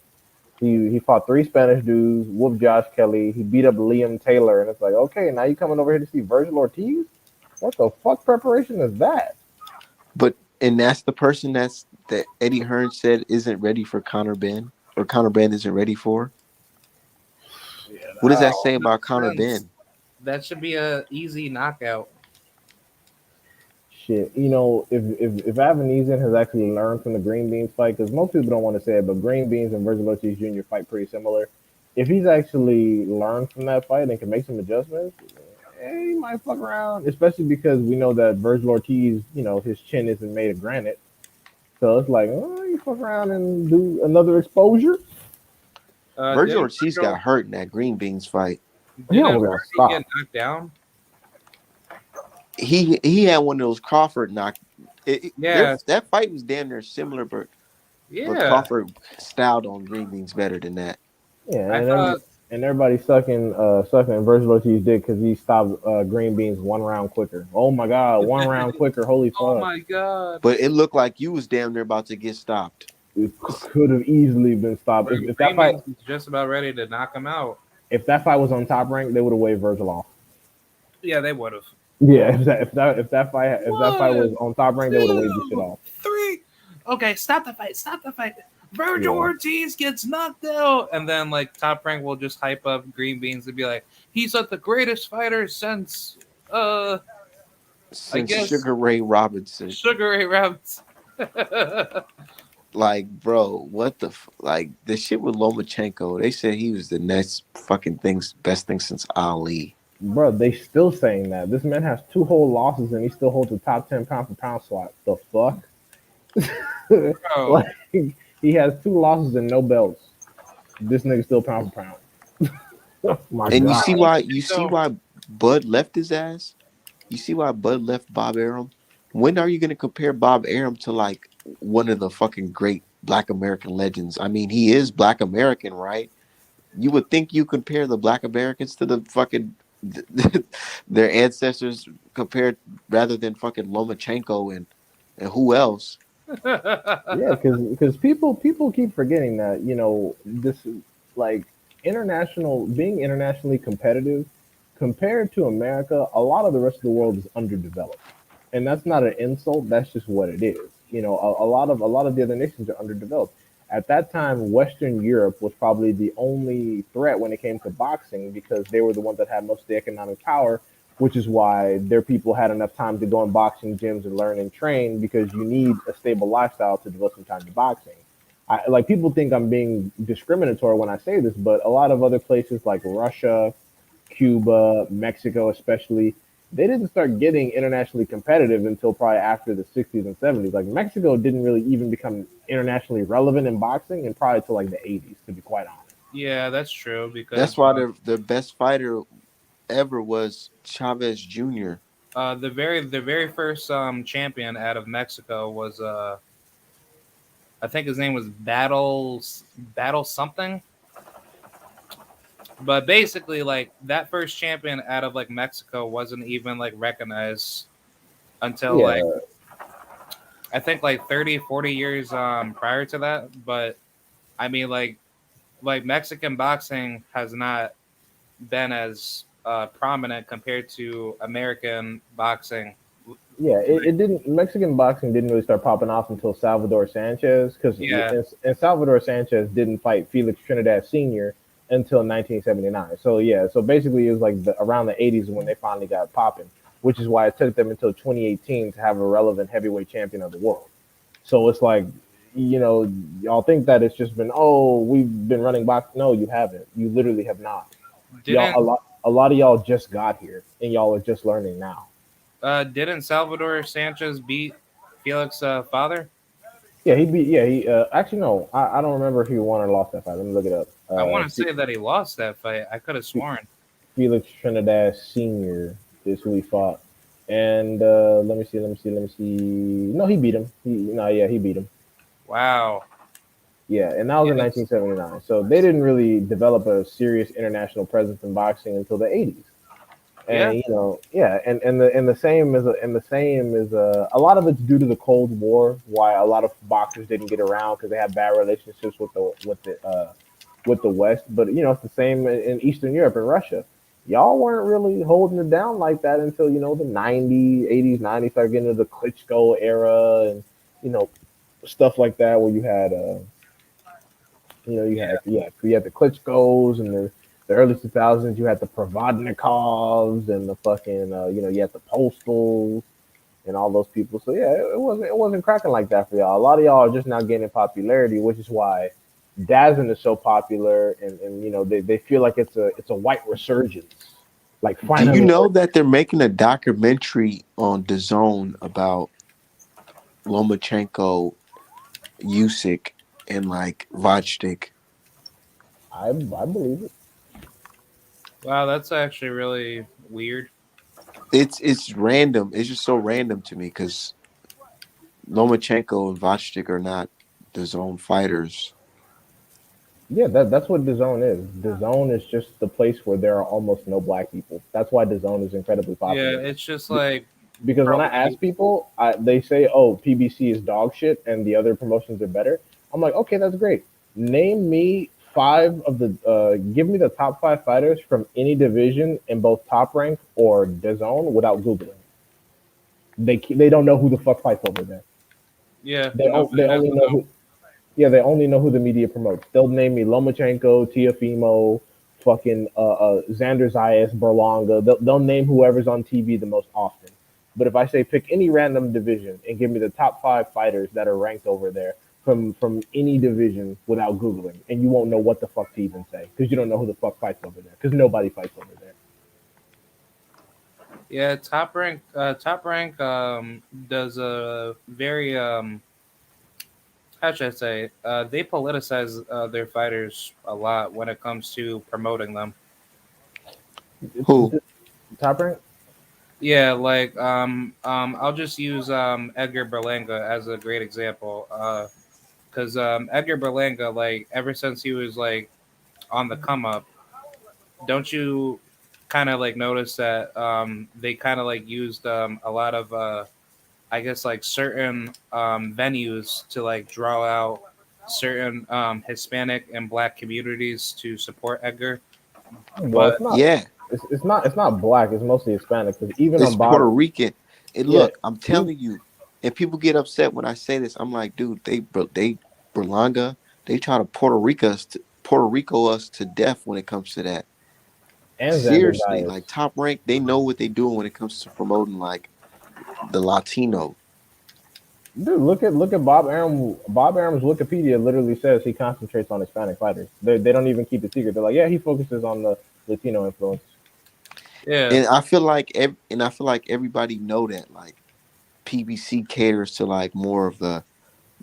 He fought three Spanish dudes, whooped Josh Kelly. He beat up Liam Taylor, and it's like, okay, now you coming over here to see Virgil Ortiz? What the fuck preparation is that? But and that's the person that Eddie Hearn said isn't ready for Conor Ben, or Conor Ben isn't ready for. What does that say about Conor Sense. Ben? That should be a easy knockout. Shit, if Avanezen has actually learned from the Green Beans fight, because most people don't want to say it, but Green Beans and Virgil Ortiz Jr. fight pretty similar. If he's actually learned from that fight and can make some adjustments, he might fuck around. Especially because we know that Virgil Ortiz, his chin isn't made of granite, so it's like, oh, you fuck around and do another exposure. Virgil Didn't Ortiz got hurt in that Green Beans fight. He didn't almost got Bernie get stopped. knocked down? He had one of those Crawford knock. Yeah, That fight was damn near similar, but yeah. Crawford styled on Green Beans better than that. Yeah, I thought, and everybody sucking Virgil Ortiz dick because he stopped Green Beans 1 round quicker. Oh my god, 1 round quicker! Holy oh fuck! my god, But it looked like you was damn near about to get stopped. It could have easily been stopped bro, if that Green fight Beans was just about ready to knock him out. was on Top Rank. They would have waved Virgil off. Yeah, they would have. Yeah, if that fight was One, on Top Rank, they would have waved the shit two, off. three. Okay, stop the fight. Stop the fight. Virgil Yeah. Ortiz gets knocked out, and then like Top Rank will just hype up Green Beans and be like, he's like the greatest fighter since I Since guess Sugar Ray Robinson. Sugar Ray Robinson. Like, bro, what the like the shit with Lomachenko? They said he was the next fucking best thing since Ali. Bro, they still saying that this man has 2 whole losses and he still holds the top 10 pound for pound slot. The fuck? Bro, Like he has 2 losses and no belts. This nigga still pound for pound. Oh my And god. you see why Bud left his ass? You see why Bud left Bob Arum? When are you gonna compare Bob Arum to like one of the fucking great Black American legends? I mean, he is Black American, right? You would think you compare the Black Americans to the fucking their ancestors compared rather than fucking Lomachenko and who else? Yeah, because people keep forgetting that this like being internationally competitive compared to America, a lot of the rest of the world is underdeveloped, and that's not an insult. That's just what it is. You know, a lot of the other nations are underdeveloped. At that time, Western Europe was probably the only threat when it came to boxing because they were the ones that had most of the economic power, which is why their people had enough time to go in boxing gyms and learn and train because you need a stable lifestyle to devote some time to boxing. Like people think I'm being discriminatory when I say this, but a lot of other places like Russia, Cuba, Mexico, especially, they didn't start getting internationally competitive until probably after the 60s and 70s. Like Mexico didn't really even become internationally relevant in boxing and probably till like the 80s, to be quite honest. Yeah, that's true That's because why the best fighter ever was Chavez Jr. the very first champion out of Mexico was I think his name was Battle something. But basically, like that first champion out of like Mexico wasn't even like recognized until like Yeah, I think like 30, 40 years prior to that. But I mean like Mexican boxing has not been as prominent compared to American boxing. yeah, it didn't. Mexican boxing didn't really start popping off until Salvador Sanchez, because Yeah, and Salvador Sanchez didn't fight Felix Trinidad Sr. until 1979. So yeah, so basically it was like around the 80s when they finally got popping, which is why it took them until 2018 to have a relevant heavyweight champion of the world. So it's like, y'all think that it's just been, oh, we've been running box. No, you haven't. You literally have not. Y'all, didn't a lot of y'all just got here, and y'all are just learning now. didn't Salvador Sanchez beat Felix father? Yeah, he beat. Yeah, he actually no. I don't remember if he won or lost that fight. Let me look it up. I want to say that he lost that fight. I could have sworn. Felix Trinidad Senior is who he fought, and let me see. No, he beat him. He beat him. Wow. Yeah, and that was in Yes. 1979. So they didn't really develop a serious international presence in boxing until the 80s. Yeah. And yeah, and the same is a lot of it's due to the Cold War, why a lot of boxers didn't get around because they had bad relationships with the West. But it's the same in Eastern Europe and Russia. Y'all weren't really holding it down like that until the 90s, 80s, 90s started getting into the Klitschko era and you know stuff like that, where you had you had the Klitschko's and the early 2000s. You had the Provodnikovs and the fucking you had the Postals and all those people. So yeah, it wasn't cracking like that for y'all. A lot of y'all are just now gaining popularity, which is why Dazzin is so popular, and they feel like it's a white resurgence. Like Do you finally, know that they're making a documentary on DAZN about Lomachenko, Usyk, and like Vodchik? I believe it. Wow, that's actually really weird. It's random. It's just so random to me because Lomachenko and Vodchik are not DAZN fighters. Yeah, that's what the zone is. The zone is just the place where there are almost no black people. That's why the zone is incredibly Yeah, popular. it's just like Because when I probably ask people, they say, "Oh, PBC is dog shit, and the other promotions are better." I'm like, "Okay, that's great. Name me give me the top five fighters from any division in both Top Rank or DAZN without googling. They don't know who the fuck fights over there. yeah, They nobody has only to know know. who Yeah, they only know who the media promotes. They'll name me Lomachenko, Tiafimo, fucking Xander Zayas, Berlanga. They'll name whoever's on TV the most often. But if I say pick any random division and give me the top five fighters that are ranked over there from any division without googling, and you won't know what the fuck to even say because you don't know who the fuck fights over there because nobody fights over there. Yeah, top rank does a very how should I say? They politicize their fighters a lot when it comes to promoting them. Who? Top rank? Yeah, like I'll just use Edgar Berlanga as a great example. Because Edgar Berlanga, like ever since he was like on the come up, don't you kind of like notice that they kind of like used a lot of I guess like certain venues to like draw out certain Hispanic and Black communities to support Edgar. Well, But it's not. Yeah. It's not black. It's mostly Hispanic. Because even It's on Bob, Puerto Rican. And yeah, look, I'm he, telling you, and people get upset when I say this. I'm like, dude, they Berlanga, they try to Puerto Rico us to death when it comes to that. and Xander Seriously, Dias. like Top Rank, they know what they doing when it comes to promoting like the Latino. Dude, look at Bob Arum. Bob Arum's Wikipedia literally says he concentrates on Hispanic fighters. They don't even keep it secret. They're like, yeah, he focuses on the Latino influence. Yeah, And I feel like everybody know that like PBC caters to like more of the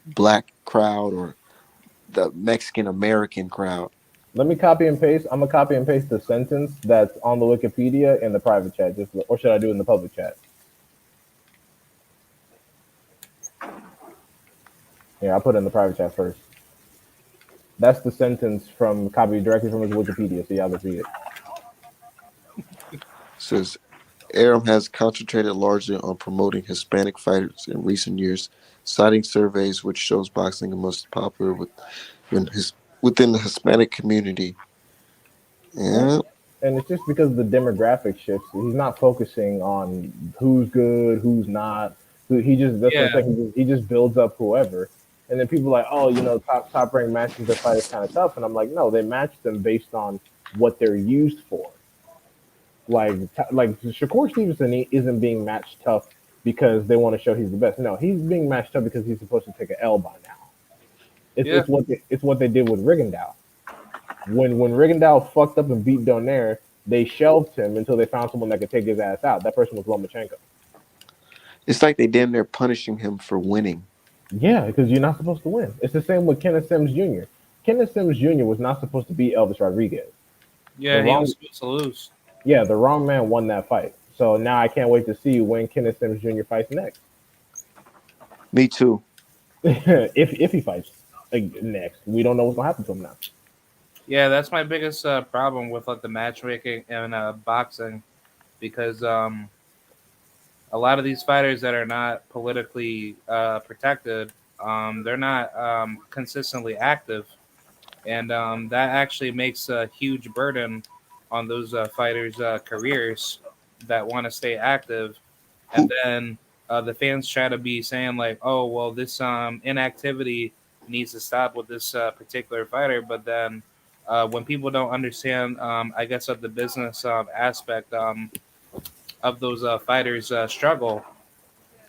black crowd or the Mexican American crowd. Let me copy and paste. I'm gonna copy and paste the sentence that's on the Wikipedia in the private chat. Or should I do it in the public chat? Yeah, I'll put it in the private chat first. That's the sentence from copied directly from his Wikipedia, so y'all can see it. Says Aram has concentrated largely on promoting Hispanic fighters in recent years, citing surveys which shows boxing the most popular within the Hispanic community. Yeah. Yeah, And it's just because the demographic shifts. He's not focusing on who's good, who's not. He just that's what I'm yeah, saying. He just builds up whoever, and then people are like, oh, top rank matches their fighters kind of tough, and I'm like, no, they match them based on what they're used for. Like Shakur Stevenson isn't being matched tough because they want to show he's the best. No, he's being matched tough because he's supposed to take an L by now. It's yeah. it's what they did with Rigondeaux. When Rigondeaux fucked up and beat Donaire, they shelved him until they found someone that could take his ass out. That person was Lomachenko. it's like they damn near punishing him for winning. Yeah, because you're not supposed to win. It's the same with Kenneth Sims Jr. Kenneth Sims Jr. was not supposed to beat Elvis Rodriguez. The Yeah, he wrong was supposed to lose. the wrong man won that fight. So now I can't wait to see when Kenneth Sims Jr. fights next. Me too. if he fights next, we don't know what's gonna happen to him now. Yeah, that's my biggest problem with like the matchmaking and boxing, because a lot of these fighters that are not politically protected, they're not consistently active, and that actually makes a huge burden on those fighters' careers that want to stay active. And Who then the fans try to be saying like, "Oh, well, this inactivity needs to stop with this particular fighter," but then when people don't understand, I guess, of the business aspect of those fighters' struggle,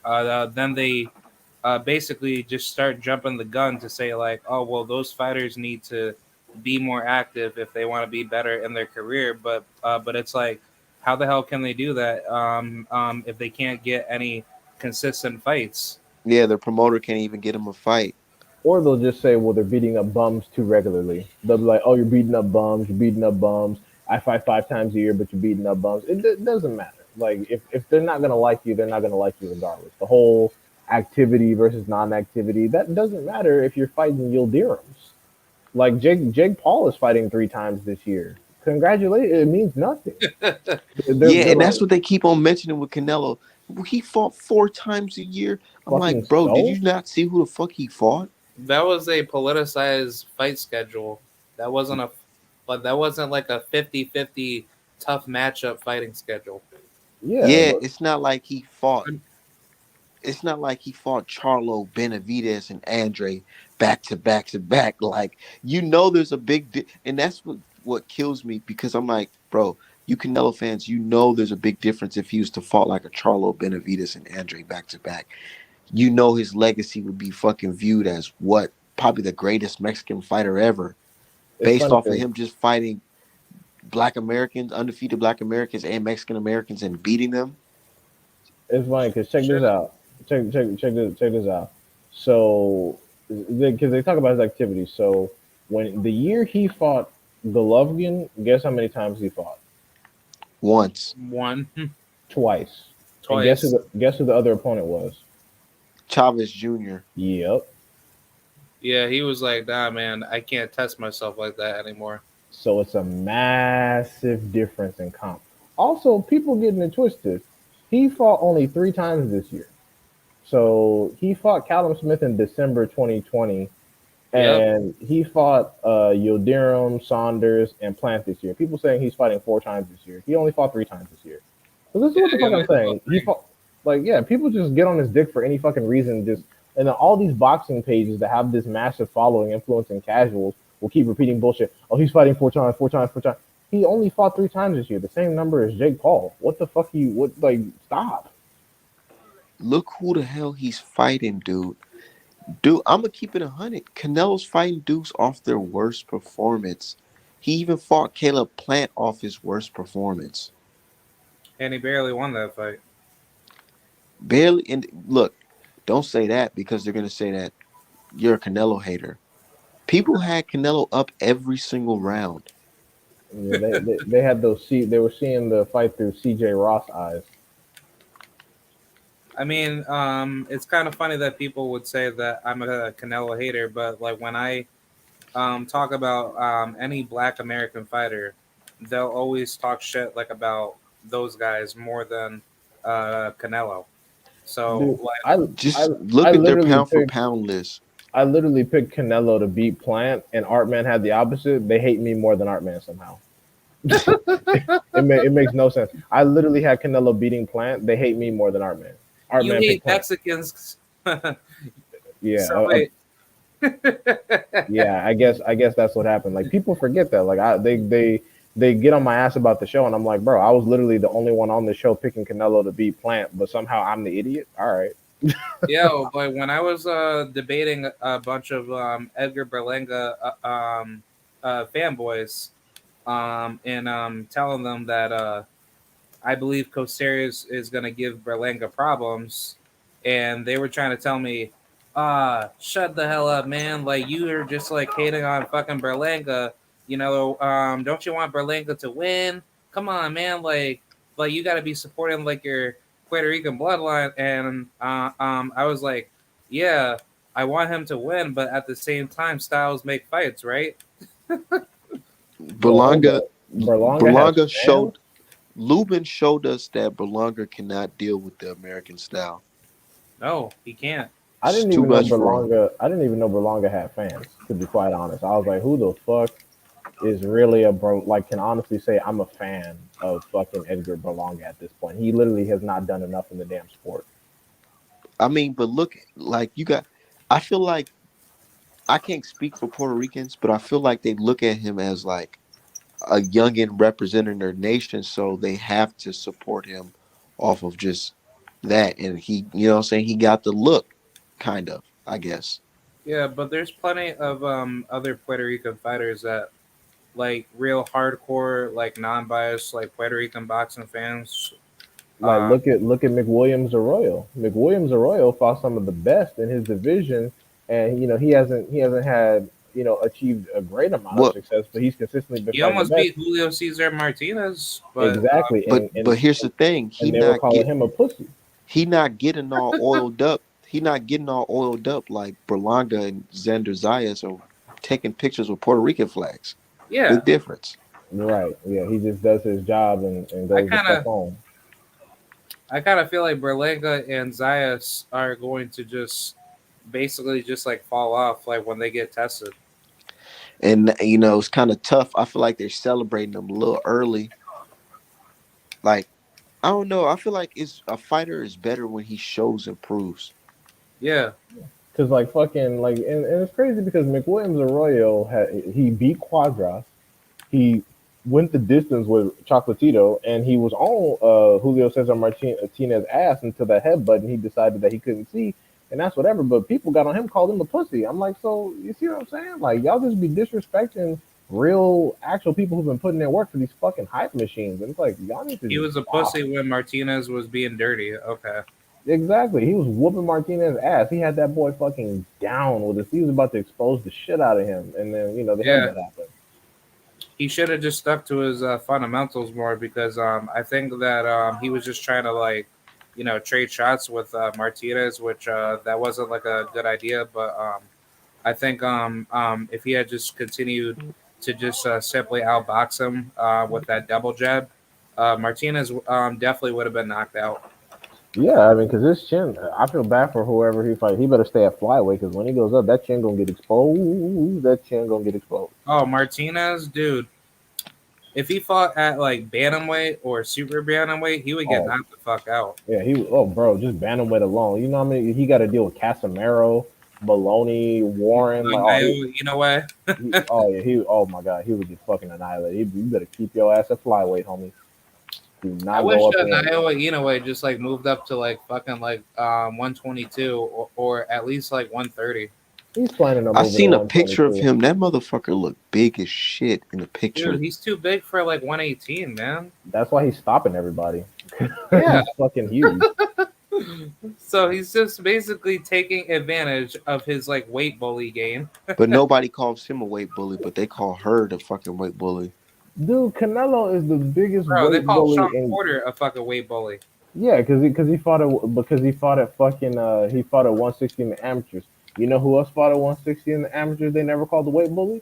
then they basically just start jumping the gun to say like, oh well, those fighters need to be more active if they want to be better in their career. But it's like, how the hell can they do that if they can't get any consistent fights? Yeah, their promoter can't even get him a fight. Or they'll just say, well, they're beating up bums too regularly. They'll be like, oh, you're beating up bums, you're beating up bums. I fight 5 times a year, but you're beating up bums. It doesn't matter. Like, if they're not going to like you, they're not going to like you regardless. The whole activity versus non activity, that doesn't matter if you're fighting Yildirim's. Like, Jake Paul is fighting 3 times this year. Congratulations. It means nothing. Yeah, They're and that's like, what they keep on mentioning with Canelo. He fought 4 times a year. I'm fucking like, bro, did so? you not see who the fuck he fought? That was a politicized fight schedule. That wasn't a, but that wasn't like a 50-50 tough matchup fighting schedule. Yeah, Yeah, but it's not like he fought Charlo, Benavidez, and Andre back to back to back. Like, there's a and that's what kills me because I'm like, bro, you Canelo fans, there's a big difference if he was to fought like a Charlo, Benavidez, and Andre back to back. His legacy would be fucking viewed as what probably the greatest Mexican fighter ever, it's based funny off of because him just fighting Black Americans, undefeated Black Americans, and Mexican Americans, and beating them. check this Sure. out. Check this out. So, because they talk about his activities. So, when the year he fought Golovkin, guess how many times he fought? Once, One, Twice. And twice. guess who the other opponent was? Chavez Jr. Yep. Yeah, he was like, nah, man, I can't test myself like that anymore. So it's a massive difference in comp. Also, people getting it twisted. He fought only 3 times this year. So he fought Callum Smith in December 2020. Yep. and he fought Yildirim, Saunders, and Plant this year. People saying he's fighting 4 times this year. He only fought 3 times this year. So this is Yeah, what the he fuck only I'm saying. He fought like yeah, people just get on his dick for any fucking reason. Just and then all these boxing pages that have this massive following, influencing casuals, will keep repeating bullshit. Oh, he's fighting 4 times, 4 times, 4 times. He only fought 3 times this year, the same number as Jake Paul. What the fuck? What? Like, stop. Look who the hell he's fighting, dude. Dude, I'm gonna keep it 100. Canelo's fighting dudes off their worst performance. He even fought Caleb Plant off his worst performance. and he barely won that fight. Barely. And look, don't say that because they're gonna say that you're a Canelo hater. People had Canelo up every single round. Yeah, they had those. They were seeing the fight through C.J. Ross eyes. I mean, it's kind of funny that people would say that I'm a Canelo hater, but like when I talk about any Black American fighter, they'll always talk shit like about those guys more than Canelo. So Dude, like, I Just I look at their literally pound for picked pound list. I literally picked Canelo to beat Plant, and Artman had the opposite. They hate me more than Artman somehow. It makes no sense. I literally had Canelo beating Plant. They hate me more than Artman. you Artman hate picked Plant. Mexicans. Yeah, So wait. yeah. I guess that's what happened. Like people forget that. Like they get on my ass about the show, and I'm like, bro, I was literally the only one on the show picking Canelo to beat Plant, but somehow I'm the idiot. All right. Yo, but when I was debating a bunch of Edgar Berlanga fanboys, and telling them that I believe Costerius is going to give Berlanga problems, and they were trying to tell me, shut the hell up, man! Like you are just like hating on fucking Berlanga. You know, don't you want Berlanga to win? Come on, man! Like you got to be supporting like your Puerto Rican bloodline. And I was like, yeah, I want him to win, but at the same time, styles make fights, right? Well, hold Berlanga up. Berlanga has Berlanga fans. showed Lubin showed us that Berlanga cannot deal with the American style. No, he can't. I It's didn't too even know much for him. Berlanga. I didn't even know Berlanga had fans. To be quite honest, I was like, who the fuck is really a bro? Like, can honestly say I'm a fan of fucking Edgar Berlanga at this point. He literally has not done enough in the damn sport. I mean, but look, like you got. I feel like I can't speak for Puerto Ricans, but I feel like they look at him as like a youngin representing their nation, so they have to support him off of just that. And he, you know, what I'm saying he got the look, kind of, I guess. Yeah, but there's plenty of other Puerto Rican fighters that like real hardcore, like non-biased, like Puerto Rican boxing fans. Like, Uh, look at McWilliams Arroyo. McWilliams Arroyo fought some of the best in his division, and he hasn't had achieved a great amount of What? success, but he's consistently been he fighting the almost best. beat Julio Cesar Martinez, but Exactly, But and here's the thing: and they were calling him a pussy. he not getting all oiled up. He not getting all oiled up like Berlanga and Xander Zayas are taking pictures with Puerto Rican flags. yeah, Big difference. Right? Yeah, he just does his job and I goes the kind fuck of, home. I kind of feel like Berlanga and Zayas are going to just basically just like fall off, like when they get tested. And you know, it's kind of tough. I feel like they're celebrating them a little early. Like, I don't know. I feel like it's a fighter is better when he shows and proves. Yeah, Cause like fucking like and it's crazy because McWilliams Arroyo he beat Quadras, he went the distance with Chocolatito, and he was on Julio Cesar Martinez's ass until that headbutt, and he decided that he couldn't see, and that's whatever. But people got on him, called him a pussy. I'm like, so you see what I'm saying? Like y'all just be disrespecting real, actual people who've been putting in work for these fucking hype machines, and it's like y'all need to he just was a stop. pussy when Martinez was being dirty. Okay. Exactly. He was whooping Martinez's ass. He had that boy fucking down with us. He was about to expose the shit out of him. And then, the Yeah, headbutt happened. he should have just stuck to his fundamentals more because I think that he was just trying to like, trade shots with Martinez, which that wasn't like a good idea. But I think if he had just continued to just simply outbox him with that double jab, Martinez definitely would have been knocked out. Yeah, I mean, because his chin, I feel bad for whoever he fight. He better stay at flyweight because when he goes up, that chin gonna get exposed. That chin gonna get exposed. Oh, Martinez, dude. If he fought at like bantamweight or super bantamweight, he would get Oh, knocked the fuck out. yeah, he. Oh, bro, just bantamweight alone. You know what I mean? He got to deal with Casemiro, Maloney, Warren. Like, oh, You know what? oh yeah, he. Oh my god, he would get fucking annihilated. You better keep your ass at flyweight, homie. Do I not wish go up there. Naoya Inoue just like moved up to like fucking like 122 or at least like 130. He's planning on I moving to seen a picture of 122. him. That motherfucker looked big as shit in the Dude, picture. he's too big for like 118, man. That's why he's stopping everybody. Yeah. He's fucking huge. So he's just basically taking advantage of his like weight bully game. But nobody calls him a weight bully, but they call her the fucking weight bully. Dude, Canelo is the biggest Bro, they weight call bully Sean in. Porter a fucking weight bully. Yeah, because he fought at fucking he fought at 160 in the amateurs. You know who else fought at 160 in the amateurs? They never called the weight bully.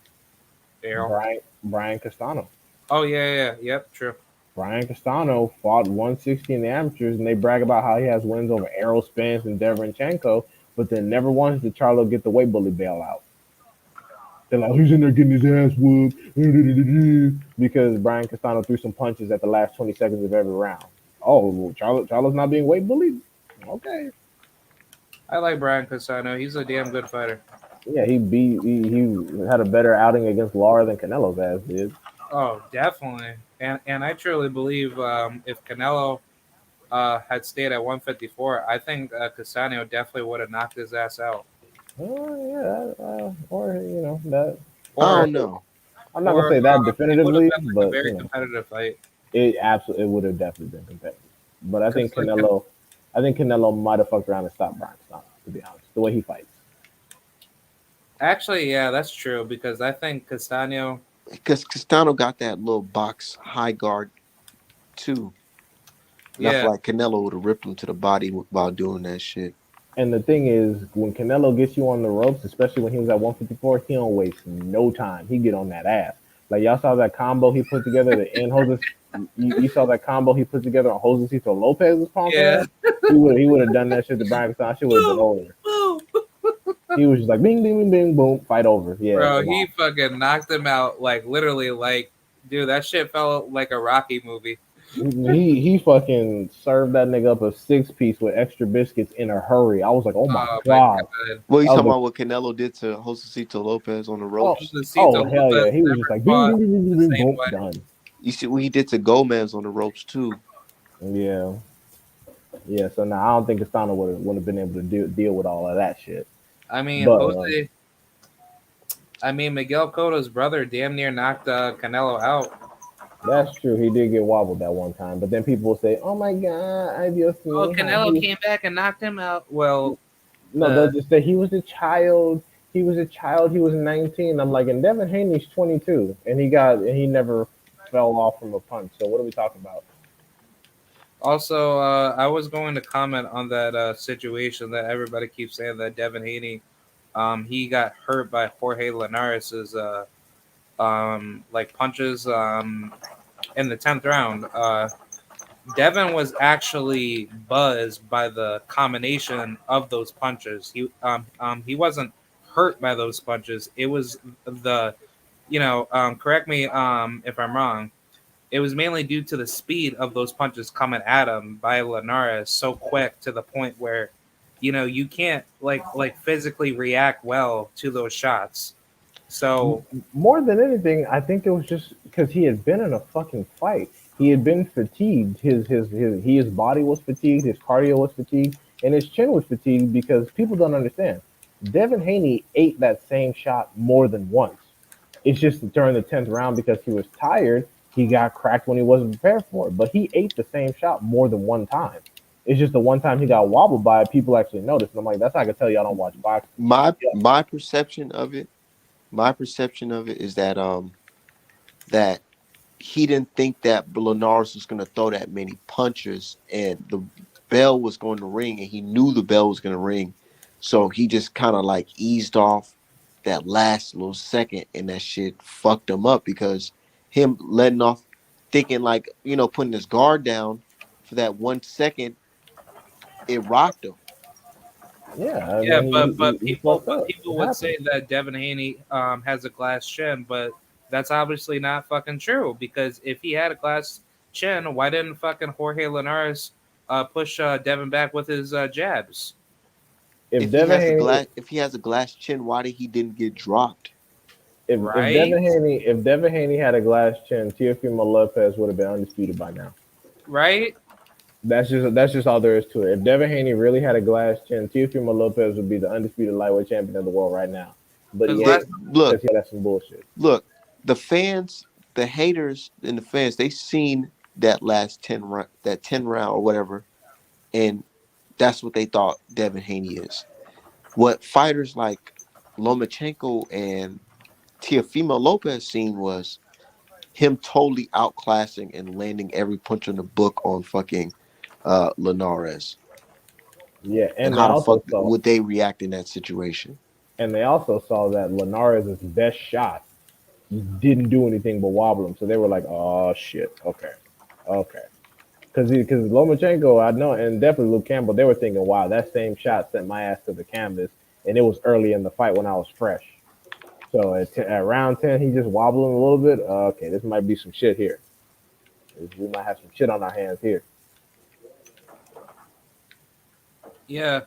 Daryl. Brian Castano. Oh yeah, yep, true. Brian Castano fought 160 in the amateurs, and they brag about how he has wins over Errol Spence and Deverenchenko, but then never once did Charlo get the weight bully bailout. They're like, who's in there getting his ass whooped? Because Brian Castano threw some punches at the last 20 seconds of every round. Oh, well, Charlo's not being weight bullied? Okay. I like Brian Castano. He's a damn good fighter. Yeah, he had a better outing against Lara than Canelo's ass did. Oh, definitely. And I truly believe if Canelo had stayed at 154, I think Castano definitely would have knocked his ass out. Or that. I Or don't know. I'm not gonna say that it would have definitively, been like a but very competitive fight. it would have definitely been competitive. But Like, I think Canelo might have fucked around and stopped Brian Castano. To be honest, the way he fights. actually, yeah, that's true because I think Castano. Because Castano got that little box high guard too. And I Yeah, feel like Canelo would have ripped him to the body while doing that shit. And the thing is, when Canelo gets you on the ropes, especially when he was at 154, he don't waste no time. He get on that ass. Like y'all saw that combo he put together to end Jose. You saw that combo he put together on Josecito Lopez's punk yeah. ass. He would have done that shit to Brian Castano. Shit would have been over. He was just like bing, bing, bing, bing, boom, fight over. Yeah, Bro, come he on. fucking knocked him out like literally like, dude, that shit felt like a Rocky movie. He fucking served that nigga up a 6-piece with extra biscuits in a hurry. I was like, oh my Oh my god. god. Well, you I was talking like, about what Canelo did to Josecito Lopez on the oh, ropes? Josecito oh hell yeah. Lopez He was just never like bing, fought bing, bing, bing, the bing, same boom, way. done. You see what he did to Gomez on the ropes too. Yeah. Yeah, so now I don't think Castano would have been able to deal with all of that shit. I mean, But Miguel Cotto's brother damn near knocked Canelo out. that's true. He did get wobbled that one time. But then people will say, "Oh my God, I just Oh, see how Canelo he." came back and knocked him out. Well, No, they'll uh, just say he was a child. He was a child. He was 19. I'm like, and Devin Haney's 22, and he never fell off from a punch. So what are we talking about? also, I was going to comment on that situation that everybody keeps saying that Devin Haney, he got hurt by Jorge Linares's like punches in the 10th round. Devin was actually buzzed by the combination of those punches. He wasn't hurt by those punches. It was the, correct me if I'm wrong. It was mainly due to the speed of those punches coming at him by Linares so quick to the point where, you can't like physically react well to those shots. So More than anything, I think it was just because he had been in a fucking fight. He had been fatigued. His body was fatigued. His cardio was fatigued, and his chin was fatigued because people don't understand. Devin Haney ate that same shot more than once. It's just during the 10th round because he was tired. He got cracked when he wasn't prepared for it. But he ate the same shot more than one time. It's just the one time he got wobbled by it, people actually noticed. And I'm like, that's how I can tell y'all don't watch boxing. My Yeah. my perception of it, my perception of it is that he didn't think that Linares was going to throw that many punches, and the bell was going to ring, and he knew the bell was going to ring, so he just kind of like eased off that last little second, and that shit fucked him up because him letting off, thinking like putting his guard down for that 1 second it rocked him. Yeah, I Yeah, mean, but he people fucked up. It would happened. say that Devin Haney has a glass chin, but that's obviously not fucking true. Because if he had a glass chin, why didn't fucking Jorge Linares push Devin back with his jabs? If Devin Haney, If he has a glass chin, why did he didn't get dropped? Right, if Devin Haney had a glass chin, Teofimo Lopez would have been undisputed by now. right. That's just all there is to it. If Devin Haney really had a glass chin, Teofimo Lopez would be the undisputed lightweight champion of the world right now. But Because he last ain't Look, because he had some bullshit. look, the fans, the haters, and the fans, they seen that last 10 round, that 10 round or whatever, and that's what they thought Devin Haney is. What fighters like Lomachenko and Teofimo Lopez seen was him totally outclassing and landing every punch in the book on fucking Linares. Yeah, And how the fuck would they react in that situation? and they also saw that Linares' best shot didn't do anything but wobble him. So they were like, "Oh shit, okay." Because Lomachenko, I know, and definitely Luke Campbell, they were thinking, "Wow, that same shot sent my ass to the canvas," and it was early in the fight when I was fresh. So at round 10, he just wobbling a little bit. Okay, this might be some shit here. We might have some shit on our hands here. yeah,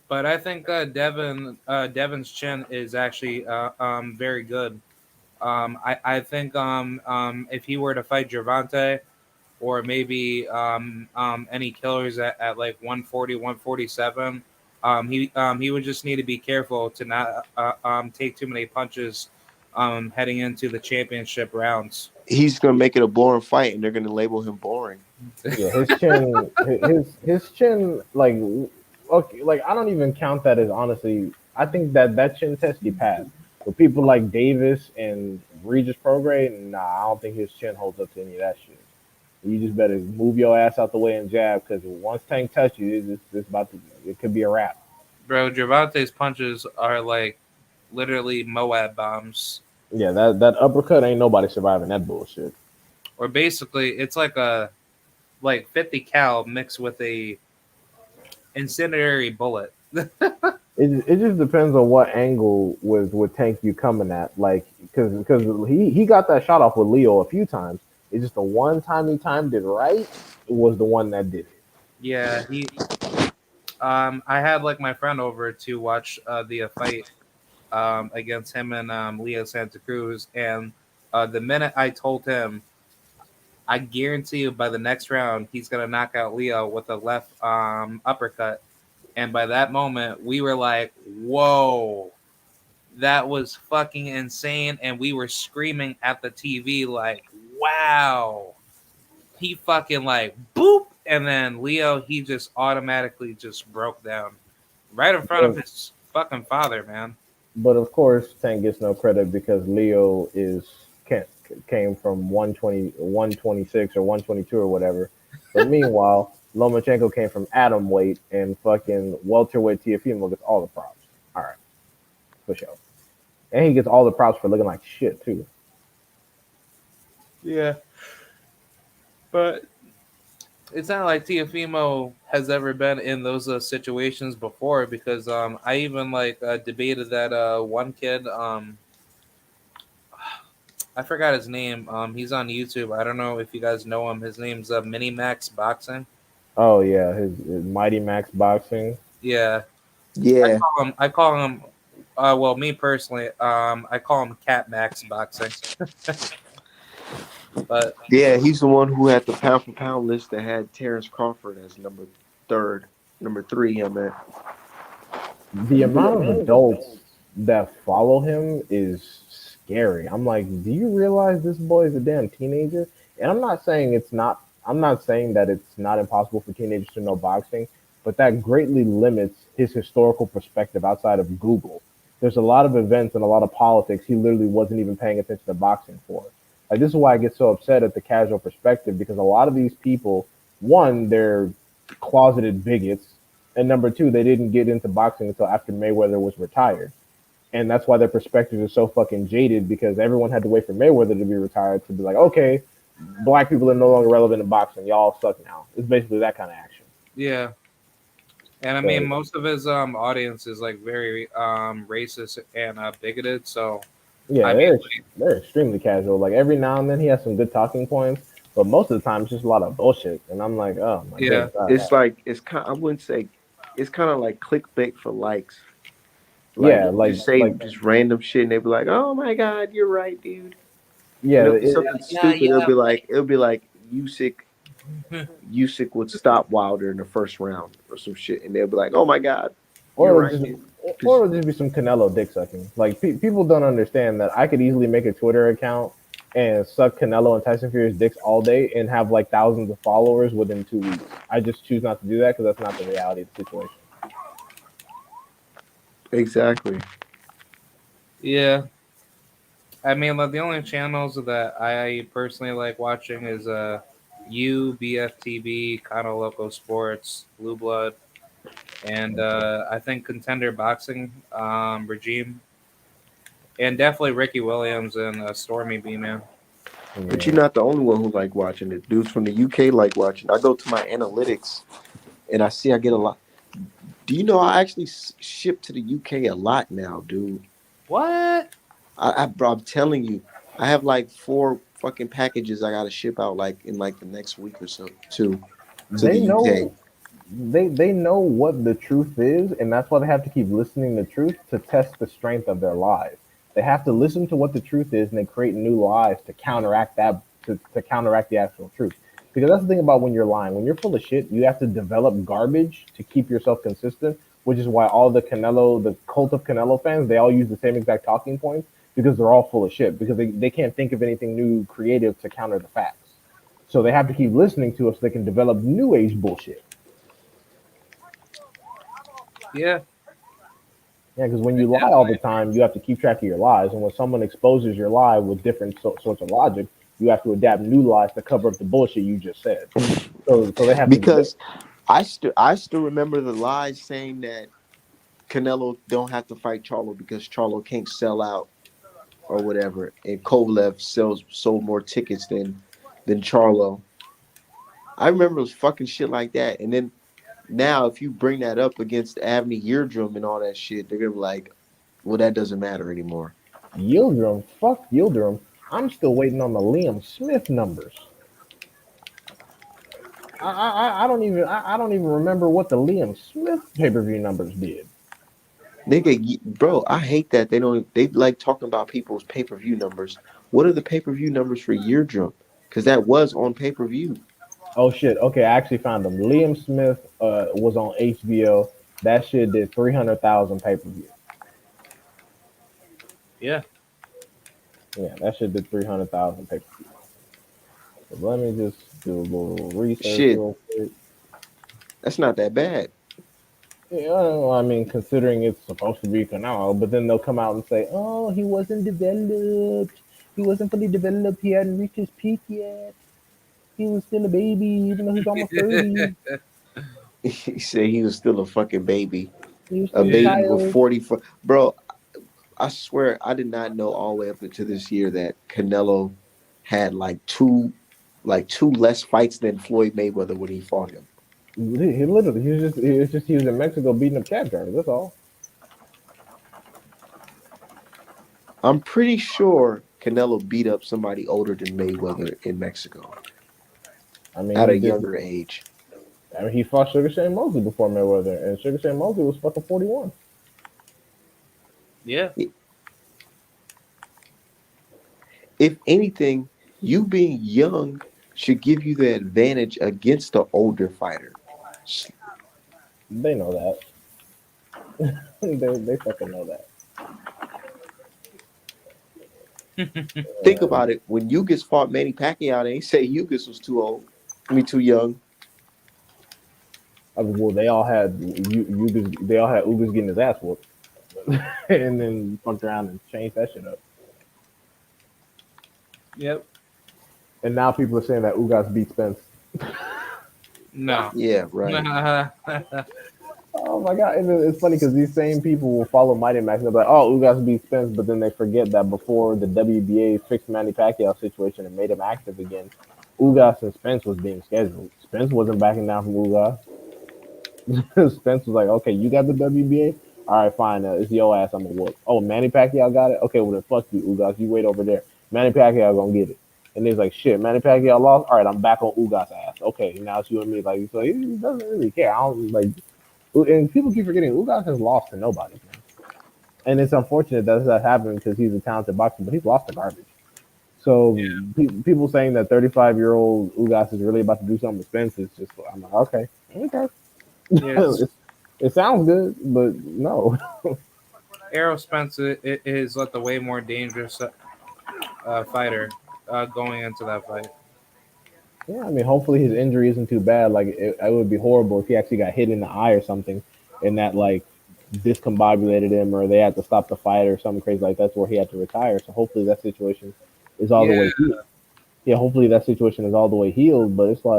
but I think Devin's chin is actually very good. I think if he were to fight Gervonta or maybe any killers at like 140, 147, he would just need to be careful to not take too many punches heading into the championship rounds. He's gonna make it a boring fight, and they're gonna label him boring. Yeah, his chin, his chin, like, okay, like I don't even count that as honestly. I think that chin test he passed. But people like Davis and Regis Prograis, nah, I don't think his chin holds up to any of that shit. You just better move your ass out the way and jab because once Tank touch you, it's about to. It could be a wrap. Bro, Gervonta's punches are like literally Moab bombs. Yeah, that uppercut ain't nobody surviving that bullshit. Or basically, it's like a 50 cal mixed with a incendiary bullet. It just depends on what angle with Tank you coming at. Like, because he got that shot off with Leo a few times. It's just the one time he timed it right was the one that did it. Yeah, he. I had like my friend over to watch the fight against him and Leo Santa Cruz, and the minute I told him, I guarantee you by the next round he's gonna knock out Leo with a left uppercut, and by that moment we were like, "Whoa, that was fucking insane!" And we were screaming at the TV like, "Wow!" He fucking like boop, and then Leo he just automatically just broke down right in front of his fucking father, man. But of course, Tank gets no credit because Leo came from 120, 126 or 122 or whatever. But meanwhile, Lomachenko came from atom weight and fucking welterweight Teofimo gets all the props. All right, for sure. And he gets all the props for looking like shit too. Yeah, but it's not like Teofimo has ever been in those situations before because I even like debated that one kid I forgot his name. He's on YouTube. I don't know if you guys know him. His name's Mini Max Boxing. Oh yeah, his Mighty Max Boxing. Yeah, Yeah, I call him. Well, me personally, I call him Cat Max Boxing. But yeah, he's the one who had the pound for pound list that had Terrence Crawford as number three. I mean, The amount of adults that follow him is scary. I'm like, do you realize this boy is a damn teenager? And I'm not saying it's not. I'm not saying that it's not impossible for teenagers to know boxing, but that greatly limits his historical perspective outside of Google. There's a lot of events and a lot of politics he literally wasn't even paying attention to boxing for. Like this is why I get so upset at the casual perspective because a lot of these people, one, they're closeted bigots, and number two, they didn't get into boxing until after Mayweather was retired. And that's why their perspectives are so fucking jaded because everyone had to wait for Mayweather to be retired to be like, okay, black people are no longer relevant in boxing. Y'all suck now. It's basically that kind of action. yeah, And I mean, most of his audience is like very racist and bigoted. So Yeah, I mean, they're extremely casual. Like every now and then he has some good talking points, but most of the time it's just a lot of bullshit. And I'm like, oh my yeah, goodness. All right. It's like it's kind. I wouldn't say it's kind of like clickbait for likes. Like Yeah, you just say just random shit, and they be like, "Oh my god, you're right, dude." yeah, And it'll be something stupid. It'll be like Usyk would stop Wilder in the first round or some shit, and they'll be like, "Oh my god, you're or right, it'll just dude." or 'Cause- it'll just be some Canelo dick sucking. Like people don't understand that I could easily make a Twitter account and suck Canelo and Tyson Fury's dicks all day and have like thousands of followers within 2 weeks. I just choose not to do that because that's not the reality of the situation. exactly. yeah. I mean, like the only channels that I personally like watching is BFTV, Kind of Local Sports, Blue Blood, and I think Contender Boxing Regime, and definitely Ricky Williams and Stormy B Man. But Yeah. you're not the only one who like watching it. Dudes from the UK like watching. I go to my analytics and I see I get a lot. Do you know I actually ship to the UK a lot now, dude? What? Bro, I'm telling you, I have like 4 fucking packages I gotta ship out like in like the next week or so to They the UK. know they know what the truth is, and that's why they have to keep listening to truth to test the strength of their lies. They have to listen to what the truth is, and they create new lies to counteract that to counteract the actual truth. Because that's the thing about when you're lying. When you're full of shit, you have to develop garbage to keep yourself consistent. Which is why all the cult of Canelo fans, they all use the same exact talking points because they're all full of shit because they can't think of anything new creative to counter the facts. So they have to keep listening to us so they can develop new age bullshit. Yeah, Yeah, because when you lie all the time, you have to keep track of your lies, and when someone exposes your lie with different sorts of logic, you have to adapt new lies to cover up the bullshit you just said. So they have to. Because I still remember the lies saying that Canelo don't have to fight Charlo because Charlo can't sell out or whatever, and Kovalev sold more tickets than Charlo. I remember it was fucking shit like that. And then now, if you bring that up against Avni Eardrum and all that shit, they're gonna be like, "Well, that doesn't matter anymore." Yildirim, fuck Yildirim. I'm still waiting on the Liam Smith numbers. I don't even remember what the Liam Smith pay per view numbers did. Nigga, bro, I hate that they like talking about people's pay per view numbers. What are the pay per view numbers for Eardrum? Because that was on pay per view. Oh shit. Okay, I actually found them. Liam Smith was on HBO. That shit did 300,000 pay per view. yeah. Yeah, that shit did 300,000 pay per view. So let me just do a little research Shit, real quick. that's not that bad. Yeah, I mean, considering it's supposed to be Canal, but then they'll come out and say, "Oh, he wasn't developed. He wasn't fully developed. He hadn't reached his peak yet. He was still a baby, even though he's almost 30. He said he was still a fucking baby, He was a still a Yeah. baby with child." 44. Bro, I swear I did not know all the way up into this year that Canelo had like two less fights than Floyd Mayweather when he fought him. He literally, he was in Mexico beating up cab drivers. That's all. I'm pretty sure Canelo beat up somebody older than Mayweather in Mexico I mean, at he a did. younger age. I mean, he fought Sugar Shane Mosley before Mayweather, and Sugar Shane Mosley was fucking 41. Yeah. If anything, you being young should give you the advantage against the older fighter. They know that. they fucking know that. Think about it. When Ugas fought Manny Pacquiao, they say Ugas was too old. I mean, too young. Well, they all had they all had Ugas getting his ass whooped, and then fucked around and changed that shit up. Yep. And now people are saying that Ugas beat Spence. No. Yeah, right. Oh my god! And it's funny because these same people will follow Mighty Max and they're like, "Oh, Ugas beat Spence," but then they forget that before the WBA fixed Manny Pacquiao situation and made him active again, Ugas and Spence was being scheduled. Spence wasn't backing down from Ugas. Spence was like, okay, you got the WBA. All right, fine. It's your ass. I'm gonna whoop. Oh, Manny Pacquiao got it. Okay, well then fuck you, Ugas. You wait over there. Manny Pacquiao gonna get it. And he's like, shit, Manny Pacquiao lost. All right, I'm back on Ugas' ass. Okay, now it's you and me. Like, so he doesn't really care. I don't like. And people keep forgetting Ugas has lost to nobody, man. And it's unfortunate that happened because he's a talented boxer, but he's lost to garbage. So people saying that 35-year-old Ugas is really about to do something with Spence is just, I'm like, okay, okay. Yes. It sounds good, but no. Errol Spence is like the way more dangerous fighter going into that fight. Yeah, I mean, hopefully his injury isn't too bad. Like, it would be horrible if he actually got hit in the eye or something, and that like discombobulated him, or they had to stop the fight or something crazy like that's where he had to retire. So hopefully that situation is all the Yeah, way healed. Yeah, hopefully that situation is all the way healed. But it's no,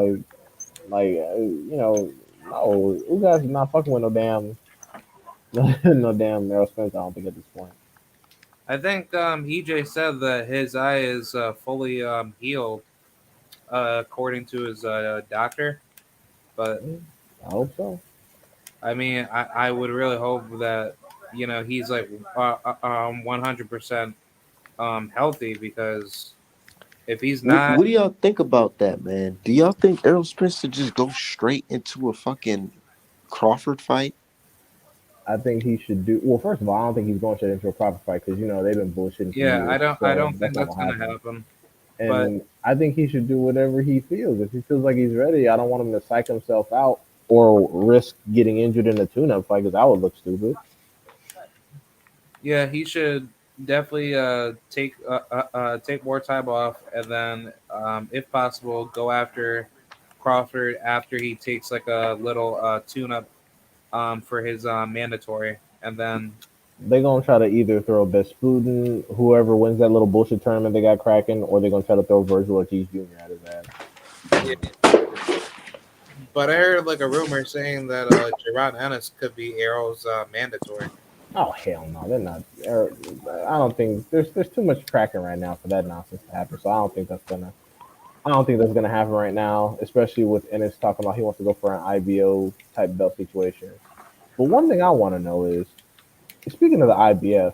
you guys are not fucking with no damn, no damn Errol Spence. I don't think at this point. I think EJ said that his eye is fully healed according to his doctor. But I hope so. I mean, I would really hope that he's like 100% healthy, because if he's not, What do y'all think about that, man? Do y'all think Errol Spence should just go straight into a fucking Crawford fight? I think he should do well. First of all, I don't think he's going straight into a proper fight because they've been bullshitting for yeah, years. I So don't think that's not that's gonna gonna happen. happen. But And I think he should do whatever he feels. If he feels like he's ready, I don't want him to psych himself out or risk getting injured in a tune-up fight because that would look stupid. yeah, he should definitely take more time off, and then if possible go after Crawford after he takes like a little tune up for his mandatory, and then They're gonna try to either throw Besputin, whoever wins that little bullshit tournament they got cracking, or they're gonna try to throw Virgil Ortiz Jr. at his ass. yeah. But I heard like a rumor saying that Gerard Ennis could be Arrow's mandatory. Oh hell no, they're not. I don't think there's too much cracking right now for that nonsense to happen. So I don't think that's gonna happen right now, especially with Ennis talking about he wants to go for an IBO type belt situation. But one thing I want to know is, speaking of the IBF,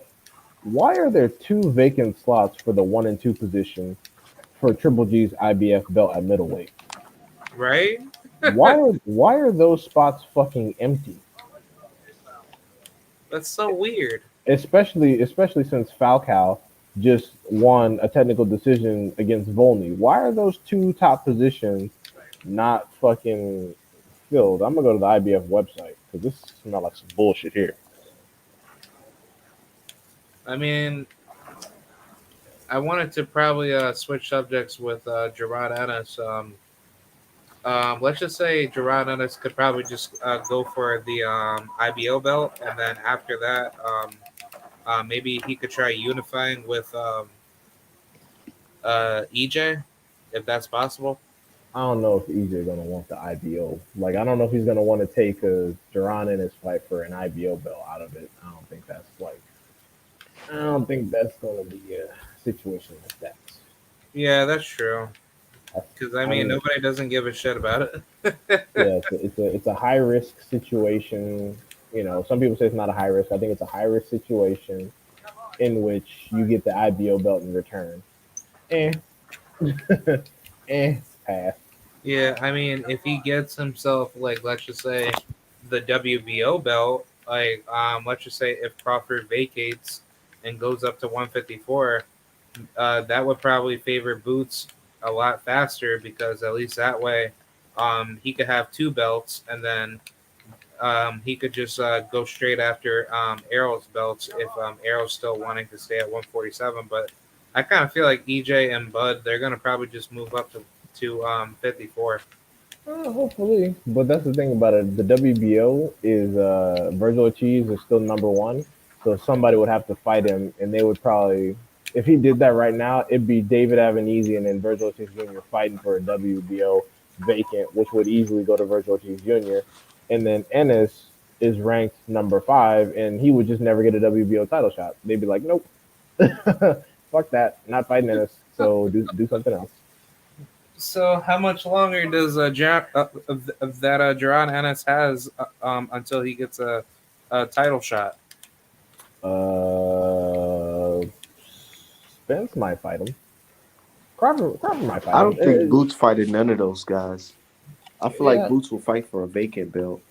why are there two vacant slots for the 1 and 2 position for Triple G's IBF belt at middleweight? Right? Why are those spots fucking empty? That's so weird. Especially since Falcao just won a technical decision against Volney. Why are those two top positions not fucking filled? I'm gonna go to the IBF website because this smells like some bullshit here. I mean, I wanted to probably switch subjects with Gerard Ennis. Let's just say Gerard Ennis could probably just go for the IBO belt, and then after that, maybe he could try unifying with EJ, if that's possible. I don't know if EJ gonna want the IBO. Like, I don't know if he's gonna want to take a Duran in his fight for an IBO belt out of it. I don't think that's gonna be a situation like that. Yeah, that's true. Because I I mean, mean, nobody doesn't give a shit about it. yeah, it's a high risk situation. Some people say it's not a high risk. I think it's a high risk situation in which you get the IBO belt in return. Eh, pass. Yeah, I mean, if he gets himself, like, let's just say the WBO belt, like, let's just say if Crawford vacates and goes up to 154, that would probably favor Boots a lot faster, because at least that way, he could have two belts, and then he could just go straight after Arrow's belts if Arrow's still wanting to stay at 147. But I kind of feel like EJ and Bud, they're gonna probably just move up to 54. Hopefully, but that's the thing about it. The WBO is Virgil Ortiz is still number one, so somebody would have to fight him, and they would probably, if he did that right now, it'd be David Avanese and then Virgil Ortiz Jr. fighting for a WBO vacant, which would easily go to Virgil Ortiz Jr. And then Ennis is ranked number 5, and he would just never get a WBO title shot. They'd be like, nope, fuck that, not fighting Ennis. So do something else. So how much longer does of that Jaron Ennis has until he gets a title shot? Uh, Spence might fight him. Crawford might fight I him. don't think Boots fighting none of those guys. I feel like Yeah, Boots will fight for a vacant belt.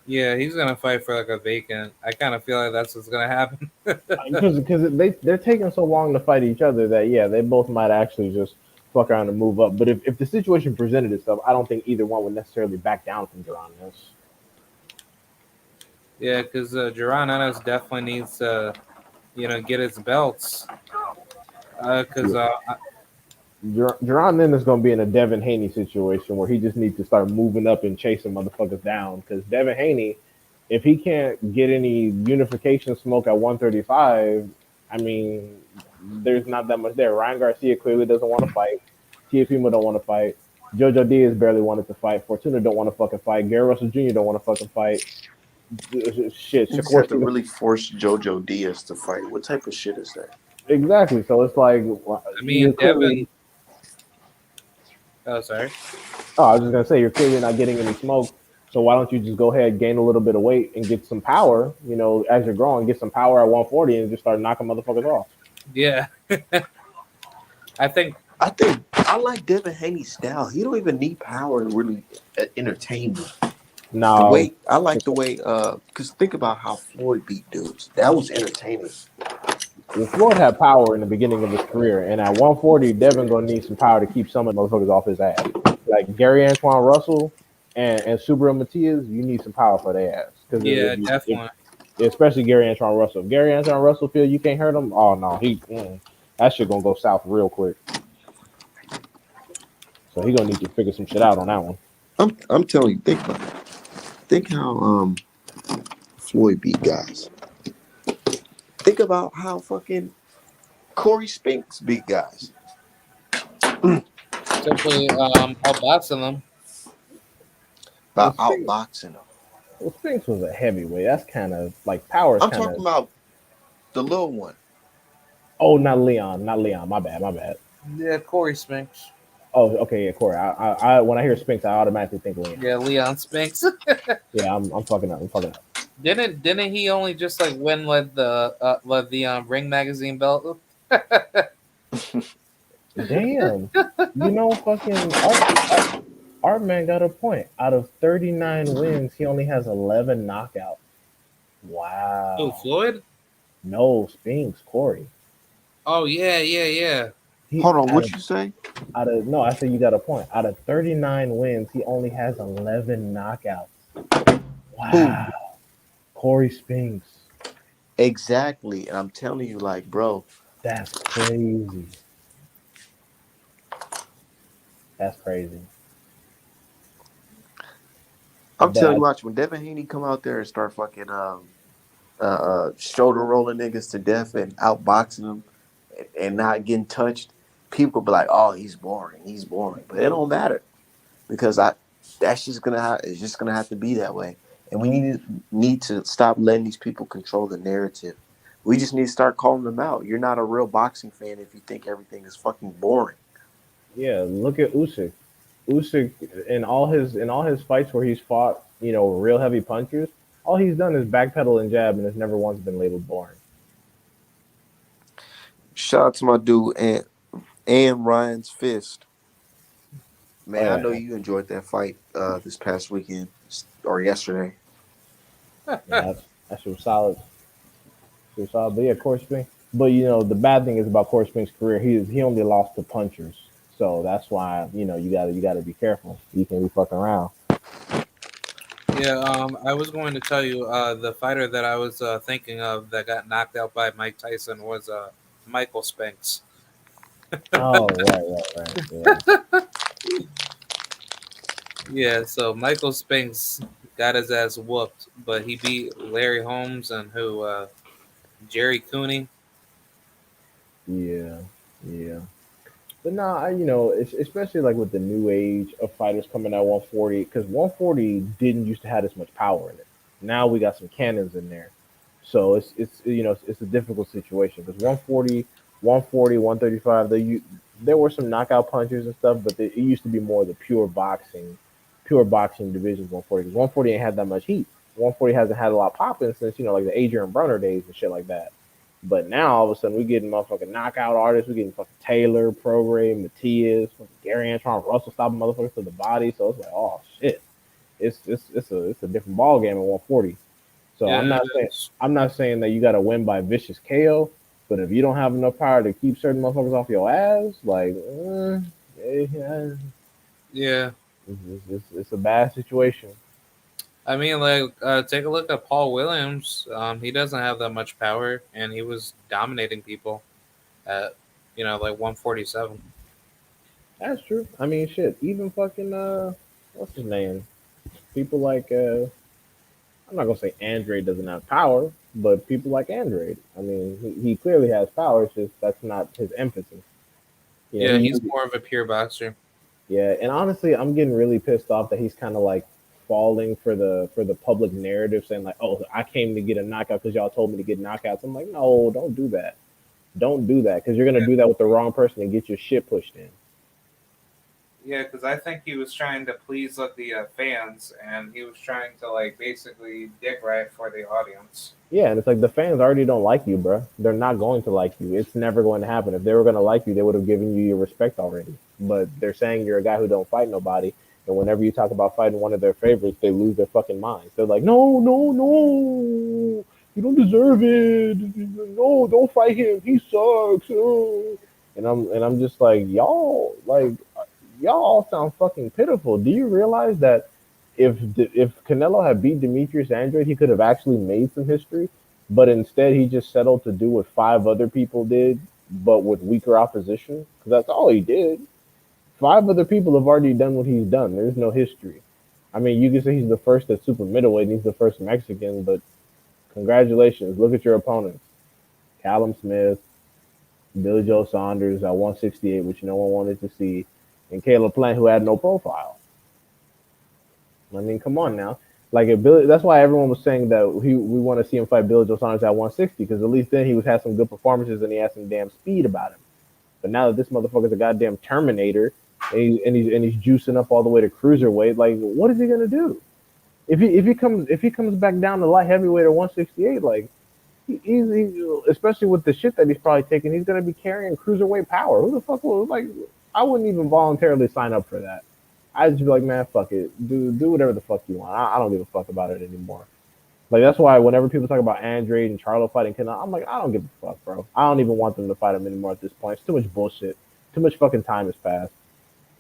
yeah, he's gonna fight for like a vacant. I kind of feel like that's what's gonna happen. Because they're taking so long to fight each other that yeah, they both might actually just fuck around and move up. But if the situation presented itself, I don't think either one would necessarily back down from Geronimo's. Yeah, because Jaron Ennis definitely needs to, get his belts. Because Jerron then is going to be in a Devin Haney situation where he just needs to start moving up and chasing motherfuckers down. Because Devin Haney, if he can't get any unification smoke at 135, I mean, there's not that much there. Ryan Garcia clearly doesn't want to fight. Teofimo don't want to fight. Jojo Diaz barely wanted to fight. Fortuna don't want to fucking fight. Gary Russell Jr. don't want to fucking fight. Shit, You just have to Shakur. really force JoJo Diaz to fight. What type of shit is that? Exactly. So it's like I you're mean, clearly. Devin. Oh, sorry. Oh, I was just gonna say you're clearly not getting any smoke. So why don't you just go ahead, gain a little bit of weight, and get some power? You know, as you're growing, get some power at 140 and just start knocking motherfuckers off. Yeah, I think. I like Devin Haney's style. He don't even need power to really entertain me. The Now, way I like the way, because think about how Floyd beat dudes. That was entertaining. well, Floyd had power in the beginning of his career, and at 140, Devin gonna need some power to keep some of the motherfuckers off his ass. Like Gary Antoine Russell and Subaru Matias, you need some power for their ass because Yeah, definitely. especially Gary Antoine Russell. If Gary Antoine Russell feel you can't hurt him, oh no, that shit gonna go south real quick. So he gonna need to figure some shit out on that one. I'm telling you, think how Floyd beat guys. Think about how fucking Corey Spinks beat guys. Simply outboxing them. Well, About outboxing them. Spinks was a heavyweight. That's kind of like power. Is I'm kind talking of. about the little one. Oh, not Leon. Not Leon. My bad. My bad. Yeah, Corey Spinks. Oh, okay. Yeah, Corey. I when I hear Spinks, I automatically think Leon. Yeah, Leon Spinks. Yeah, I'm fucking up. I'm fucking up. Didn't he only just like win the Ring magazine belt? Damn. You know, fucking Artman got a point. Out of 39 wins, he only has 11 knockouts. Oh, Wow. Floyd. No, Spinks, Corey. Oh yeah. He, Hold on, out what of, you say? no, I said you got a point. Out of 39 wins, he only has 11 knockouts. Who? Wow. Corey Spinks. Exactly. And I'm telling you, like, bro, That's crazy. That's crazy. I'm telling you, But watch when Devin Haney come out there and start fucking shoulder rolling niggas to death and outboxing them and not getting touched, people be like, "Oh, he's boring. He's boring." But it don't matter because that's just it's just gonna have to be that way. And we need to stop letting these people control the narrative. We just need to start calling them out. You're not a real boxing fan if you think everything is fucking boring. yeah, look at Usyk. Usyk in all his fights where he's fought, real heavy punchers, all he's done is backpedal and jab, and it's never once been labeled boring. Shout out to my dude and Ryan's Fist. Oh Man, I know yeah, you enjoyed that fight this past weekend or yesterday. yeah, that shit was solid. Shit was solid. But yeah, Corey Spinks. But the bad thing is about Corey Spinks' career, he only lost to punchers. So that's why you gotta be careful. You can be fucking around. Yeah, I was going to tell you the fighter that I was thinking of that got knocked out by Mike Tyson was Michael Spinks. Oh right. Yeah. Yeah, so Michael Spinks got his ass whooped, but he beat Larry Holmes and Jerry Cooney. Yeah. Yeah. But nah, especially like with the new age of fighters coming at 140, because 140 didn't used to have this much power in it. Now we got some cannons in there, so it's a difficult situation because 140, 135, there were some knockout punchers and stuff, but it used to be more the pure boxing divisions. 140, 140 ain't had that much heat. 140 hasn't had a lot popping since like the Adrian Broner days and shit like that. But now all of a sudden we getting motherfucking knockout artists. We getting fucking Taylor, Prograde, Matias, Gary Antoine Russell stopping motherfuckers to the body. So it's like, oh shit, it's a different ball game at 140. So Yeah, I'm not it saying is. I'm not saying that you got to win by vicious KO, but if you don't have enough power to keep certain motherfuckers off your ass, like, yeah, Yeah. it's a bad situation. I mean, like, take a look at Paul Williams. He doesn't have that much power, and he was dominating people at, like 147. That's true. I mean, shit. Even fucking what's his name? People like I'm not gonna say Andre doesn't have power, but people like Andre. I mean, he clearly has power. It's just that's not his emphasis. Yeah, He he's more of a pure boxer. yeah, and honestly, I'm getting really pissed off that he's kind of like falling for the public narrative, saying like, "Oh, I came to get a knockout because y'all told me to get knockouts." I'm like, no, don't do that. Don't do that because you're gonna do that with the wrong person and get your shit pushed in. Yeah, because I think he was trying to please the fans, and he was trying to like basically dick right for the audience. Yeah, and it's like the fans already don't like you, bro. They're not going to like you. It's never going to happen. If they were going to like you, they would have given you your respect already. But they're saying you're a guy who don't fight nobody, and whenever you talk about fighting one of their favorites, they lose their fucking minds. They're like, no, no, no, you don't deserve it. No, don't fight him. He sucks. Oh. And I'm just like, y'all all sound fucking pitiful. Do you realize that if Canelo had beat Demetrius Andrade, he could have actually made some history, but instead he just settled to do what five other people did, but with weaker opposition? Because that's all he did. Five other people have already done what he's done. There's no history. I mean, you can say he's the first at super middleweight and he's the first Mexican, but congratulations. Look at your opponents: Callum Smith, Billy Joe Saunders at 168, which no one wanted to see, and Caleb Plant, who had no profile. I mean, come on now. Like if Billy, that's why everyone was saying that we want to see him fight Billy Joe Saunders at 160 because at least then he was had some good performances and he had some damn speed about him. But now that this motherfucker's a goddamn Terminator and he's juicing up all the way to cruiserweight, like what is he gonna do? If he comes back down to light heavyweight at 168, like especially with the shit that he's probably taking, he's gonna be carrying cruiserweight power. Who the fuck will like? I wouldn't even voluntarily sign up for that. I'd just be like, man, fuck it, do whatever the fuck you want. I don't give a fuck about it anymore. Like that's why whenever people talk about Andrade and Charlo fighting Canelo, I'm like, I don't give a fuck, bro. I don't even want them to fight him anymore at this point. It's too much bullshit. Too much fucking time has passed.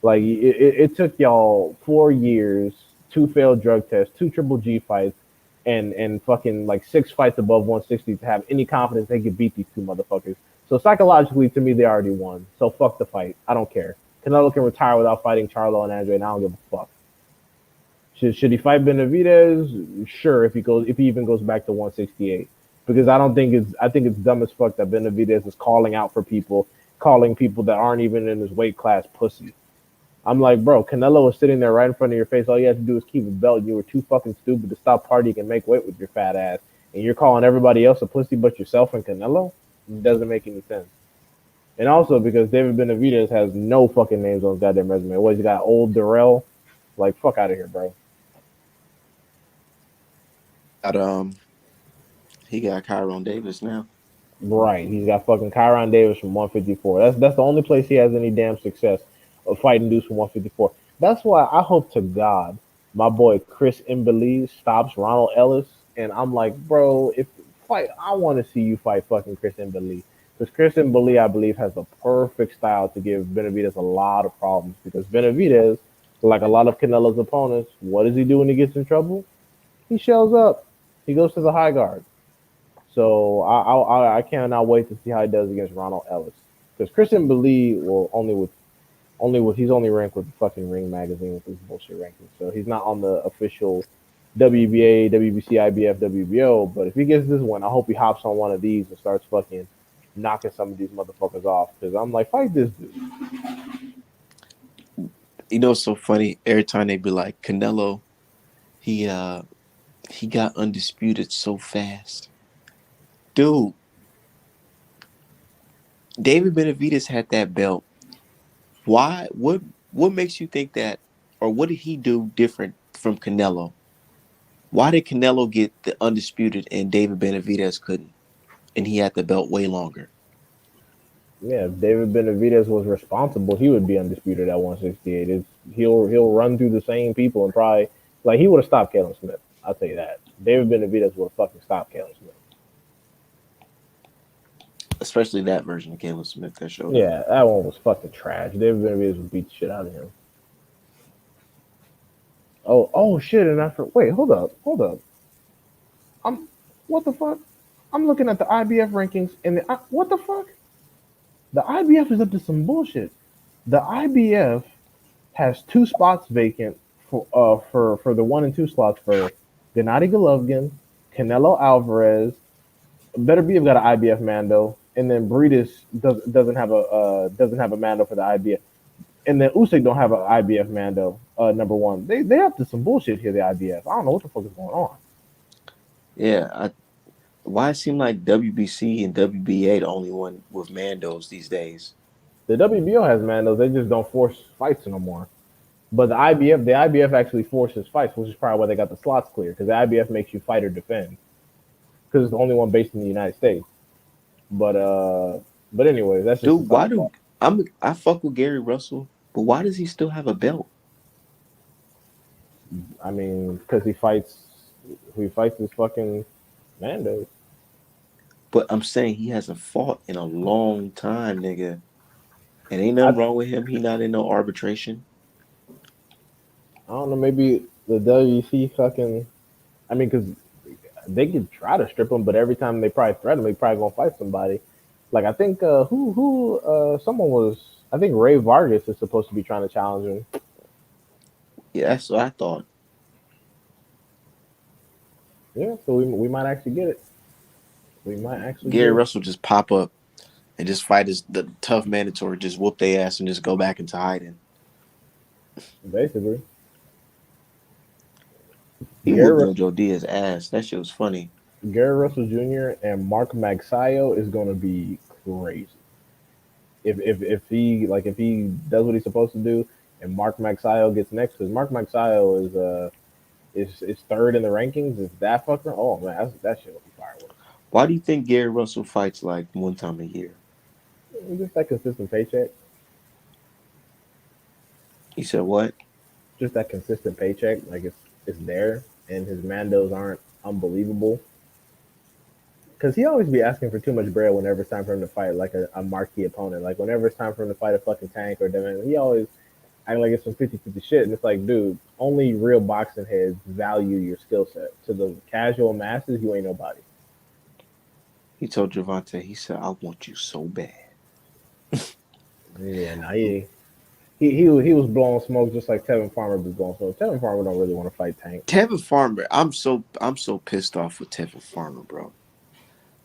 Like it took y'all 4 years, two failed drug tests, two Triple G fights, and fucking like 6 fights above 160 to have any confidence they could beat these two motherfuckers. So psychologically, to me, they already won. So fuck the fight. I don't care. Canelo can retire without fighting Charlo and Andrade, and I don't give a fuck. Should he fight Benavidez? Sure, if he even goes back to 168, because I think it's dumb as fuck that Benavidez is calling out for people, calling people that aren't even in his weight class pussy. I'm like, bro, Canelo was sitting there right in front of your face. All you had to do is keep a belt. You were too fucking stupid to stop partying and make weight with your fat ass, and you're calling everybody else a pussy but yourself and Canelo. It doesn't make any sense. And also because David Benavidez has no fucking names on his goddamn resume. What, he's got old Darrell? Like, fuck out of here, bro. Got he got Kyron Davis now. Right. He's got fucking Kyron Davis from 154. That's the only place he has any damn success of fighting dudes from 154. That's why I hope to God my boy Chris Mbili stops Ronald Ellis. And I'm like, bro, if fight, I want to see you fight fucking Chris Mbili. Because Chris Mbili, I believe, has the perfect style to give Benavidez a lot of problems. Because Benavidez, like a lot of Canelo's opponents, what does he do when he gets in trouble? He shells up. He goes to the high guard. So I cannot wait to see how he does against Ronald Ellis. Because Christian Beli will only with he's only ranked with the fucking Ring magazine with his bullshit rankings. So he's not on the official WBA, WBC, IBF, WBO. But if he gets this one, I hope he hops on one of these and starts fucking knocking some of these motherfuckers off. Because I'm like, fight this dude. You know, it's so funny. Every time they be like, Canelo, he got undisputed so fast. Dude, David Benavidez had that belt Why? What makes you think that, or what did he do different from Canelo? Why did Canelo get the undisputed and David Benavidez couldn't, and he had the belt way longer? Yeah, if David Benavidez was responsible, he would be undisputed at 168. He'll run through the same people and probably like he would have stopped Caleb Smith. I'll tell you that. David Benavidez would have fucking stopped Caleb Smith. Especially that version of Caleb Smith that showed up. Yeah, that one was fucking trash. David Benavidez would beat the shit out of him. Oh shit! And I wait, hold up. I'm what the fuck? I'm looking at the IBF rankings and what the fuck? The IBF is up to some bullshit. The IBF has 2 spots vacant for the 1 and 2 slots for Gennady Golovkin, Canelo Alvarez. Better be have got an IBF Mando, and then Breedis doesn't have a Mando for the IBF, and then Usyk don't have an IBF Mando. Number 1, they up to some bullshit here. The IBF, I don't know what the fuck is going on. Yeah, why it seem like WBC and WBA the only one with Mandos these days? The WBO has Mandos, they just don't force fights no more. But the IBF actually forces fights, which is probably why they got the slots clear, because the IBF makes you fight or defend, because it's the only one based in the United States. But anyway, that's just Dude, why do I fuck with Gary Russell, but why does he still have a belt? I mean, because he fights his fucking Mandos. But I'm saying he hasn't fought in a long time, nigga. And ain't nothing wrong with him. He not in no arbitration. I don't know. Maybe the WC fucking. I mean, because they could try to strip him, but every time they probably threaten him, they probably gonna fight somebody. Like I think someone was. I think Ray Vargas is supposed to be trying to challenge him. Yeah, that's what I thought. Yeah, so we might actually get it. We might actually. Gary Russell just pop up and just fight the tough mandatory, just whoop their ass and just go back into hiding. Basically. He whooped Joe Diaz's ass. That shit was funny. Gary Russell Jr. and Mark Magsayo is gonna be crazy. If he does what he's supposed to do, and Mark Magsayo gets next, because Mark Magsayo is third in the rankings. Is that fucker? Oh man, that shit will be fireworks. Why do you think Gary Russell fights like one time a year? Just that consistent paycheck. You said what? Just that consistent paycheck. Like it's there, and his Mandos aren't unbelievable. Because he always be asking for too much bread whenever it's time for him to fight like a marquee opponent. Like whenever it's time for him to fight a fucking Tank or Devin, he always act like it's some 50-50 shit. And it's like, dude, only real boxing heads value your skill set. To the casual masses, you ain't nobody. He told Gervonta, he said, I want you so bad. Yeah, nah, he was blowing smoke just like Tevin Farmer was blowing smoke. Tevin Farmer don't really want to fight Tank. Tevin Farmer, I'm so pissed off with Tevin Farmer, bro.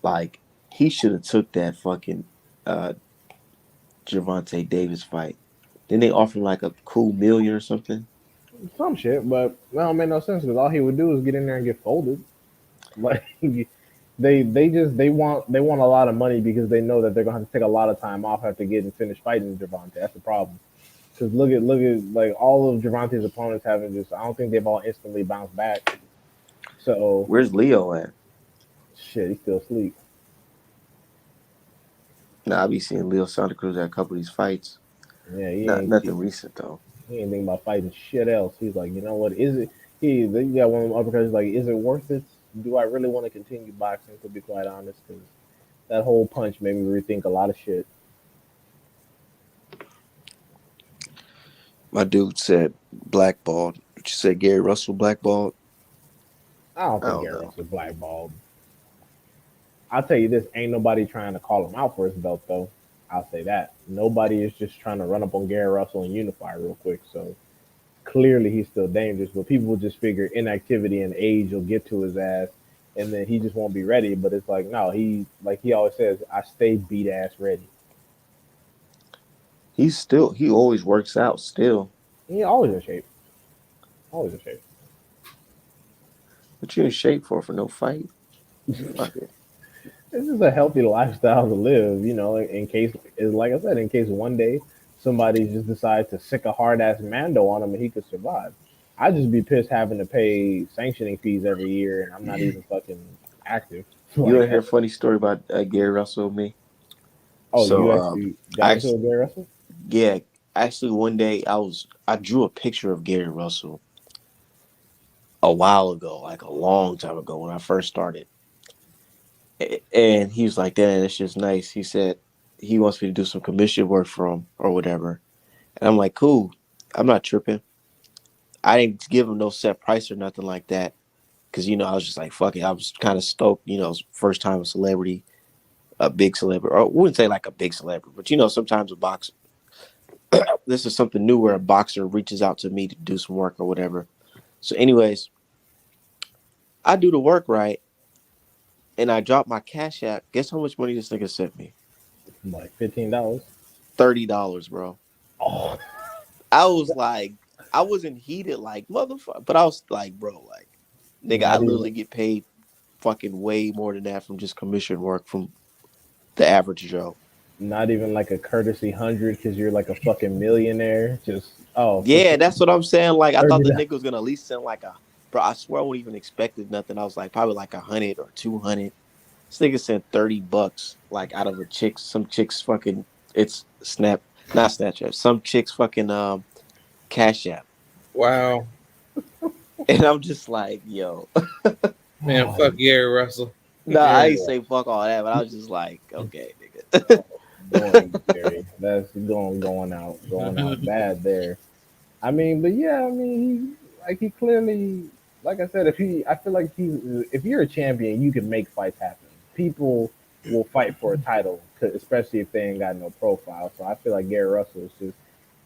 Like, he should have took that fucking Gervonta Davis fight. Then they offered him like a cool $1 million or something. Some shit, but that don't make no sense because all he would do is get in there and get folded. Like they want a lot of money because they know that they're gonna have to take a lot of time off after getting finished fighting Gervonta. That's the problem. Because look at like all of Gervonta's opponents haven't just. I don't think they've all instantly bounced back. So where's Leo at? Shit, he's still asleep. Nah, I be seeing Leo Santa Cruz at a couple of these fights. Yeah, nothing recent though. He ain't thinking about fighting shit else. He's like, you know what? Is it? They got one of them uppercuts. Like, is it worth it? Do I really want to continue boxing? To be quite honest, because that whole punch made me rethink a lot of shit. My dude said blackballed. But you said Gary Russell blackballed? I don't think Gary Russell blackballed. I'll tell you this, ain't nobody trying to call him out for his belt, though. I'll say that. Nobody is just trying to run up on Gary Russell and unify real quick. So clearly he's still dangerous, but people will just figure inactivity and age will get to his ass, and then he just won't be ready. But it's like, no, he always says, I stay beat ass ready. He always works out still. He always in shape. Always in shape. What you in shape for no fight? Fuck it. This is a healthy lifestyle to live, you know, in case, like I said, in case one day somebody just decides to sick a hard ass Mando on him and he could survive. I'd just be pissed having to pay sanctioning fees every year and I'm not even fucking active. You Like, want to hear a funny story about Gary Russell and me? oh, So you actually got into actually, a Gary Russell? yeah, actually one day I drew a picture of Gary Russell a while ago, like a long time ago when I first started. And he was like, "Damn, that's just nice." He said he wants me to do some commission work for him or whatever. And I'm like, "Cool, I'm not tripping." I didn't give him no set price or nothing like that because I was just like, "Fuck it." I was kind of stoked, first time a celebrity, a big celebrity, or I wouldn't say like a big celebrity, but sometimes a boxer. This is something new where a boxer reaches out to me to do some work or whatever. So, anyways, I do the work right, and I drop my cash app. Guess how much money this nigga sent me? Like $15. $30, bro. Oh, I was like, I wasn't heated like motherfucker, but I was like, bro, like, nigga, I not even literally get paid fucking way more than that from just commission work from the average Joe. not even like a courtesy 100 because you're like a fucking millionaire. Just Yeah, that's what I'm saying. Like, I thought the $30. nigga was gonna at least send like bro. I swear I wouldn't even expected nothing. I was like probably like 100 or 200. This nigga sent $30 like out of some chick's fucking it's Snap, not Snapchat, some chick's fucking Cash App, Wow, and I'm just like, yo, man, Oh, fuck Gary Russell. nah, I Gary ain't say fuck all that, but I was just like, okay, nigga. Russell, going Gary. That's going out bad there. I mean, but yeah, I mean, he clearly, like I said, I feel like if you're a champion, you can make fights happen. People will fight for a title, especially if they ain't got no profile. So I feel like Gary Russell is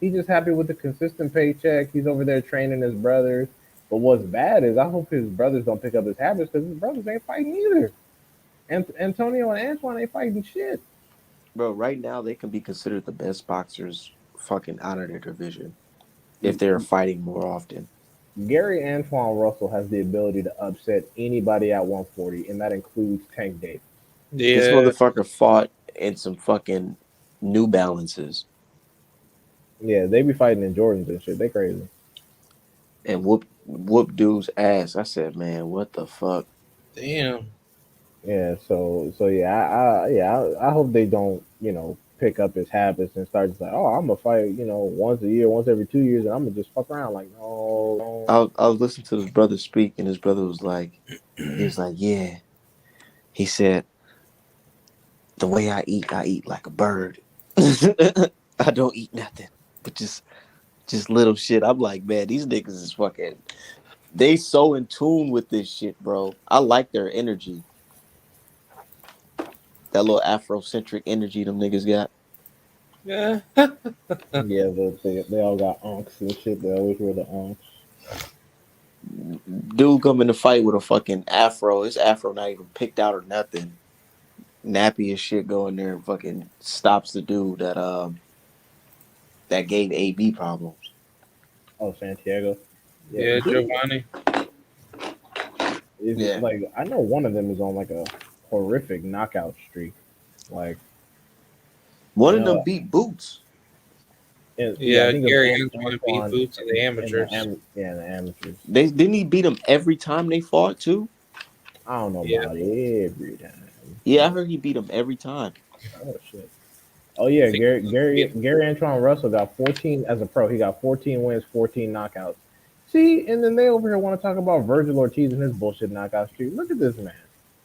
he's just happy with the consistent paycheck. He's over there training his brothers. But what's bad is I hope his brothers don't pick up his habits because his brothers ain't fighting either. And Antonio and Antoine ain't fighting shit. Bro, right now they can be considered the best boxers fucking out of their division if they're fighting more often. Gary Antoine Russell has the ability to upset anybody at 140, and that includes Tank Davis. This Yeah, motherfucker fought in some fucking New Balances Yeah, they be fighting in Jordans and shit. They crazy. and whoop dude's ass. I said, man, what the fuck? damn. Yeah, so yeah, I hope they don't pick up his habits and start just like, oh, I'm gonna fight once a year, once every 2 years, and I'm gonna just fuck around like no. I was listening to his brother speak, and his brother was like, he was like, yeah. He said, the way I eat like a bird. I don't eat nothing, but just little shit. I'm like, man, these niggas is fucking. They so in tune with this shit, bro. I like their energy. That little Afrocentric energy them niggas got. Yeah. Yeah, they all got unks and shit. They always wear the unks. Dude come in the fight with a fucking afro. His afro not even picked out or nothing. Nappy as shit go in there and fucking stops the dude that gave AB problems. Oh, Santiago. Yeah, Yeah, Giovanni. is Yeah. like I know one of them is on like a horrific knockout streak. Like, One you of them know, beat Boots. yeah, I Yeah, think Gary it's Antoine beat Boots in the amateurs. in the amateurs. They didn't he beat him every time they fought too? I don't know Yeah, about every time. Yeah, I heard he beat him every time. Oh shit. Oh I yeah, think Gary Antoine Russell got 14 as a pro. He got 14 wins, 14 knockouts. See, and then they over here want to talk about Virgil Ortiz and his bullshit knockout streak. Look at this man.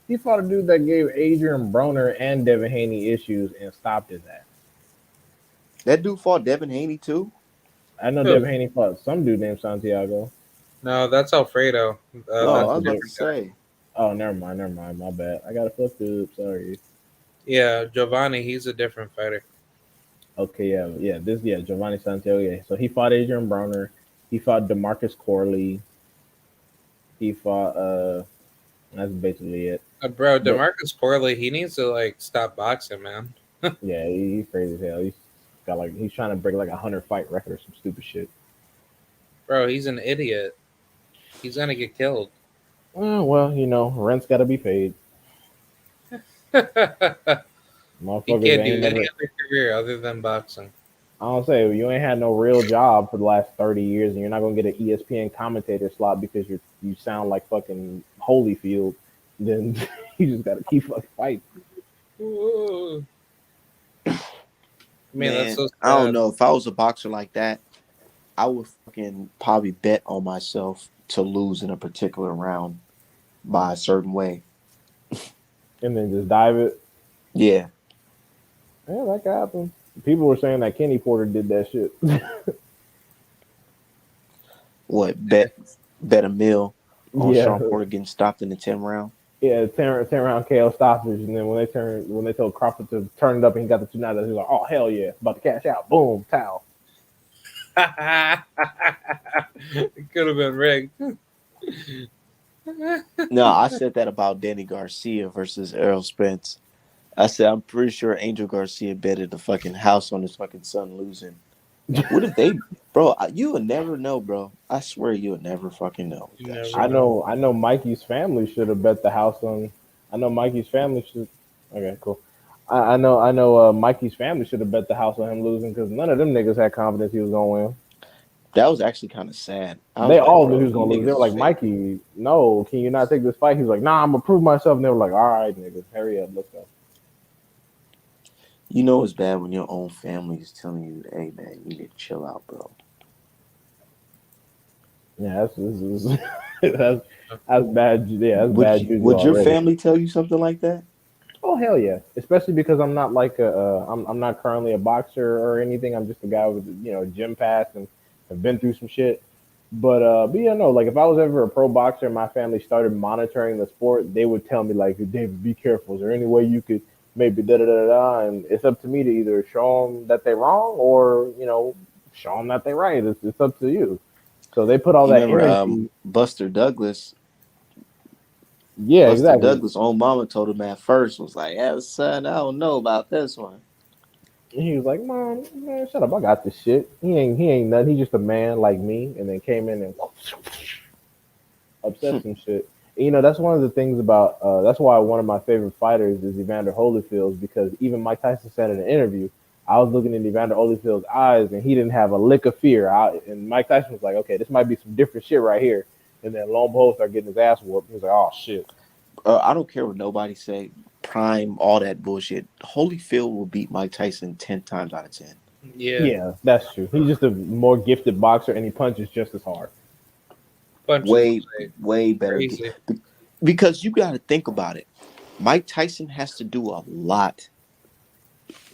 He fought a dude that gave Adrian Broner and Devin Haney issues and stopped his ass. That dude fought Devin Haney too. I know Who? Devin Haney fought some dude named Santiago. No, that's Alfredo. Oh, Oh, That's I a was about to different guy. say. Oh, never mind. My bad. I got a flip up. Sorry. Yeah, Giovanni, he's a different fighter. Okay, Giovanni Santiago. Yeah, so he fought Adrian Broner. He fought Demarcus Corley. He fought. That's basically it. Bro, But Demarcus Corley, he needs to like stop boxing, man. yeah, he's crazy as hell. He's trying to break like 100 fight record or some stupid shit. Bro, he's an idiot. He's gonna get killed. Well, rent's got to be paid. He Motherfuckers can't do ain't any never. other career other than boxing. I don't say you ain't had no real job for the last 30 years, and you're not gonna get an ESPN commentator slot because you sound like fucking Holyfield. Then you just gotta keep fucking fighting. Ooh. Man, that's Man, so I don't sad. know. If I was a boxer like that, I would fucking probably bet on myself to lose in a particular round by a certain way. And then just dive it. Yeah. Yeah, that could happen. People were saying that Kenny Porter did that shit. What, bet a mill on Yeah, Sean Porter getting stopped in the 10th round? yeah, 10 round KO stoppage, and then when they told Crawford to turn it up and he got the 2 knockouts, he was like, "Oh hell yeah, about to cash out, boom, towel." It could have been rigged. No, I said that about Danny Garcia versus Errol Spence. I said I'm pretty sure Angel Garcia betted the fucking house on his fucking son losing. What if they, bro? You would never know, bro. I swear you would never fucking know with You that never shit. know. I know Mikey's family should have bet the house on. I know Mikey's family should. Okay, cool. I know. Mikey's family should have bet the house on him losing because none of them niggas had confidence he was gonna win. That was actually kind of sad. I They was like, all knew he bro, was you gonna lose. niggas They were is like, fake. Mikey, no, can you not take this fight? He was like, nah, I'm gonna prove myself. And they were like, all right, niggas, hurry up, let's go. You know it's bad when your own family is telling you, "Hey man, you need to chill out, bro." Yeah, that's that's bad. Yeah, that's bad juju Would your already. family tell you something like that? Oh hell yeah! Especially because I'm not like I'm not currently a boxer or anything. I'm just a guy with a gym pass and have been through some shit. But yeah, no, like if I was ever a pro boxer and my family started monitoring the sport, they would tell me like, David, be careful. Is there any way you could maybe da da da da? And it's up to me to either show them that they're wrong or show them that they're right. It's up to you. So they put all You that remember energy. Buster Douglas? Yeah, Buster exactly. Douglas' own mama told him at first was like, "Yeah, son, I don't know about this one." And he was like, "Mom, man, shut up. I got this shit. He ain't nothing. He's just a man like me." And then came in and upset some shit. That's one of the things about. That's why one of my favorite fighters is Evander Holyfield because even Mike Tyson said in an interview, I was looking in Evander Holyfield's eyes and he didn't have a lick of fear. And Mike Tyson was like, "Okay, this might be some different shit right here." And then lo and behold, start getting his ass whooped. He was like, "Oh shit." I don't care what nobody say. Prime, all that bullshit. Holyfield will beat Mike Tyson 10 times out of 10. Yeah, Yeah, that's true. He's just a more gifted boxer and he punches just as hard. punches Way, like way better. crazy. Because you got to think about it. Mike Tyson has to do a lot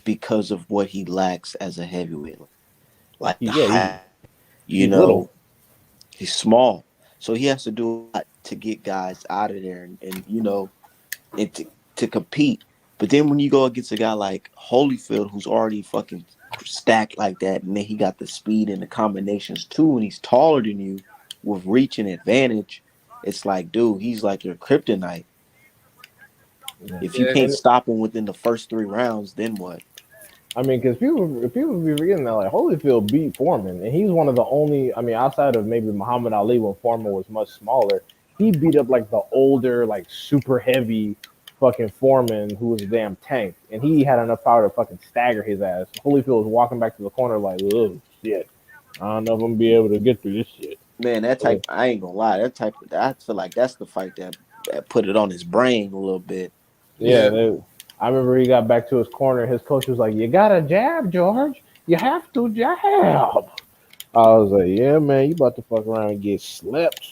because of what he lacks as a heavyweight. Like the Yeah, height, you he's little. know, he's small. So he has to do a lot to get guys out of there and to compete. But then when you go against a guy like Holyfield, who's already fucking stacked like that, and then he got the speed and the combinations too, and he's taller than you with reach and advantage, it's like, dude, he's like your kryptonite. Yeah. If you Yeah, can't And stop him within the first 3 rounds, then what? I mean, because people be forgetting that like Holyfield beat Foreman, and he's one of the only. I mean, outside of maybe Muhammad Ali when Foreman was much smaller, he beat up like the older, like super heavy, fucking Foreman who was a damn tank, and he had enough power to fucking stagger his ass. Holyfield was walking back to the corner like, oh shit, I don't know if I'm gonna be able to get through this shit. Man, that So, type, I ain't gonna lie, I feel like that's the fight that put it on his brain a little bit. yeah, yeah. I remember he got back to his corner. His coach was like, "You got to jab, George. You have to jab." I was like, "Yeah, man, you about to fuck around and get slept."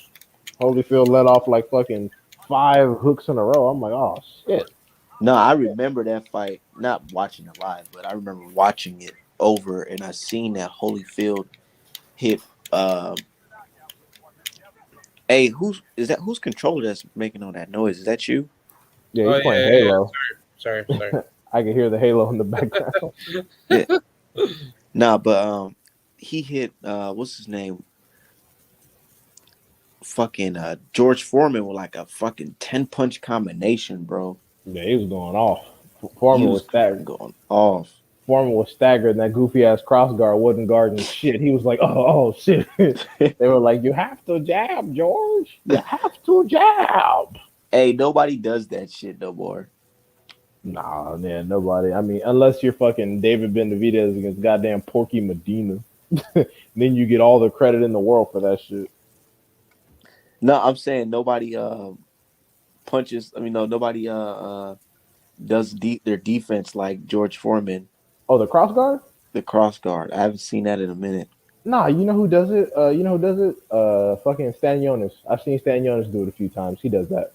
Holyfield let off like fucking 5 hooks in a row. I'm like, "Oh shit." No, I remember that fight, not watching it live, but I remember watching it over, and I seen that Holyfield hit. Uh, hey, whose controller that's making all that noise? Is that you? Yeah, Oh he's yeah, playing yeah, yeah. Halo. Sorry. I can hear the Halo in the background. Yeah. Nah, but he hit what's his name? Fucking George Foreman with like a fucking 10 punch combination, bro. Yeah, he was going off. He Foreman was was staggered. going off. Foreman was staggered, and that goofy ass cross guard wasn't guarding shit. He was like, "Oh shit." They were like, "You have to jab, George. You have to jab." Hey, nobody does that shit no more. Nah, man, nobody. I mean, unless you're fucking David Benavidez against goddamn Porky Medina, then you get all the credit in the world for that shit. No, I'm saying nobody punches. I mean, no, nobody does their defense like George Foreman, Oh, the cross guard? the cross guard. I haven't seen that in a minute. Nah, you know who does it? You know who does it? Fucking Stan Jonas. I've seen Stan Jonas do it a few times. He does that.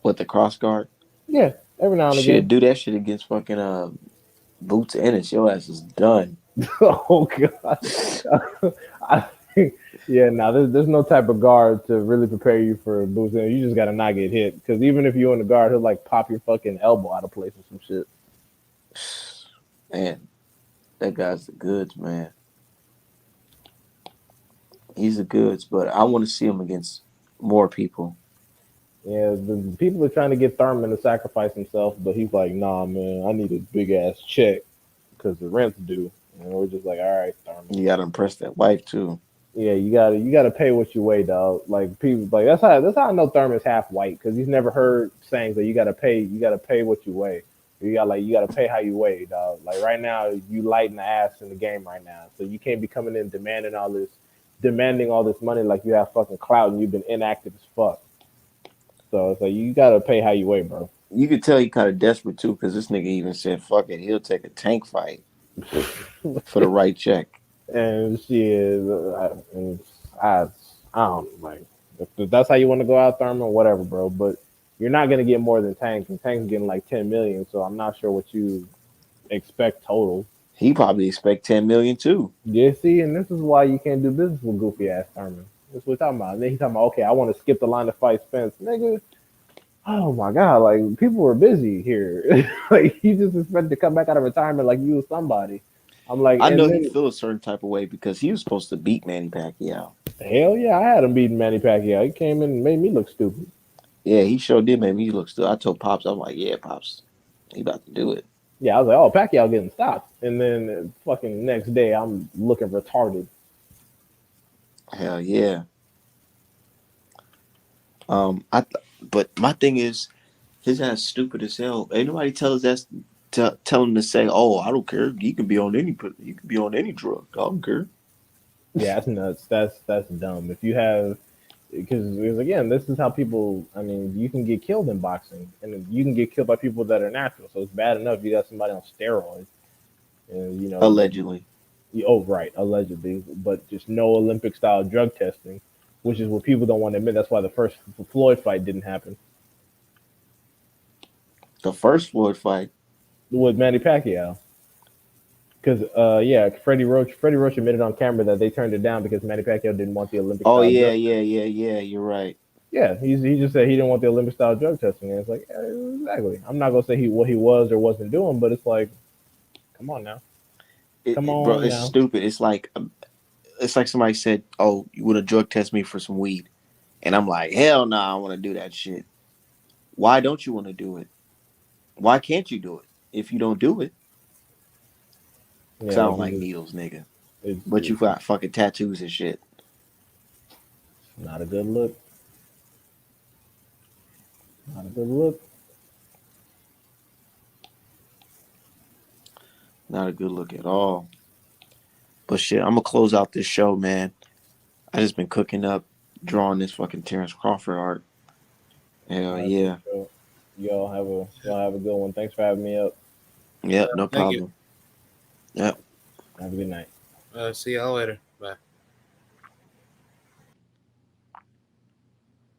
What, the cross guard? Yeah, every now and Shit, again. do that shit against fucking Boots Ennis. Your ass is done. Oh god. I think, yeah, now there's no type of guard to really prepare you for boots. You just gotta not get hit. Because even if you're in the guard, he'll like pop your fucking elbow out of place or some shit. Man, that guy's the goods, man. He's the goods, but I want to see him against more people. Yeah, the people are trying to get Thurman to sacrifice himself, but he's like, nah, man, I need a big ass check because the rent's due. And we're just like, all right, Thurman. You gotta impress that wife too. Yeah, you gotta pay what you weigh, dog. Like people, like that's how I know Thurman's half white because he's never heard sayings that you gotta pay what you weigh. You gotta pay how you weigh, dog. Like right now, you light in the ass in the game right now, so you can't be coming in demanding all this money like you have fucking clout and you've been inactive as fuck. So it's like you gotta pay how you weigh, bro. You could tell he kind of desperate too, because this nigga even said, "Fuck it, he'll take a tank fight for the right check." And she is, I don't like if that's how you want to go out, Thurman, whatever, bro. But you're not gonna get more than Tank, and Tank's getting like 10 million. So I'm not sure what you expect total. He probably expect 10 million too. Yeah, see, and this is why you can't do business with goofy ass Thurman. That's what we're talking about. And then he's talking about, okay, I want to skip the line to fight Spence, nigga. Oh my god, like people were busy here. Like you just expected to come back out of retirement like you was somebody. I'm like, I and know then he feel a certain type of way because he was supposed to beat Manny Pacquiao. hell yeah, I had him beating Manny Pacquiao. He came in and made me look stupid. Yeah, he sure did make me look stupid. I told Pops, I'm like, yeah, Pops, he about to do it. Yeah, I was like, oh, Pacquiao getting stopped. And then fucking next day, I'm looking retarded. Hell yeah. But my thing is, his ass stupid as hell. Ain't nobody tell us that. Tell him to say, "Oh, I don't care. You can be on any drug. I don't care." Yeah, that's nuts. That's dumb. If you have, because again, this is how people. I mean, you can get killed in boxing, and you can get killed by people that are natural. So it's bad enough you got somebody on steroids, and Allegedly. oh right, allegedly, but just no Olympic style drug testing, which is what people don't want to admit. That's why the first Floyd fight didn't happen The first Floyd fight. with Manny Pacquiao. Because yeah, Freddie Roach admitted on camera that they turned it down because Manny Pacquiao didn't want the Olympic Oh style yeah, drug. yeah. You're right. Yeah, he just said he didn't want the Olympic style drug testing, and it's like exactly. I'm not gonna say what he was or wasn't doing, but it's like, come on now, Bro, it's stupid. It's like somebody said, "Oh, you would have drug test me for some weed," and I'm like, "Hell no, I want to do that shit." Why don't you want to do it? Why can't you do it if you don't do it? Because I Yeah, don't like needles, nigga. But you it's got fucking tattoos and shit. not a good look. Not a good look. Not a good look at all. But shit, I'm gonna close out this show, man. I just been cooking up, drawing this fucking Terrence Crawford art. Hell yeah. Y'all have a good one. Thanks for having me up. Yep, no Thank you. problem. Yep. Have a good night. See y'all later.